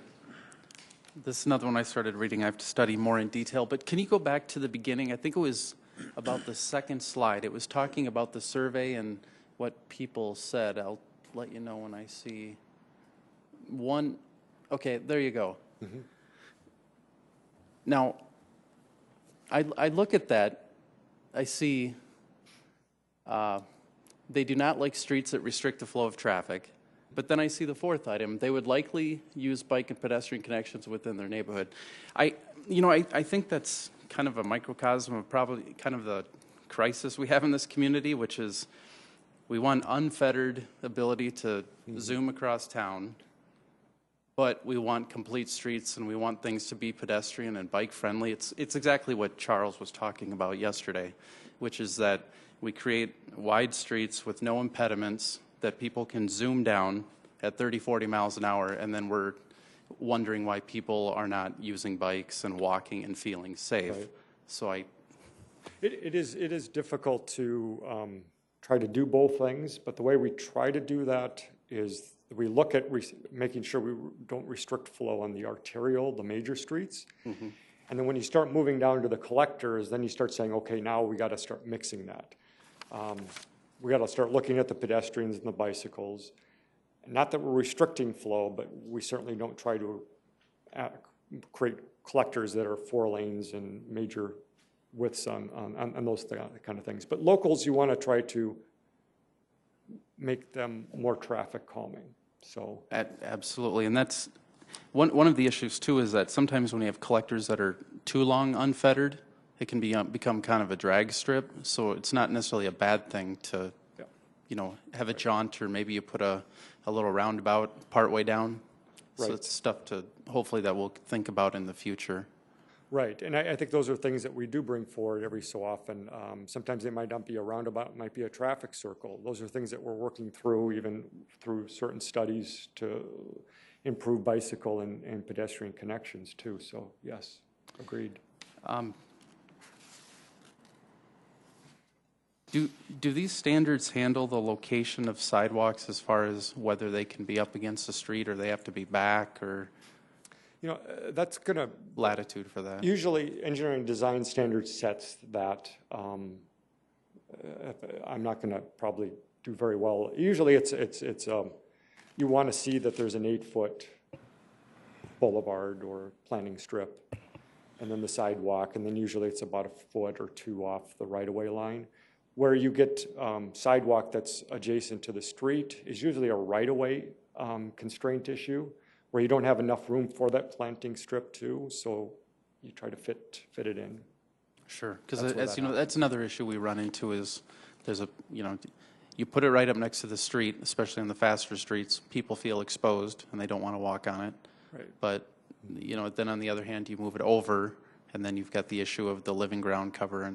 This is another one I started reading. I have to study more in detail. But can you go back to the beginning? I think it was about the second slide. It was talking about the survey and what people said. I'll let you know when I see one. Okay, there you go. Mm-hmm. Now, I look at that. I see they do not like streets that restrict the flow of traffic. But then I see the fourth item. They would likely use bike and pedestrian connections within their neighborhood. I think that's kind of a microcosm of probably kind of the crisis we have in this community, which is we want unfettered ability to zoom across town, but we want complete streets and we want things to be pedestrian and bike friendly. It's exactly what Charles was talking about yesterday, which is that we create wide streets with no impediments that people can zoom down at 30, 40 miles an hour, and then we're wondering why people are not using bikes and walking and feeling safe. Right. So It is difficult to try to do both things, but the way we try to do that is we look at making sure we don't restrict flow on the arterial, the major streets. Mm-hmm. And then when you start moving down to the collectors, then you start saying, okay, now we got to start mixing that. We got to start looking at the pedestrians and the bicycles. Not that we're restricting flow, but we certainly don't try to create collectors that are 4 lanes and major widths on those kind of things. But locals, you want to try to make them more traffic calming. So absolutely, and that's one of the issues too, is that sometimes when you have collectors that are too long unfettered, it can become kind of a drag strip. So it's not necessarily a bad thing to, have a jaunt, or maybe you put a little roundabout partway down. Right. So it's stuff to hopefully that we'll think about in the future. Right, and I think those are things that we do bring forward every so often. Sometimes it might not be a roundabout, it might be a traffic circle. Those are things that we're working through, even through certain studies, to improve bicycle and pedestrian connections too. So yes, agreed. Do these standards handle the location of sidewalks as far as whether they can be up against the street or they have to be back, or? That's going to... Latitude for that. Usually, engineering design standards sets that. I'm not going to probably do very well. Usually, it's you want to see that there's an 8-foot boulevard or planting strip, and then the sidewalk, and then usually it's about a foot or 2 off the right-of-way line. Where you get sidewalk that's adjacent to the street is usually a right-of-way constraint issue, where you don't have enough room for that planting strip too, so you try to fit it in. Sure, because as you know, that's another issue we run into is there's you put it right up next to the street, especially on the faster streets, people feel exposed and they don't want to walk on it. Right. But, then on the other hand, you move it over and then you've got the issue of the living ground cover.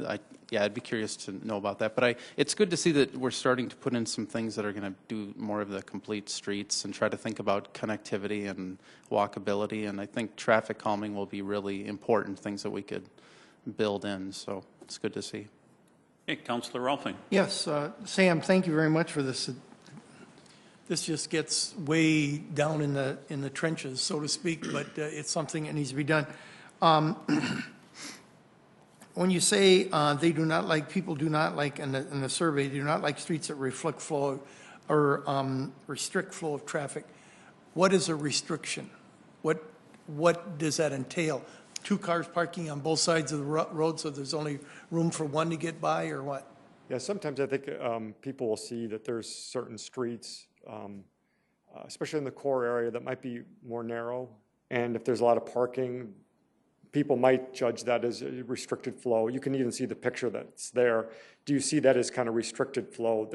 I'd be curious to know about that. But it's good to see that we're starting to put in some things that are going to do more of the complete streets and try to think about connectivity and walkability. And I think traffic calming will be really important things that we could build in. So it's good to see. Hey, Councilor Rolfing. Yes, Sam, thank you very much for this. This just gets way down in the trenches, so to speak, but it's something that needs to be done. When you say people do not like, in the survey, do not like streets that reflect flow or restrict flow of traffic, what is a restriction? What does that entail? 2 cars parking on both sides of the road so there's only room for one to get by, or what? Yeah, sometimes I think people will see that there's certain streets, especially in the core area, that might be more narrow. And if there's a lot of parking, people might judge that as a restricted flow. You can even see the picture that's there. Do you see that as kind of restricted flow?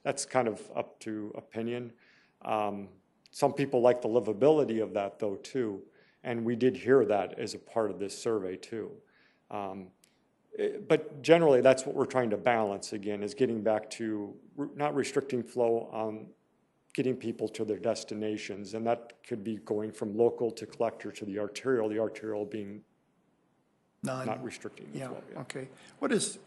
That's kind of up to opinion. Some people like the livability of that, though, too. And we did hear that as a part of this survey, too. But generally, that's what we're trying to balance, again, is getting back to not restricting flow on getting people to their destinations. And that could be going from local to collector to the arterial being not restricting the flow. Yeah. Okay. What is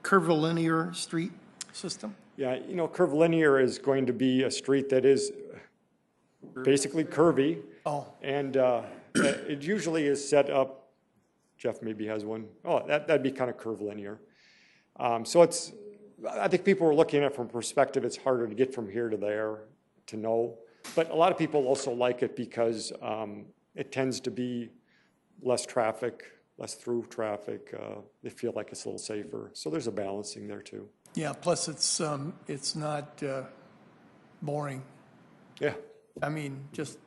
curvilinear street system? Yeah, curvilinear is going to be a street that is basically curvy. Oh. And it usually is set up, Jeff maybe has one. Oh, that'd be kind of curvilinear. So I think people are looking at it from perspective, it's harder to get from here to there to know. But a lot of people also like it because it tends to be less traffic, less through traffic. They feel like it's a little safer. So there's a balancing there too. Yeah, plus it's not boring. Yeah, I mean, just,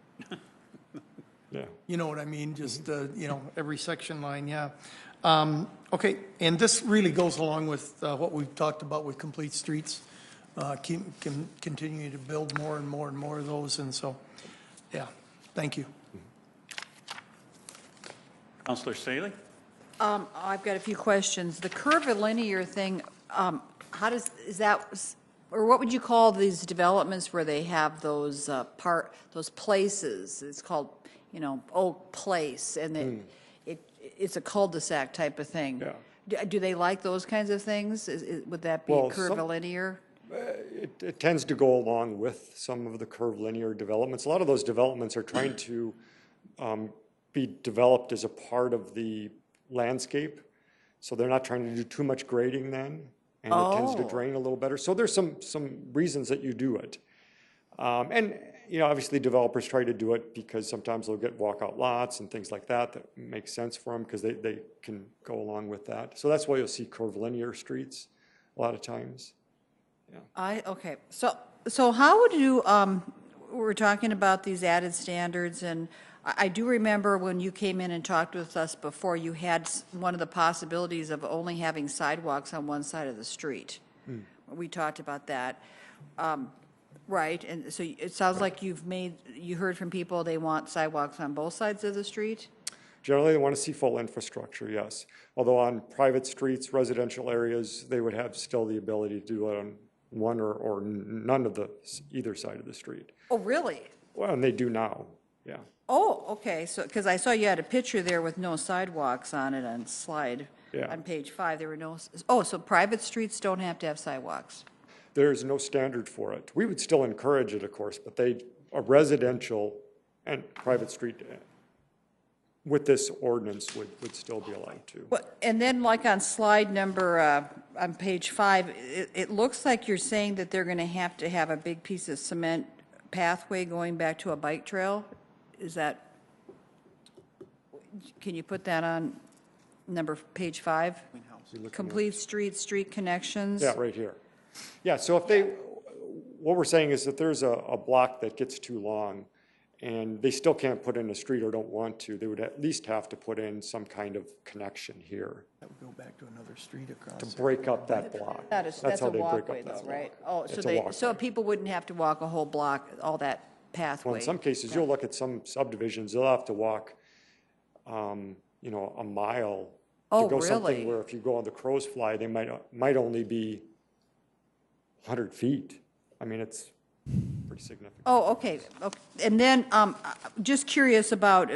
yeah. you know what I mean, just, you know, every section line, yeah. Okay, and this really goes along with what we've talked about with complete streets. Continue to build more and more and more of those, and so, yeah, thank you. Councilor Staley? I've got a few questions. The curvilinear thing, is that, or what would you call these developments where they have those those places? It's called, you know, Oak Place, and it's a cul-de-sac type of thing. Yeah. Do they like those kinds of things? Would that be curvilinear? It tends to go along with some of the curvilinear developments. A lot of those developments are trying to be developed as a part of the landscape. So they're not trying to do too much grading then, and it tends to drain a little better. So there's some reasons that you do it. And, you know, obviously developers try to do it because sometimes they'll get walkout lots and things like that that makes sense for them because they can go along with that. So that's why you'll see curvilinear streets a lot of times. Yeah. Okay. So how would you, we're talking about these added standards, and I do remember when you came in and talked with us before, you had one of the possibilities of only having sidewalks on one side of the street. We talked about that. Right, and so it sounds like you heard from people they want sidewalks on both sides of the street? Generally, they want to see full infrastructure, yes. Although on private streets, residential areas, they would have still the ability to do it on one or none of either side of the street. Oh, really? Well, and they do now, yeah. Oh, okay, so, because I saw you had a picture there with no sidewalks on it on slide, on page 5, there were no, so private streets don't have to have sidewalks? There's no standard for it. We would still encourage it, of course, but a residential and private street with this ordinance would still be allowed to. Well, and then like on slide number, on page 5, it looks like you're saying that they're going to have a big piece of cement pathway going back to a bike trail. Is that, can you put that on page 5? Complete street connections? Yeah, right here. Yeah, so what we're saying is that there's a block that gets too long and they still can't put in a street or don't want to, they would at least have to put in some kind of connection here. That would go back to another street across. To break up that block. That's how a they break walkway up that though, right? block. Oh, so people wouldn't have to walk a whole block, all that pathway? Well, in some cases, you'll look at some subdivisions, they'll have to walk, you know, a mile to go something where if you go on the crow's fly, they might only be 100 feet. I mean, it's pretty significant. Oh, okay. And then, just curious about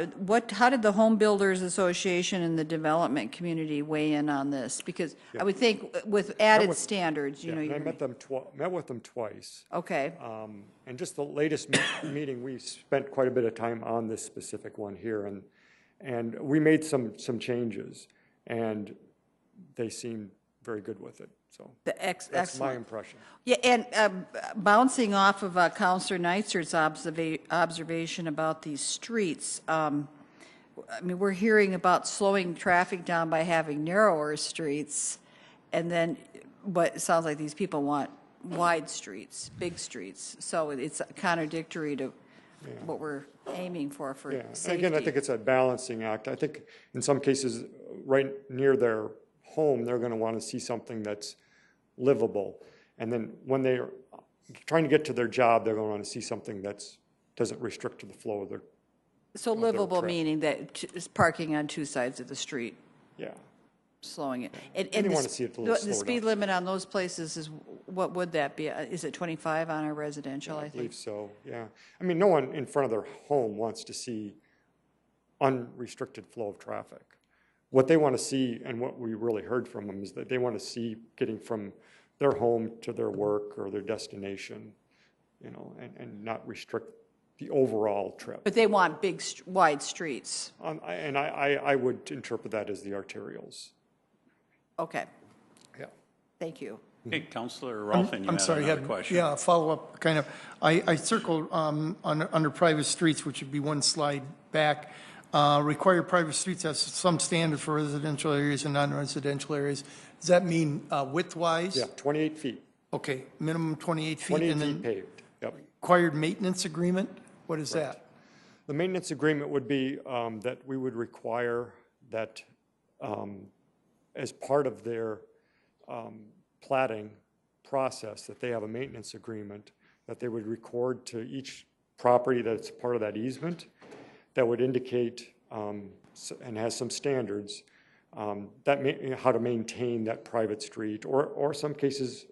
how did the Home Builders Association and the development community weigh in on this? Because I would think with added standards, you know. I met with them twice. Okay. And just the latest meeting, we spent quite a bit of time on this specific one here, and we made some changes, and they seemed very good with it. So that's my impression. Yeah, and bouncing off of Councilor Neitzer's observation about these streets, I mean, we're hearing about slowing traffic down by having narrower streets, and then, but it sounds like these people want wide streets, big streets. So it's contradictory to what we're aiming for safety. Again, I think it's a balancing act. I think in some cases, right near their home, they're going to want to see something that's livable. And then when they're trying to get to their job, they're going to want to see something that doesn't restrict to the flow of their So livable meaning that is parking on two sides of the street. Yeah. Slowing it. And want to see it a little the speed limit on those places is, what would that be? Is it 25 on our residential, I think? I believe so, yeah. I mean, no one in front of their home wants to see unrestricted flow of traffic. What they want to see, and what we really heard from them, is that they want to see getting from their home to their work or their destination, you know, and not restrict the overall trip. But they want big, wide streets. I would interpret that as the arterials. Okay. Yeah. Thank you. Okay, Councilor Rolfin, you I'm sorry, had another question. Yeah, follow up, kind of. I circled under private streets, which would be one slide back. Require private streets have some standard for residential areas and non-residential areas. Does that mean width-wise? Yeah, 28 feet. Okay, minimum 28 feet. 28 and feet then paved. required maintenance agreement? What is that? The maintenance agreement would be that we would require that as part of their platting process, that they have a maintenance agreement that they would record to each property that's part of that easement that would indicate and has some standards how to maintain that private street, or some cases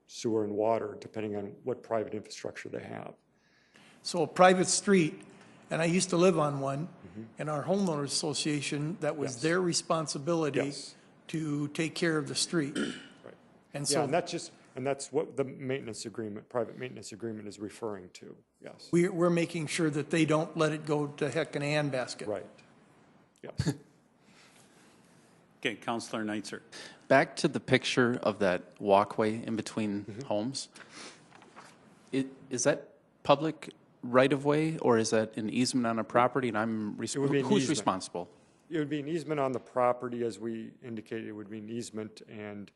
sewer and water, depending on what private infrastructure they have. So a private street, and I used to live on one, and our homeowners association, that was their responsibility to take care of the street. Right. And so and that's what the maintenance agreement, private maintenance agreement is referring to, yes. we're making sure that they don't let it go to heck in a handbasket. Right, yes. Okay, Councilor Neitzer. Back to the picture of that walkway in between homes. Is that public right-of-way, or is that an easement on a property, and who's responsible? It would be an easement on the property, as we indicated. It would be an easement, and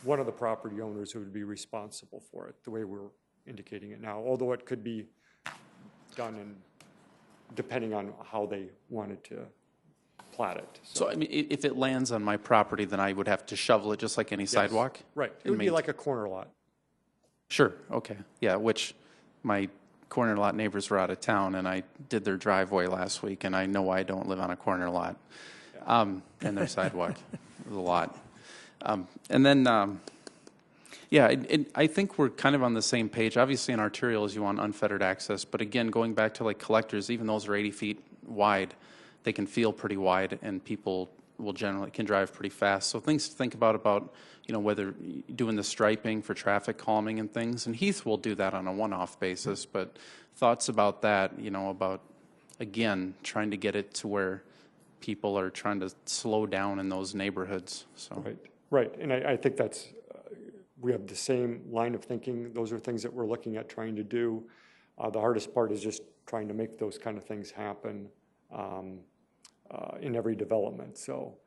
one of the property owners who would be responsible for it, the way we're indicating it now, although it could be done depending on how they wanted to plat it. So, I mean, if it lands on my property, then I would have to shovel it just like any sidewalk? Right. It would be like a corner lot. Sure, okay. Yeah, which my corner lot neighbors were out of town, and I did their driveway last week, and I know I don't live on a corner lot. And their sidewalk, the lot. And then, yeah, I think we're kind of on the same page. Obviously, in arterials, you want unfettered access. But again, going back to like collectors, even those are 80 feet wide, they can feel pretty wide, and people will generally can drive pretty fast. So things to think about, you know, whether doing the striping for traffic calming and things. And Heath will do that on a one-off basis. But thoughts about that, you know, about, again, trying to get it to where people are trying to slow down in those neighborhoods. So. Right, and I think that's, we have the same line of thinking. Those are things that we're looking at trying to do. The hardest part is just trying to make those kind of things happen in every development. So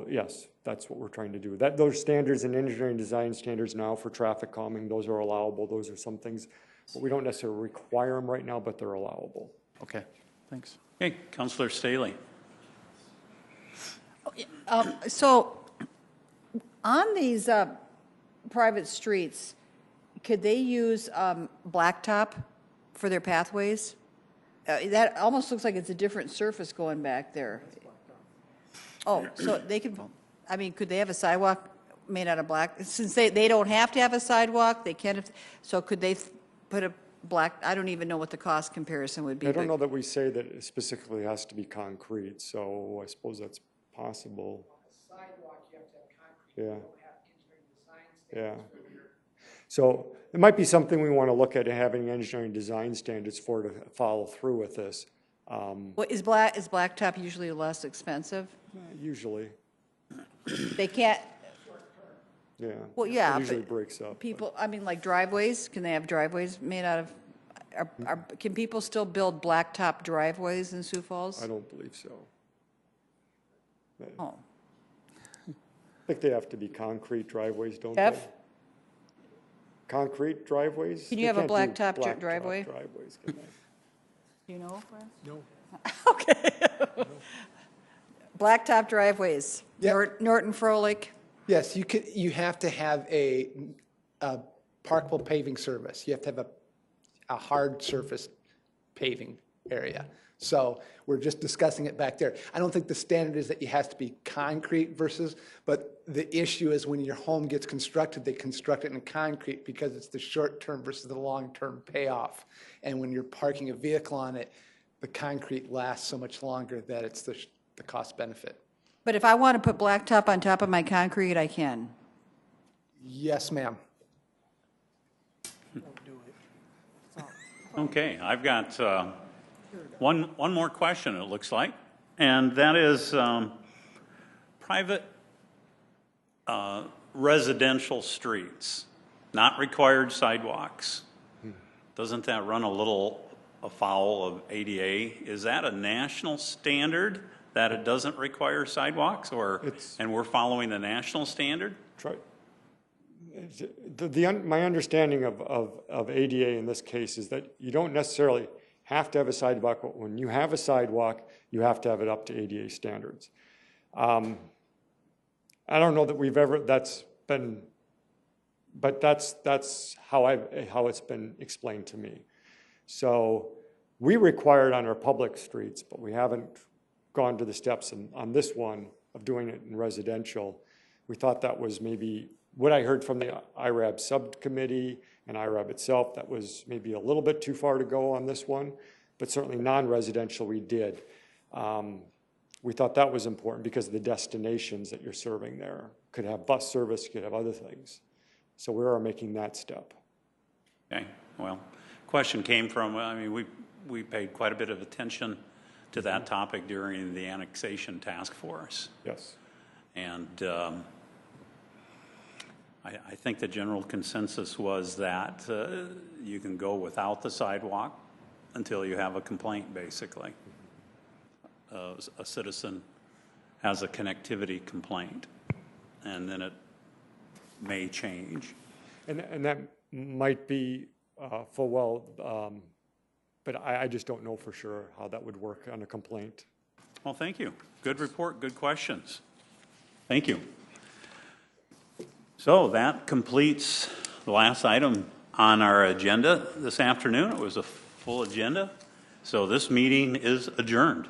yes, that's what we're trying to do. Those standards and engineering design standards now for traffic calming, those are allowable. Those are some things, but we don't necessarily require them right now, but they're allowable. Okay, thanks. Okay, Councilor Staley. So on these private streets, could they use blacktop for their pathways? That almost looks like it's a different surface going back there. Oh, so they could, I mean, could they have a sidewalk made out of black? Since they don't have to have a sidewalk, they can't, so could they put a black, I don't even know what the cost comparison would be. I don't know that we say that it specifically has to be concrete, so I suppose that's possible. On a sidewalk, you have to have concrete. Yeah. You don't have engineering design standards. Yeah. So it might be something we want to look at, having engineering design standards for to follow through with this. What is blacktop usually less expensive? Usually. They can't. Yeah. Well, yeah. It usually but breaks up. People, I mean, like driveways. Can they have driveways made out of? Can people still build blacktop driveways in Sioux Falls? I don't believe so. Oh. I think they have to be concrete driveways, don't Jeff? they? Concrete driveways? Can you They have a can't do blacktop driveway? Driveways, can they? Do you know? No. Okay. Blacktop driveways. Norton Froelich. Yes, you have to have a parkable paving service. You have to have a hard surface paving area. So we're just discussing it back there. I don't think the standard is that it has to be concrete but the issue is when your home gets constructed, they construct it in concrete because it's the short-term versus the long-term payoff. And when you're parking a vehicle on it, the concrete lasts so much longer that it's the cost benefit. But if I want to put blacktop on top of my concrete, I can. Yes, ma'am. Okay, I've got one more question, it looks like, and that is private residential streets, not required sidewalks. Doesn't that run a little afoul of ADA? Is that a national standard that it doesn't require sidewalks, and we're following the national standard? My understanding of ADA in this case is that you don't necessarily have to have a sidewalk, but when you have a sidewalk, you have to have it up to ADA standards. I don't know that we've ever, but that's how it's been explained to me. So we require it on our public streets, but we haven't gone to the steps on this one of doing it in residential. We thought that was maybe what I heard from the IRAB subcommittee and IRAB itself, that was maybe a little bit too far to go on this one, but certainly non-residential we did. We thought that was important because of the destinations that you're serving there. Could have bus service, could have other things. So we are making that step. Okay, well, question came from, I mean, we paid quite a bit of attention to that topic during the annexation task force. Yes. And I think the general consensus was that you can go without the sidewalk until you have a complaint, basically. A citizen has a connectivity complaint, and then it may change. And that might be full well, but I just don't know for sure how that would work on a complaint. Well, thank you. Good report, good questions. Thank you. So that completes the last item on our agenda this afternoon. It was a full agenda. So this meeting is adjourned.